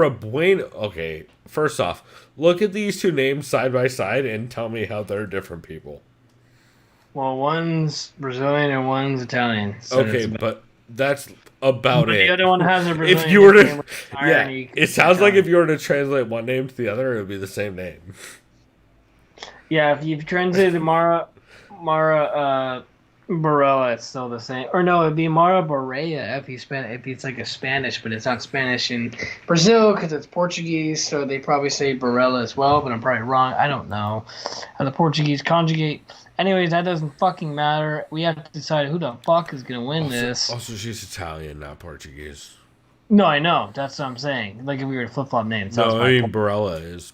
Bueno. Okay, first off, look at these two names side by side and tell me how they're different people. Well, one's Brazilian and one's Italian. So Okay, it's about- but that's about but it. the other one has a Brazilian If you were name to, with yeah, irony. it sounds like if you were to translate one name to the other, it would be the same name. Yeah, if you translated Mara Barella, it's still the same. Or no, it'd be Mara Barea if it's like a Spanish, but it's not Spanish in Brazil because it's Portuguese, so they probably say Barella as well, but I'm probably wrong. I don't know how the Portuguese conjugate. Anyways, that doesn't fucking matter. We have to decide who the fuck is going to win this. Also, she's Italian, not Portuguese. No, I know. That's what I'm saying. Like if we were to flip-flop names. That's No, my I mean point. Barella is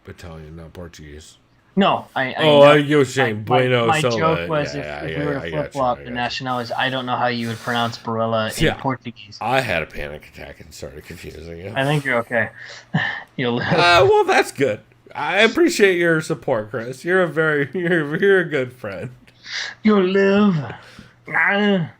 Italian, not Portuguese. No, I Oh, know. you're saying Bueno My Silva. joke was Yeah, if yeah, we were I to got you, flip-flop I the got you. nationalities, I don't know how you would pronounce Barella Yeah. in Portuguese. I had a panic attack and started confusing you. I think you're okay. You'll live. Well, that's good. I appreciate your support, Chris. You're a good friend. You'll live. Ah.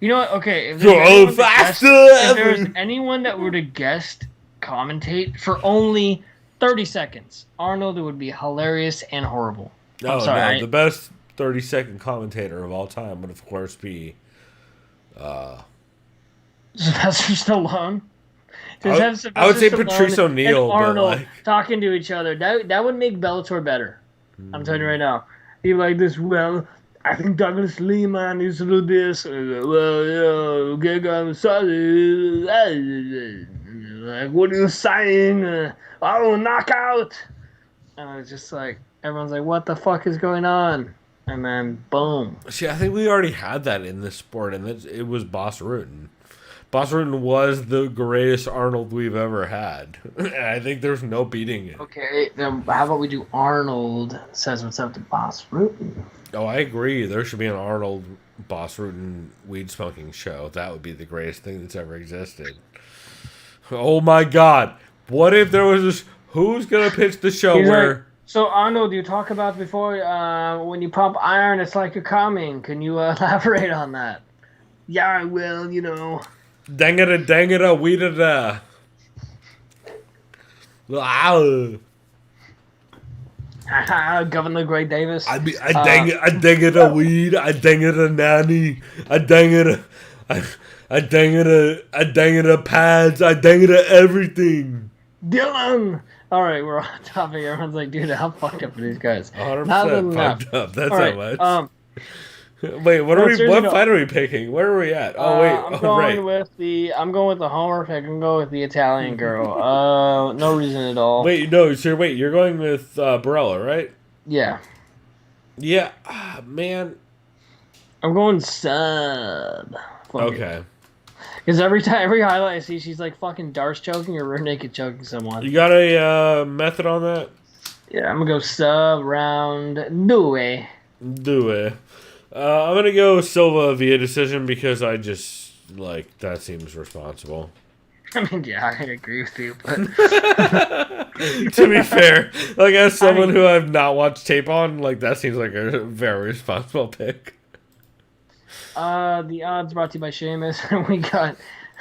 You know what? Okay, if there's Go anyone to faster, guest- if there's Evan. anyone that were to guest commentate for only 30 seconds. Arnold would be hilarious and horrible. I'm Oh, sorry. no, the best 30-second commentator of all time would, of course, be... Sylvester Stallone. I would say Patrice O'Neal, and but Arnold like... talking to each other. That would make Bellator better. I'm telling you right now. He'd be like this. Well, I think Douglas Lima needs to do this. Well, okay, I'm sorry. Like, what are you saying? Oh, knockout! And it's just like everyone's like, "What the fuck is going on?" And then boom. See, I think we already had that in this sport, and it was Boss Rutan. Boss Rutan was the greatest Arnold we've ever had. I think there's no beating it. Okay, then how about we do Arnold says what's up to Boss Rutan? Oh, I agree. There should be an Arnold Boss Rutan weed smoking show. That would be the greatest thing that's ever existed. Oh my God! What if there was this? Who's gonna pitch the show He's where? like, so Arnold, you talk about before when you pump iron, it's like you're coming. Can you elaborate on that? Yeah, well, you know. Dangada, weeda. Governor Gray Davis. I dang it a weed. I dang it a nanny. I dang it a pads. I dang it a everything. Dylan. All right, we're on topic. Everyone's like, dude, how fucked up are these guys? 100% fucked up. That's All how right, much. Wait, what are we? seriously, What no. fight are we picking? Where are we at? Oh wait, I'm going with the Homer pick. I'm going with the Italian girl. No reason at all. Wait, no, sir. Wait, you're going with Barella, right? Yeah. Yeah, man. I'm going sub. Okay. Because every highlight I see, she's like fucking Darce choking or rear naked choking someone. You got a method on that? Yeah, I'm gonna go sub round due. Do it. I'm gonna go Silva via decision because I just like that seems responsible. I mean, yeah, I agree with you, but To be fair, like as someone who I've not watched tape on, like that seems like a very responsible pick. the odds brought to you by Seamus, and we got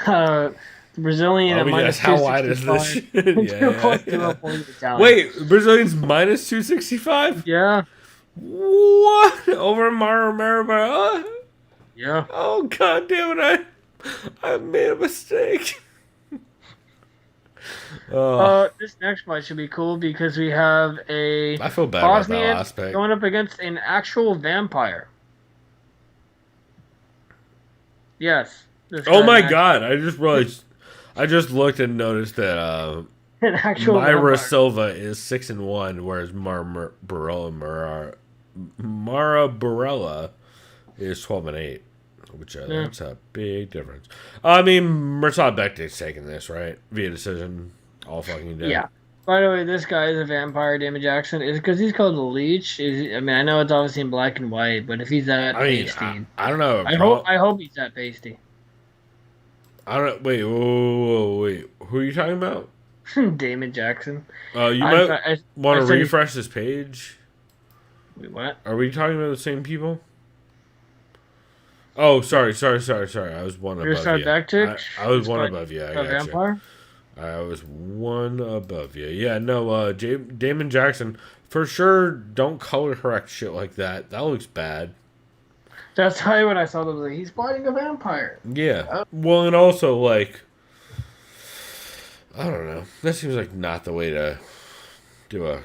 the Brazilian at minus how wide is this shit? Yeah. Wait, Brazilian's minus 265? Yeah. What? Over Marabara? Yeah. Oh god damn it! I made a mistake. This next fight should be cool because we have a I feel bad about that Bosnian last pick. going up against an actual vampire. Yes. Oh my god! I just realized. I just looked and noticed that an actual Myra vampire. Silva is 6-1, whereas Mara Barella is 12-8, which that's a big difference. I mean, Mirsad Bektik's taking this, right? Via decision, all fucking day. Yeah. By the way, this guy is a vampire, Damon Jackson. Is it because he's called the Leech? I mean, I know it's obviously in black and white, but if he's that pasty, I don't know. I hope he's that pasty. I don't. Wait, wait. Who are you talking about? Damon Jackson. You might want to refresh this page. Wait, what? Are we talking about the same people? Oh, sorry. I was one above you. I was one above you. I got vampire? I was one above you. Yeah, no, Damon Jackson, for sure, don't color correct shit like that. That looks bad. That's why when I saw them, like, he's fighting a vampire. Yeah. Well, and also, like, I don't know. That seems like not the way to do a...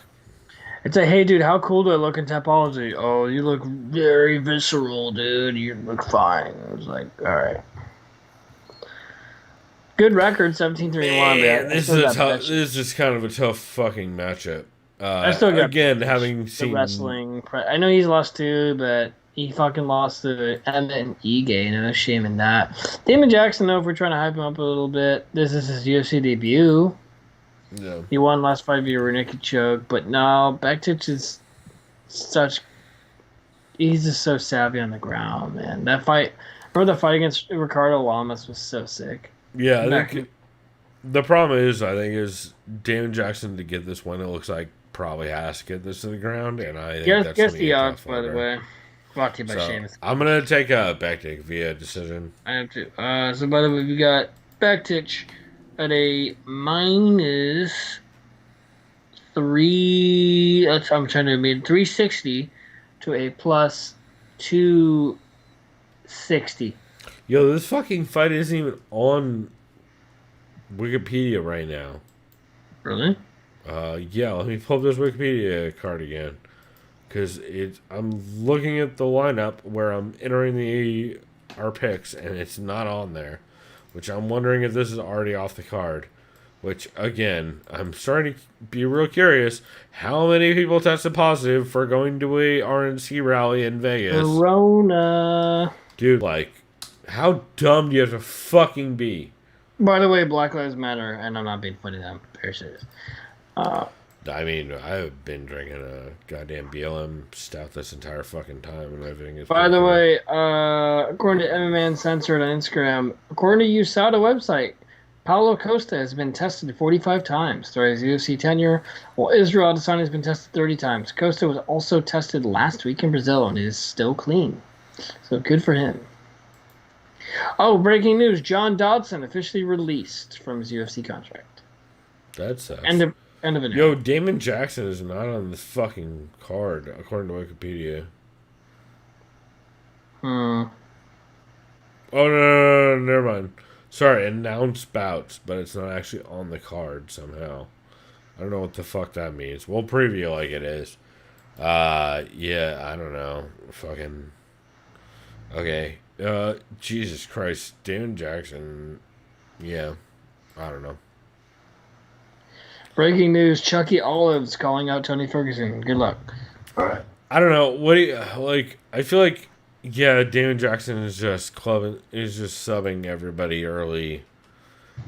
It's like, hey, dude, how cool do I look in Tapology? Oh, you look very visceral, dude. You look fine. I was like, all right. Good record, 17-3-1. Man, this is just kind of a tough fucking matchup. I still got again, having seen wrestling. I know he's lost too, but he fucking lost to Emmett Ige. No shame in that. Damon Jackson, though, if we're trying to hype him up a little bit, this is his UFC debut. Yeah. He won last fight via rear naked choke, but no, Bektic is such. He's just so savvy on the ground, man. That fight, remember the fight against Ricardo Lamas was so sick. Yeah, I think the problem is, Damon Jackson to get this win, it looks like probably has to get this to the ground, and I think Guess the odds, by the way. Brought to you by Seamus. I'm gonna take a Bektic via decision. I have to. So by the way, we got Bektic at a minus I'm trying to mean 360 to a plus 260. Yo, this fucking fight isn't even on Wikipedia right now. Really? Yeah, let me pull up this Wikipedia card again. Because I'm looking at the lineup where I'm entering our picks, and it's not on there. Which I'm wondering if this is already off the card. Which, again, I'm starting to be real curious. How many people tested positive for going to a RNC rally in Vegas? Corona. Dude, like, how dumb do you have to fucking be? By the way, Black Lives Matter, and I'm not being funny. I'm very serious. I mean, I've been drinking a goddamn BLM stout this entire fucking time, and everything is. By the way, according to MMA Uncensored on Instagram, according to USADA website, Paulo Costa has been tested 45 times throughout his UFC tenure, while Israel Adesanya has been tested 30 times. Costa was also tested last week in Brazil and is still clean. So good for him. Oh, breaking news. John Dodson officially released from his UFC contract. That sucks. End of it. Yo, Damon Jackson is not on this fucking card, according to Wikipedia. Oh, no, never mind. Sorry, announced bouts, but it's not actually on the card somehow. I don't know what the fuck that means. We'll preview like it is. Yeah, I don't know. Fucking. Okay. Jesus Christ. Damon Jackson. Yeah. I don't know. Breaking news: Chucky Olives calling out Tony Ferguson. Good luck. I don't know. What do you like? I feel like, yeah, Damon Jackson is just subbing everybody early.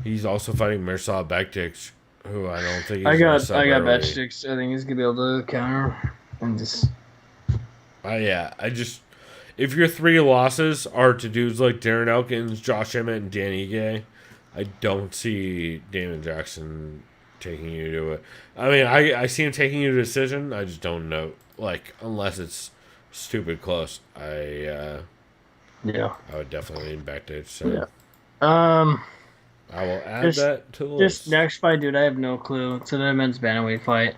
He's also fighting Mirsad Bektic, who I don't think he's I got early. Bektic. I think he's gonna be able to counter and just. Yeah. If your 3 losses are to dudes like Darren Elkins, Josh Emmett, and Dan Ige, I don't see Damon Jackson taking you to it. I mean, I see him taking you to a decision. I just don't know, like, unless it's stupid close. I would definitely lean back to it. So. Yeah. I will add that to the list. This next fight, dude, I have no clue. It's an men's bantamweight fight.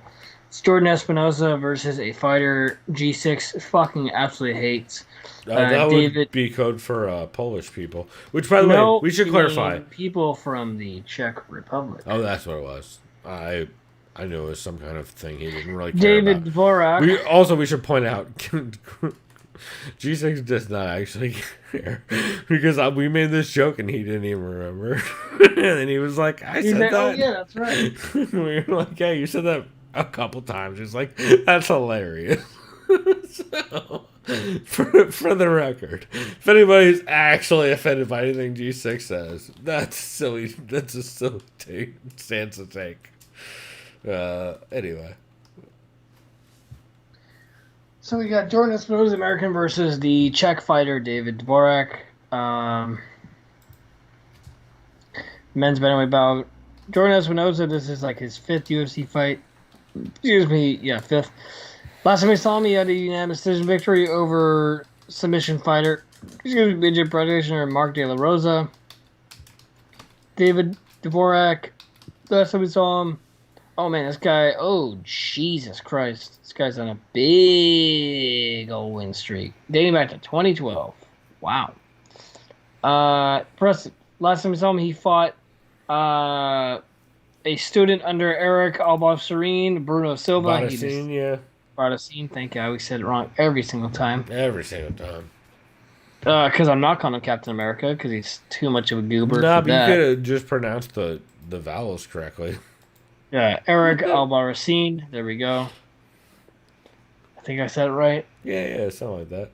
It's Jordan Espinosa versus a fighter G6 fucking absolutely hates. That would be code for Polish people. Which, by the way, we should clarify. People from the Czech Republic. Oh, that's what it was. I knew it was some kind of thing he didn't really care David about. Dvorak. We should point out, G6 does not actually care. Because we made this joke and he didn't even remember. And then he was like, I said that. Oh, yeah, that's right. We were like, yeah, you said that a couple times. He's like, that's hilarious. So, for the record, if anybody's actually offended by anything G6 says, that's silly. That's a silly stance to take. Anyway. So we got Jordan Espinosa, American, versus the Czech fighter David Dvorak. Men's bantamweight bout. Jordan Espinosa, this is like his 5th UFC fight. Excuse me, yeah, 5th. Last time we saw him, he had a unanimous decision victory over submission fighter, midget practitioner Mark De La Rosa. David Dvorak, last time we saw him, oh man, this guy, oh Jesus Christ, this guy's on a big old win streak, dating back to 2012. Wow. Last time we saw him, he fought a student under Eric Albarracin, Bruno Silva. Barracin, thank you. I always said it wrong every single time. Because I'm not calling him Captain America, because he's too much of a goober. Nah, but you could have just pronounced the vowels correctly. Yeah, Eric Albarracin. There we go. I think I said it right. Yeah, something like that.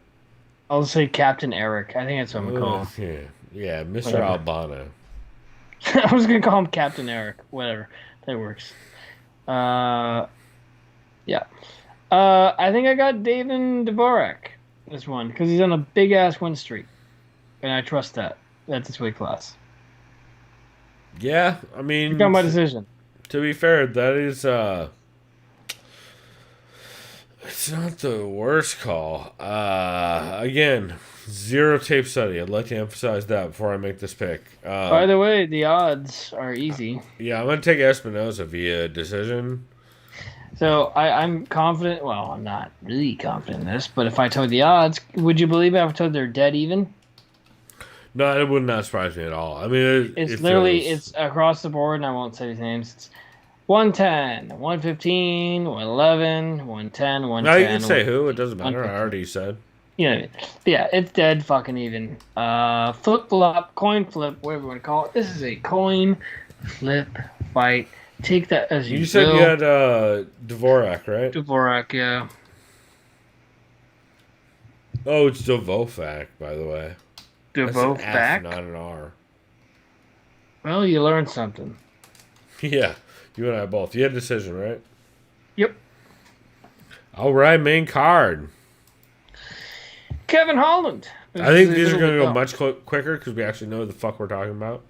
I'll just say Captain Eric. I think that's what I'm going to call him. Yeah, Mr. Albano. I was going to call him Captain Eric. Whatever. That works. Yeah. I think I got David Dvorak this one because he's on a big ass win streak, and I trust that at this weight class. Yeah, I mean, I got my decision. To be fair, that is it's not the worst call. Again, 0 tape study. I'd like to emphasize that before I make this pick. By the way, the odds are easy. Yeah, I'm gonna take Espinosa via decision. So I'm confident. Well, I'm not really confident in this, but if I told the odds, would you believe it? If I told they're dead even? No, it would not surprise me at all. I mean, It's literally it's across the board, and I won't say these names. It's 110, 115, 111, 110, 110. Now you can say who. It doesn't matter. I already said. You know what I mean? But yeah, it's dead fucking even. Flip flop, coin flip, whatever you want to call it. This is a coin flip fight. Take that as you will. You said you had Dvorak, right? Dvorak, yeah. Oh, it's Dvorak, by the way. That's an F, not an R. Well, you learned something. Yeah, you and I both. You had a decision, right? Yep. All right, main card. Kevin Holland. I think these are going to go much quicker because we actually know what the fuck we're talking about.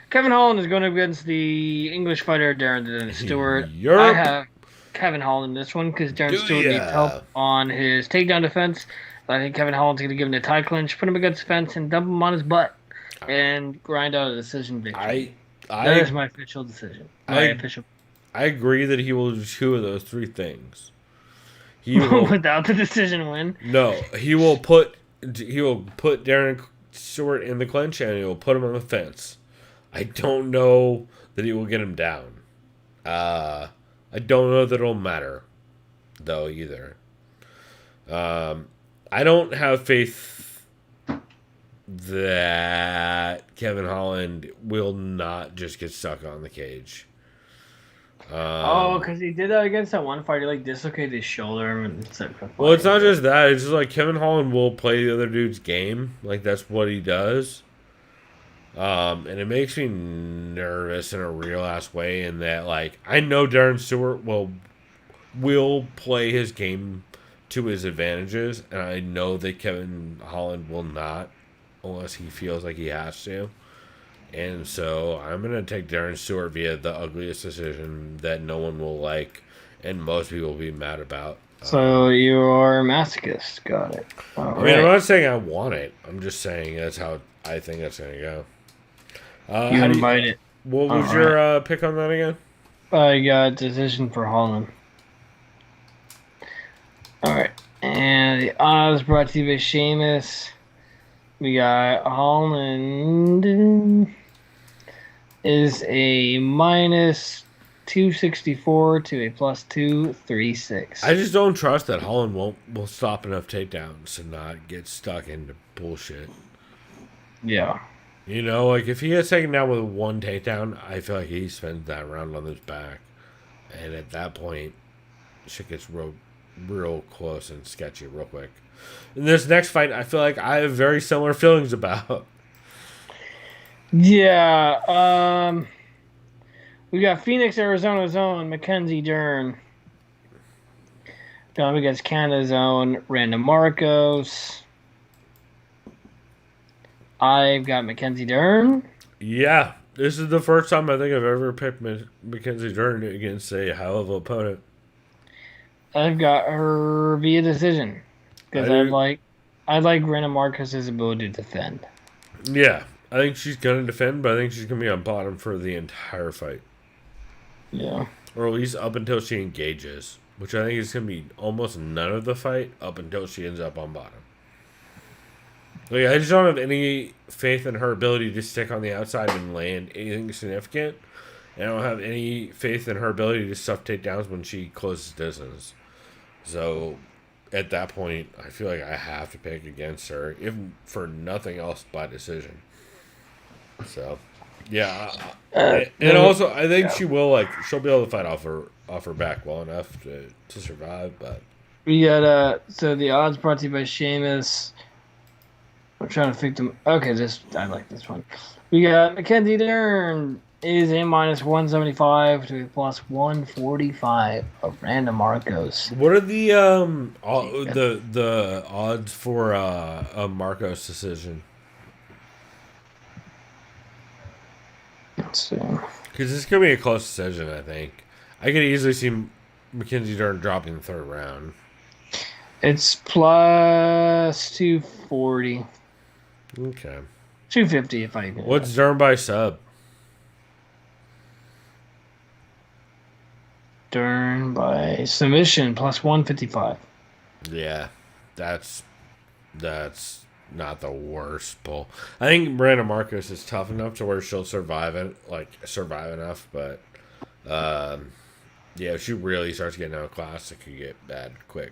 Kevin Holland is going up against the English fighter Darren Stewart. Yep. I have Kevin Holland in this one because Darren Stewart needs help on his takedown defense. I think Kevin Holland's going to give him a tie clinch, put him against the fence, and dump him on his butt and grind out a decision victory. That is my official decision. I agree that he will do two of those three things. He will, without the decision win. No, he will put Darren Stewart in the clinch and he will put him on the fence. I don't know that he will get him down. I don't know that it'll matter, though, either. I don't have faith that Kevin Holland will not just get stuck on the cage. Because he did that against that one fight. He dislocated his shoulder. And it's not just that. It's just Kevin Holland will play the other dude's game. That's what he does. And it makes me nervous in a real ass way. In that, I know Darren Stewart will play his game to his advantages, and I know that Kevin Holland will not, unless he feels like he has to. And so I'm going to take Darren Stewart via the ugliest decision that no one will like and most people will be mad about. So you are a masochist. Got it. I'm not saying I want it. I'm just saying that's how I think that's going to go. You invite it. What was your pick on that again? I got decision for Holland. All right. And the odds brought to you by Sheamus. We got Holland is a minus 264 to a plus 236. I just don't trust that Holland will stop enough takedowns and not get stuck into bullshit. Yeah. If he gets taken down with one takedown, I feel like he spends that round on his back. And at that point, shit gets real close and sketchy real quick. In this next fight, I feel like I have very similar feelings about. Yeah. We got Phoenix, Arizona's own Mackenzie Dern. Going against Canada's own Random Marcos. I've got Mackenzie Dern. Yeah. This is the first time I think I've ever picked Mackenzie Dern against a hell of an opponent. I've got her via decision. Because I like Random Marcos' ability to defend. Yeah. I think she's going to defend, but I think she's going to be on bottom for the entire fight. Yeah. Or at least up until she engages. Which I think is going to be almost none of the fight up until she ends up on bottom. I just don't have any faith in her ability to stick on the outside and land anything significant. And I don't have any faith in her ability to stuff takedowns when she closes distance. So, at that point, I feel like I have to pick against her, if for nothing else by decision. So, yeah. And also, I think she'll be able to fight off her back well enough to survive, but... We got, so the odds brought to you by Sheamus. I'm trying to think them. Okay, I like this one. We got Mackenzie Dern is a minus 175 to a plus 145 of Random Marcos. What are the odds for a Marcos decision? Let's see. Because this could be a close decision, I think. I could easily see Mackenzie Dern dropping the third round. It's plus 240. Okay. 250 if I What's Dern by sub? Stern by submission plus 155. Yeah, that's not the worst pull. I think Miranda Marcos is tough enough to where she'll survive enough, but yeah, if she really starts getting outclassed, it could get bad quick.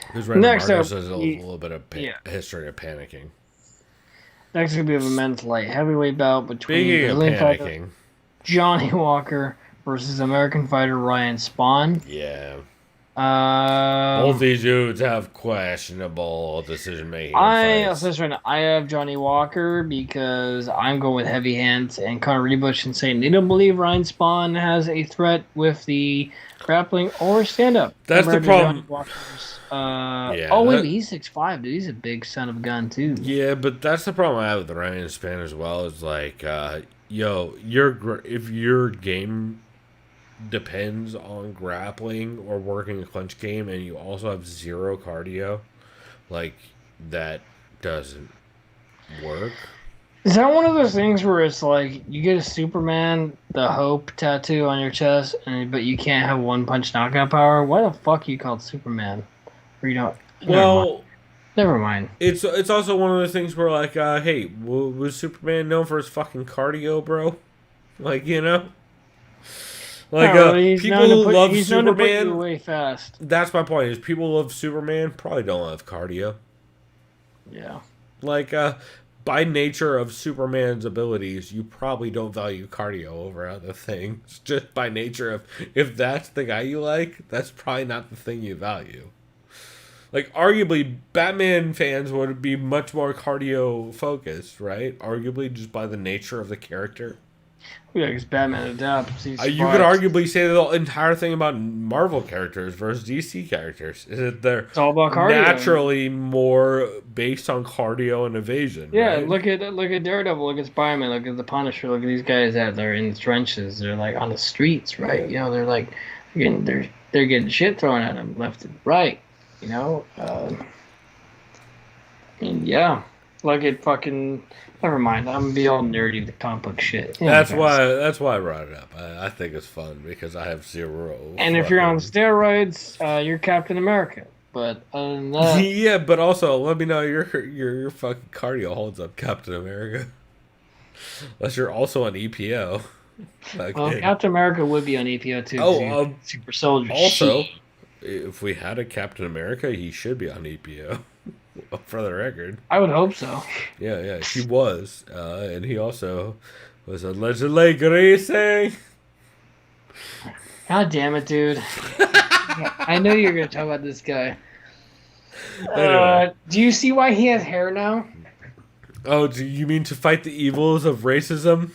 Because Miranda Marcos has a little bit of history of panicking. Next, going to be a men's light heavyweight bout between Speaking of Brazilian panicking, fighter Johnny Walker versus American fighter Ryan Spawn. yeah. Both these dudes have questionable decision making. I have Johnny Walker because I'm going with heavy hands, and Connor Rebush and saying they don't believe Ryan Spawn has a threat with the grappling or stand up. That's the problem. He's 6'5", dude. He's a big son of a gun too. Yeah, but that's the problem I have with Ryan Spawn as well. Is like, if your game depends on grappling or working a clinch game, and you also have zero cardio, like that doesn't work. Is that one of those things where it's like you get a Superman, the Hope tattoo on your chest, but you can't have one punch knockout power? Why the fuck are you called Superman? Or you don't? Well, never mind. It's also one of those things where like, hey, was Superman known for his fucking cardio, bro? Like, you know. Like people who love Superman, way fast. That's my point. Is people who love Superman probably don't have cardio. Yeah. Like by nature of Superman's abilities, you probably don't value cardio over other things. Just by nature of if that's the guy you like, that's probably not the thing you value. Like arguably, Batman fans would be much more cardio focused, right? Arguably, just by the nature of the character. Yeah, because Batman adapts. You could arguably say the entire thing about Marvel characters versus DC characters is that they're all about cardio. Naturally more based on cardio and evasion. Yeah, right? look at Daredevil, look at Spider-Man, look at the Punisher, look at these guys that they're in the trenches, they're like on the streets, right? You know, they're like they're getting shit thrown at them left and right. You know, yeah. Look at fucking. Never mind. I'm gonna be all nerdy with the comic book shit. That's why I brought it up. I think it's fun because I have zero. And if you're on steroids, you're Captain America. But other than that, yeah. But also, let me know your fucking cardio holds up, Captain America. Unless you're also on EPO. Okay. Well, Captain America would be on EPO too. Super soldier. Also, if we had a Captain America, he should be on EPO. For the record, I would hope so. Yeah, he was, and he also was allegedly greasing. God damn it, dude! I know you're gonna talk about this guy. Anyway. Do you see why he has hair now? Oh, do you mean to fight the evils of racism?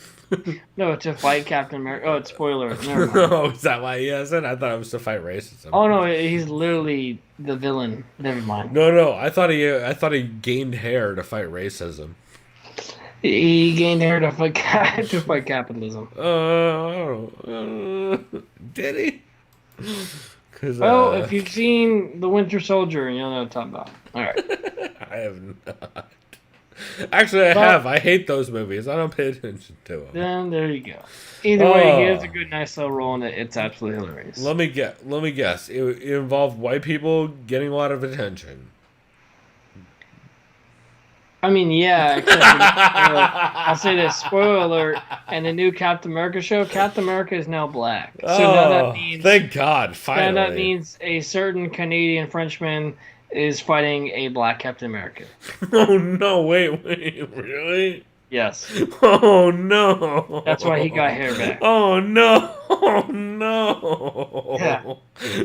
No, to fight Captain America. Oh, it's spoiler. Never mind. Oh, is that why he has it? I thought it was to fight racism. Oh no, he's literally the villain. Never mind. No. I thought he gained hair to fight racism. He gained hair to fight capitalism. Did he? Well, if you've seen The Winter Soldier, you'll know what I'm talking about. All right. I have not. Actually, I have. I hate those movies. I don't pay attention to them. Then there you go. Either way, he has a good, nice little role in it. It's absolutely hilarious. Let me guess. It involved white people getting a lot of attention. I mean, yeah. Except I'll say this: spoiler alert. And the new Captain America show, Captain America is now black. So now that means, thank God! Finally, now that means a certain Canadian Frenchman is fighting a black Captain America. Oh no! Wait, really? Yes. Oh no! That's why he got hair back. Oh no! Oh no! Yeah.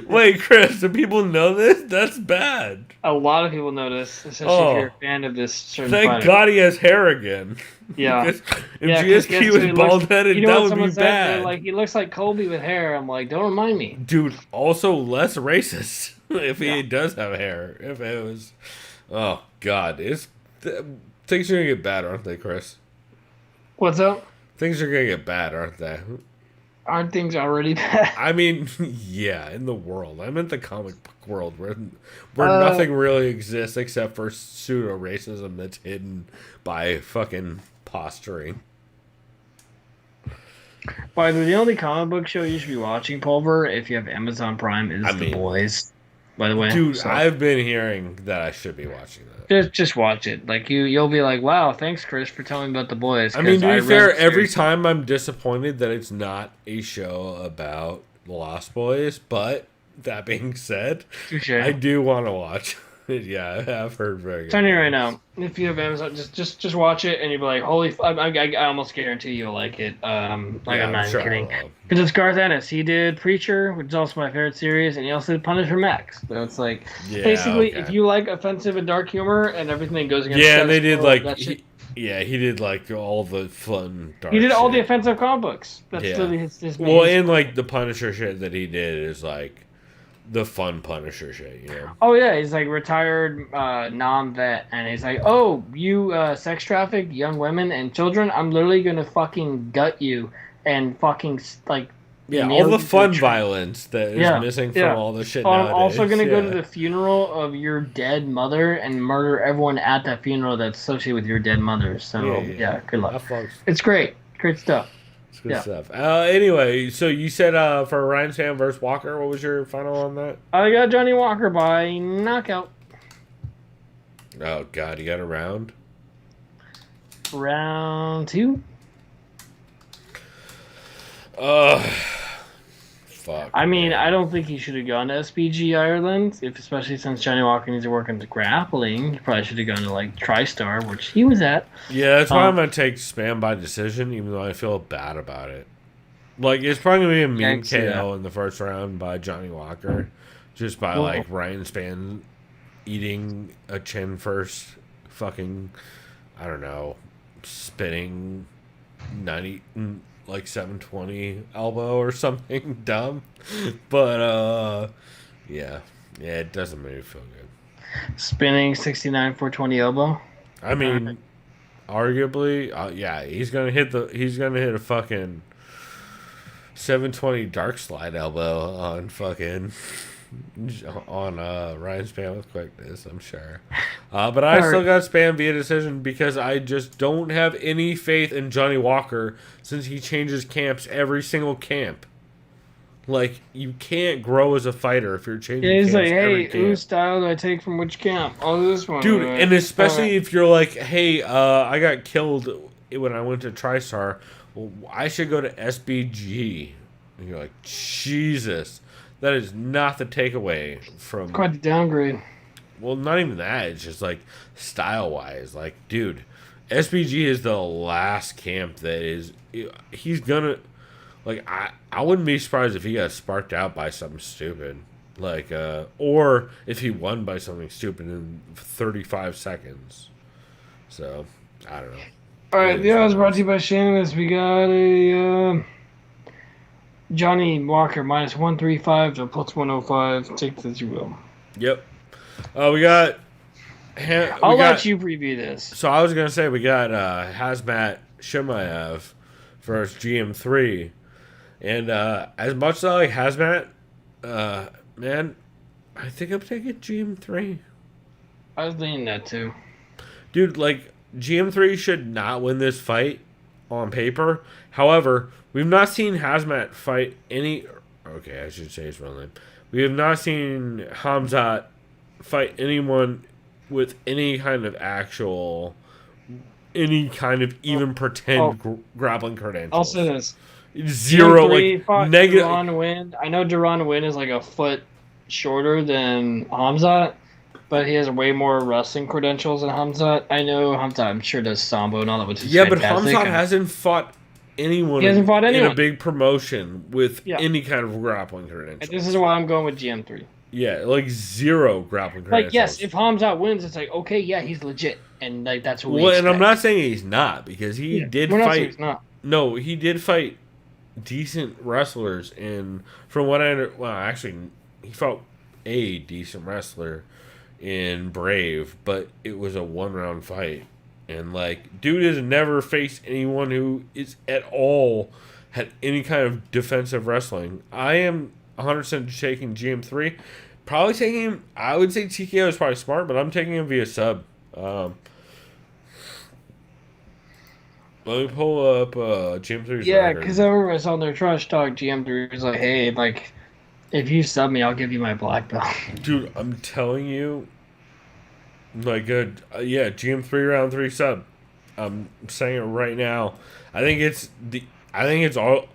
Wait, Chris, do people know this? That's bad. A lot of people know this, especially if you're a fan of this certain Thank fighter. God he has hair again. Yeah. If GSP was bald-headed, that would be bad. Like, he looks like Kobe with hair. I'm like, don't remind me. Dude, also less racist if he does have hair. If it was... Oh, God. Things are going to get bad, aren't they, Chris? What's up? Things are going to get bad, aren't they? Aren't things already bad? I mean, yeah, in the world. I'm in the comic book world where nothing really exists except for pseudo-racism that's hidden by fucking posturing. By the way, the only comic book show you should be watching, Pulver, if you have Amazon Prime, is The Boys. By the way, Dude, so I've been hearing that I should be watching that. just watch it. Like you'll be like, wow, thanks, Chris, for telling me about The Boys. I mean, 'cause to be read fair, the every series. time I'm disappointed that it's not a show about the Lost Boys, but that being said, Touche. I do want to watch it. Yeah, I've heard very good. Telling you right now, if you have Amazon, just watch it, and you'll be like, "Holy!" I almost guarantee you'll like it. Like Yeah, I'm not sure I kidding, will. because it's Garth Ennis. He did Preacher, which is also my favorite series, and he also did Punisher Max. So it's like Yeah, basically, okay. if you like offensive and dark humor and everything that goes against, Yeah, and they did like that shit. he did like all the fun dark. He did all the shit. offensive comic books. That's Yeah. literally his Well, main- and like the Punisher shit that he did is like the fun Punisher shit, you know. Oh yeah, he's like retired non-vet, and he's like, "Oh, you sex traffic young women and children? I'm literally gonna fucking gut you and fucking like." Yeah, nail all the you to fun tree." violence that is Yeah, missing yeah. from all the shit Oh, I'm nowadays. also gonna go to yeah. the funeral of your dead mother and murder everyone at that funeral that's associated with your dead mother. So yeah, good luck. That fucks. It's great stuff. It's good Yeah. stuff. Anyway, so you said for Ryan Sam versus Walker, what was your final on that? I got Johnny Walker by knockout. Oh God, you got a round. Round 2. Fuck. I mean, man. I don't think he should have gone to SPG Ireland, especially since Johnny Walker needs to work into grappling. He probably should have gone to like TriStar, which he was at. Yeah, that's why I'm gonna take spam by decision, even though I feel bad about it. Like it's probably gonna be a mean Thanks, yeah. KO in the first round by Johnny Walker, just by Well- like Ryan Spann eating a chin first, fucking, I don't know, spinning 90 like 720 elbow or something dumb, but yeah, it doesn't make me feel good. Spinning 69 420 elbow. I mean, arguably, yeah, he's gonna hit a fucking 720 dark slide elbow on fucking Ryan Spann with quickness, I'm sure. But I still got Spann via decision because I just don't have any faith in Johnny Walker since he changes camps every single camp. Like, you can't grow as a fighter if you're changing Yeah, he's camps like, every hey, camp. whose style do I take from which camp? Oh, this one. Dude, Alright. and especially Alright. if you're like, hey, I got killed when I went to TriStar. Well, I should go to SBG. And you're like, Jesus. That is not the takeaway from... Quite the downgrade. Well, not even that. It's just like style-wise. Like, dude, SBG is the last camp that is... He's gonna... Like, I wouldn't be surprised if he got sparked out by something stupid. Like, or if he won by something stupid in 35 seconds. So, I don't know. Alright, the odds brought to you by Shameless. We got a Johnny Walker minus 135 to plus 105. Take this as you will. Yep. We got... I'll let you preview this. So I was going to say, we got Hazmat Shimaev versus GM3. And as much as I like Hazmat, man, I think I'm taking GM3. I was leaning that too. Dude, like, GM3 should not win this fight on paper. However, we've not seen Hazmat fight any... Okay, I should say his real name. We have not seen Hamzat fight anyone with any kind of actual... Any kind of even pretend grappling credentials. I'll say this. Zero, GM3 like, fought negative... Duran Win. I know Duran Win is like a foot shorter than Hamzat, but he has way more wrestling credentials than Hamzat. I know Hamzat, I'm sure, does Sambo and all that, which is Yeah, but fantastic. Hamzat hasn't fought anyone, He hasn't fought in anyone. a big promotion with Yeah. any kind of grappling And credentials. this is why I'm going with GM3. Yeah, like zero grappling credentials. Like, yes, if Hamzat wins, it's like, okay, yeah, he's legit. And like that's what we Well, and I'm expect. not saying he's not, because he did We're not saying fight. he's not. No, he did fight decent wrestlers, and from what actually, he fought a decent wrestler in Brave, but it was a 1-round fight, and like, dude has never faced anyone who is at all had any kind of defensive wrestling. I am 100% taking GM3. Probably taking him. I would say TKO is probably smart, but I'm taking him via sub. Let me pull up GM3's Yeah, record. because I remember I was on their trash talk. GM3 was like, "Hey, like, if you sub me, I'll give you my black belt." Dude, I'm telling you, like, yeah, GM3 round 3 sub. I'm saying it right now. I think it's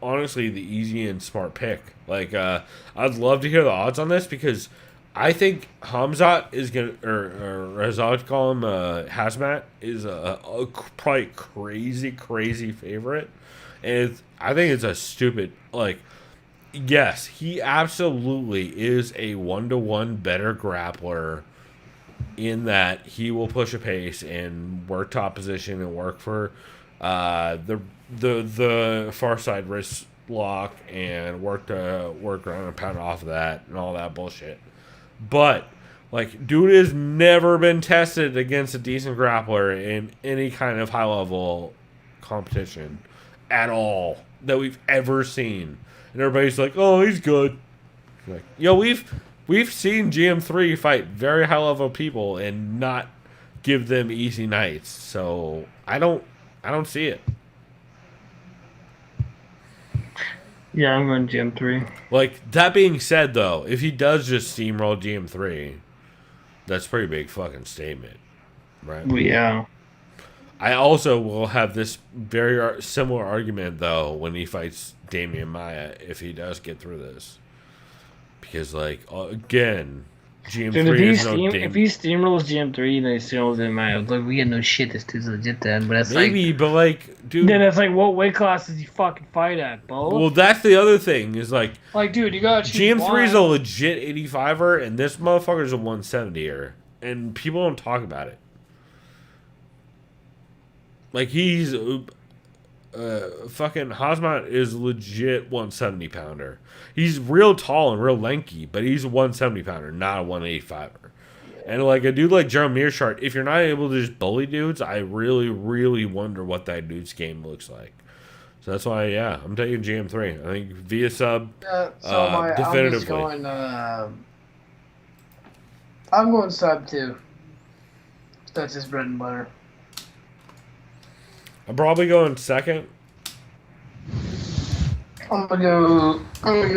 honestly the easy and smart pick. Like, I'd love to hear the odds on this because I think Hamzat is gonna, or as I would call him, Hazmat is a probably crazy favorite, and I think it's a stupid like. Yes, he absolutely is a 1-to-1 better grappler in that he will push a pace and work top position and work for the far side wrist lock and work ground and pound off of that and all that bullshit. But like, dude has never been tested against a decent grappler in any kind of high level competition at all that we've ever seen. And everybody's like, "Oh, he's good." Like, yo, we've seen GM3 fight very high level people and not give them easy nights. So I don't see it. Yeah, I'm going GM3. Like, that being said, though, if he does just steamroll GM3, that's a pretty big fucking statement, right? Well, yeah. I also will have this very similar argument, though, when he fights Damian Maia, if he does get through this. Because, like, again, GM3 Dude, is no if he steamrolls GM3, then he steamrolls in my look, we get no shit, this dude's legit then. But that's maybe, like, but, like, dude. then it's like, what weight class does he fucking fight at, Bo? Well, that's the other thing, is, like, dude, you gotta choose GM3 is a one. legit 85er, and this motherfucker's a 170er. And people don't talk about it. Like, he's fucking Hazmat is legit 170 pounder. He's real tall and real lanky, but he's a 170 pounder, not a 185er. And like a dude like Jerome Mearshart, if you're not able to just bully dudes, I really wonder what that dude's game looks like. So that's why, yeah, I'm taking GM3. I think via sub, definitively. I'm just going. I'm going sub 2. That's his bread and butter. I'm probably going second. I'm gonna go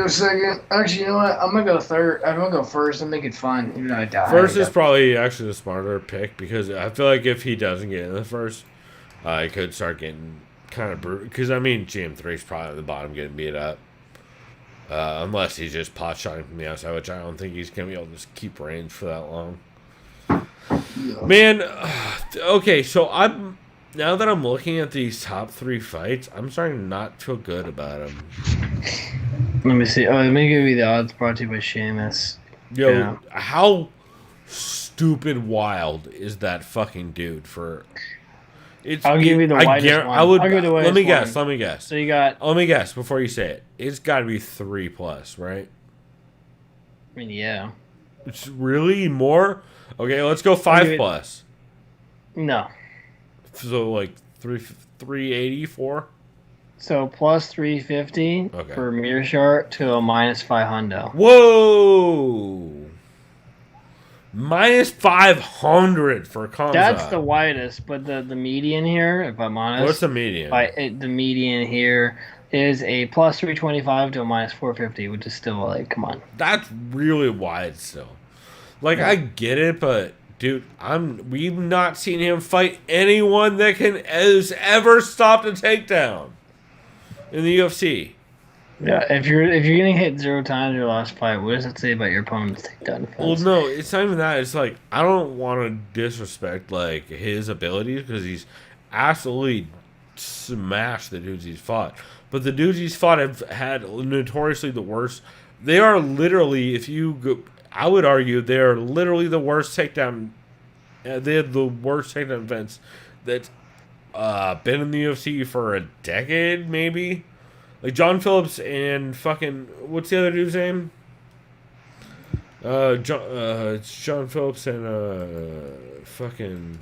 second. Actually, you know what? I'm gonna go third. I'm gonna go first and make it fun. Even though I die. First is probably actually the smarter pick because I feel like if he doesn't get in the first, he could start getting kind of brutal. Because I mean, GM3 is probably at the bottom getting beat up, unless he's just pot shotting from the outside, which I don't think he's gonna be able to just keep range for that long. Yeah. Man, okay, so now that I'm looking at these top 3 fights, I'm starting to not feel good about them. Let me see. Oh, let me give you the odds brought to you by Seamus. Yo, yeah. How stupid wild is that fucking dude for... I'll give you the widest one. I'll give you the widest let me one. guess. Let me guess. So you got... Let me guess before you say it. It's got to be 3+, right? I mean, yeah. It's really more? Okay, let's go 5+. No. So like 384. So plus 350 for Mearshart to a minus 500. Whoa! Minus 500 for Kamzat. That's the widest, but the median here, if I'm honest. What's the median? The median here is a plus 325 to a minus 450, which is still like, come on. That's really wide still. Like, yeah. I get it, but dude, we've not seen him fight anyone that has ever stopped a takedown in the UFC. Yeah, if you're getting hit 0 times in your last fight, what does that say about your opponent's takedown defense? Well, no, it's not even that. It's like I don't want to disrespect like his abilities because he's absolutely smashed the dudes he's fought. But the dudes he's fought have had notoriously the worst. They are literally, if you go, I would argue they are literally the worst takedown. They have the worst takedown defense that's been in the UFC for a decade, maybe. Like John Phillips and fucking what's the other dude's name? It's John Phillips and fucking.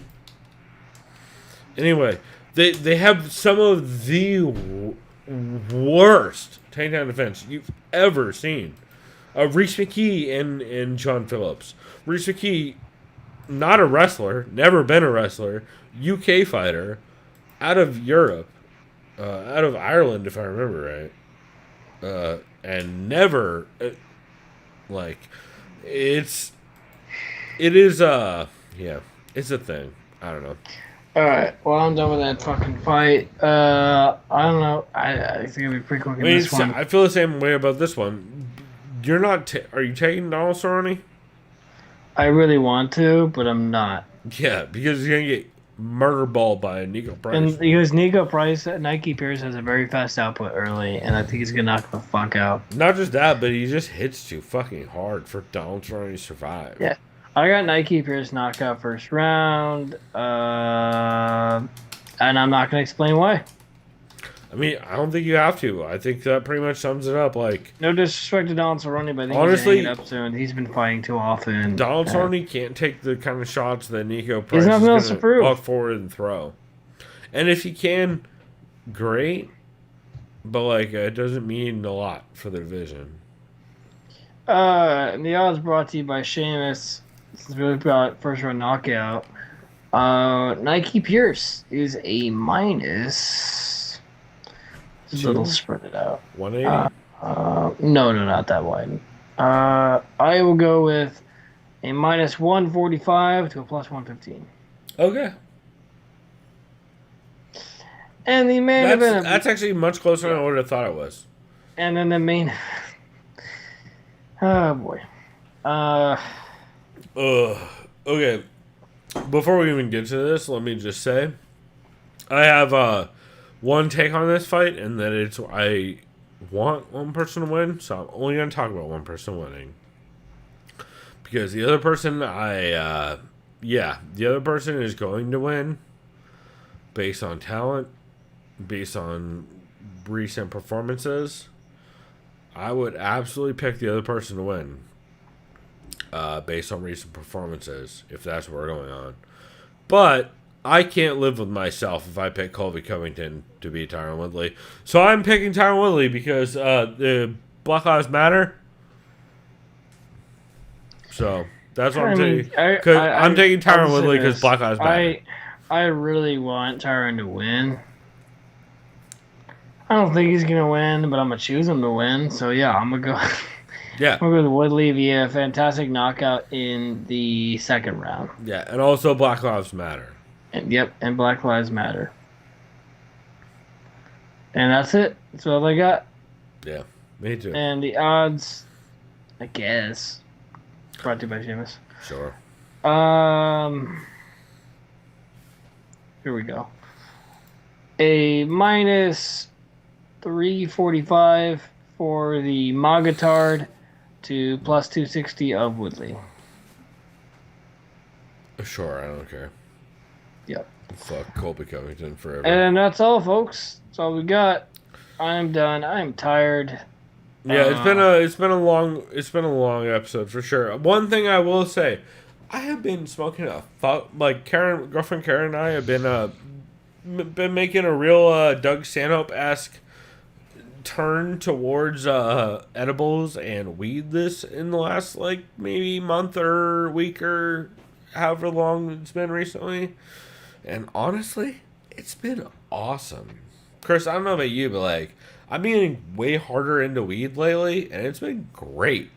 Anyway, they have some of the worst takedown defense you've ever seen. Reese McKee and John Phillips. Reese McKee, not a wrestler, never been a wrestler, UK fighter, out of Europe, out of Ireland, if I remember right. And never, like, it is, yeah, it's a thing. I don't know. Alright, well, I'm done with that fucking fight. I don't know. I think it'll be pretty quick in this one. I feel the same way about this one. You're not, are you taking Donald Cerrone? I really want to, but I'm not. Yeah, because you're going to get murder balled by Nico Price. And because Nico Price, Nike Pierce has a very fast output early, and I think he's going to knock the fuck out. Not just that, but he just hits too fucking hard for Donald Cerrone to survive. Yeah. I got Nike Pierce knockout first round, and I'm not going to explain why. I mean, I don't think you have to. I think that pretty much sums it up. Like, no disrespect to Donald Cerrone, but I think honestly, he's hanging up soon. He's been fighting too often. Donald Cerrone can't take the kind of shots that Nico Price He's nothing else is to going prove. to walk forward and throw. And if he can, great. But, like, it doesn't mean a lot for the division. The odds brought to you by Sheamus. This is really about first round knockout. Nike Pierce is a minus. It's a little spread it out. 180? No, not that wide. I will go with a minus 145 to a plus 115. Okay. And the main event. That's actually much closer than I would have thought it was. And then the main. Oh boy. Okay. Before we even get to this, let me just say, I have one take on this fight, and that it's I want one person to win, so I'm only going to talk about one person winning. Because the other person, the other person is going to win based on talent, based on recent performances. I would absolutely pick the other person to win. Based on recent performances, if that's what we're going on. But I can't live with myself if I pick Colby Covington to beat Tyron Woodley. So I'm picking Tyron Woodley because the Black Lives Matter. So that's what I'm taking. I'm taking Tyron Woodley because Black Lives Matter. I really want Tyron to win. I don't think he's gonna win, but I'm gonna choose him to win. So yeah, I'm gonna go. Yeah. We're with Woodley via fantastic knockout in the second round. Yeah, and also Black Lives Matter. And Black Lives Matter. And that's it. That's all I got. Yeah, me too. And the odds, I guess, brought to you by Sheamus. Sure. Here we go. A minus 345 for the Magatard to plus 260 of Woodley. Sure, I don't care. Yep. Fuck Colby Covington forever. And that's all, folks. That's all we got. I'm done. I'm tired. Yeah, it's been a long episode for sure. One thing I will say, I have been smoking girlfriend Karen and I have been making a real Doug Stanhope-esque turn towards edibles and weed this in the last maybe month or week or however long it's been recently, and honestly it's been awesome. Chris, I don't know about you, but I'm getting way harder into weed lately and it's been great.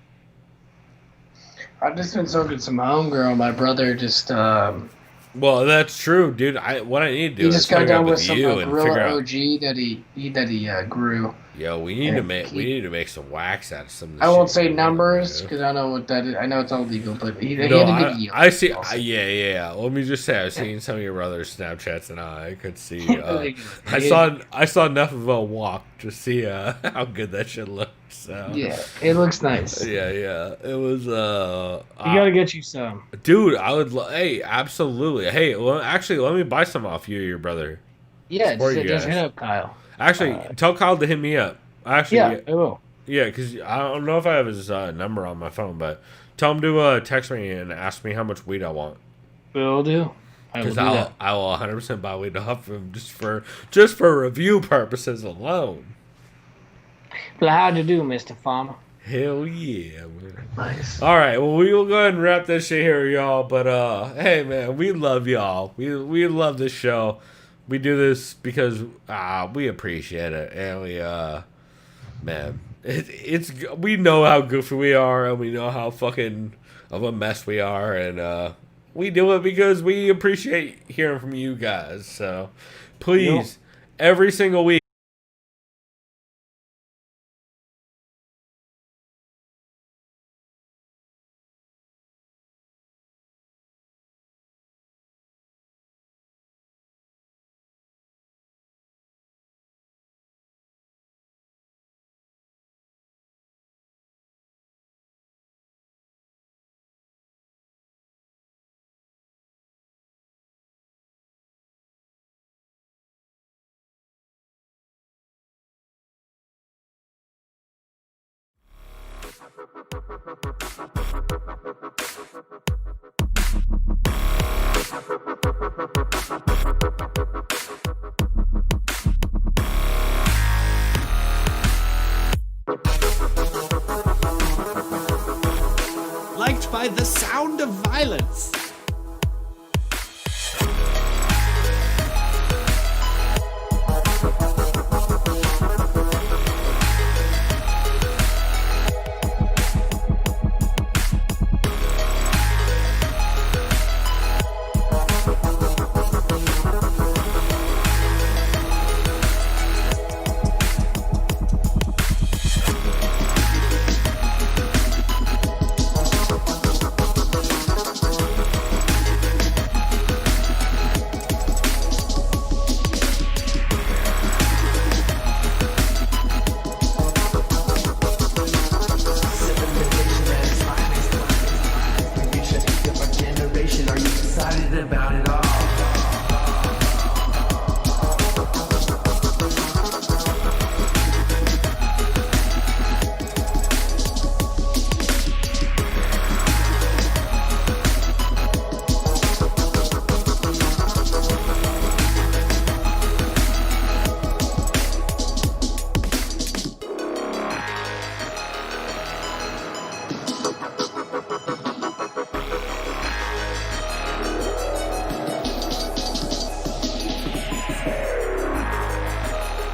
I've just been soaking some homegirl. My brother just well, that's true, dude. What I need to do he is just got hook done up with some you and figure Gorilla out. OG that he grew. Yo, we need to make some wax out of some of this I won't shit say we're numbers doing, because I know what that is. I know it's all legal, but he No, had a good yield. I see. also. Yeah. Let me just say, I've seen some of your brother's Snapchats, and I could see. Like, I saw enough of a walk to see how good that shit looks. So. Yeah, it looks nice. Yeah. It was. You gotta get you some. Dude, I would. Hey, absolutely. Hey, well, actually, let me buy some off you or your brother. Yeah, Support you just guys. hit up Kyle. Actually, tell Kyle to hit me up. Actually, Yeah, I will. Yeah, because I don't know if I have his number on my phone, but tell him to text me and ask me how much weed I want. Will do. I will Because do that. I will 100% buy weed off him just for review purposes alone. But how to do, Mr. Farmer? Hell yeah, man. Nice. All right, well, we will go ahead and wrap this shit here, y'all. But hey, man, we love y'all. We love this show. We do this because we appreciate it, and we man, it's we know how goofy we are, and we know how fucking of a mess we are, and we do it because we appreciate hearing from you guys. So please, every single week. Liked by the sound of violence.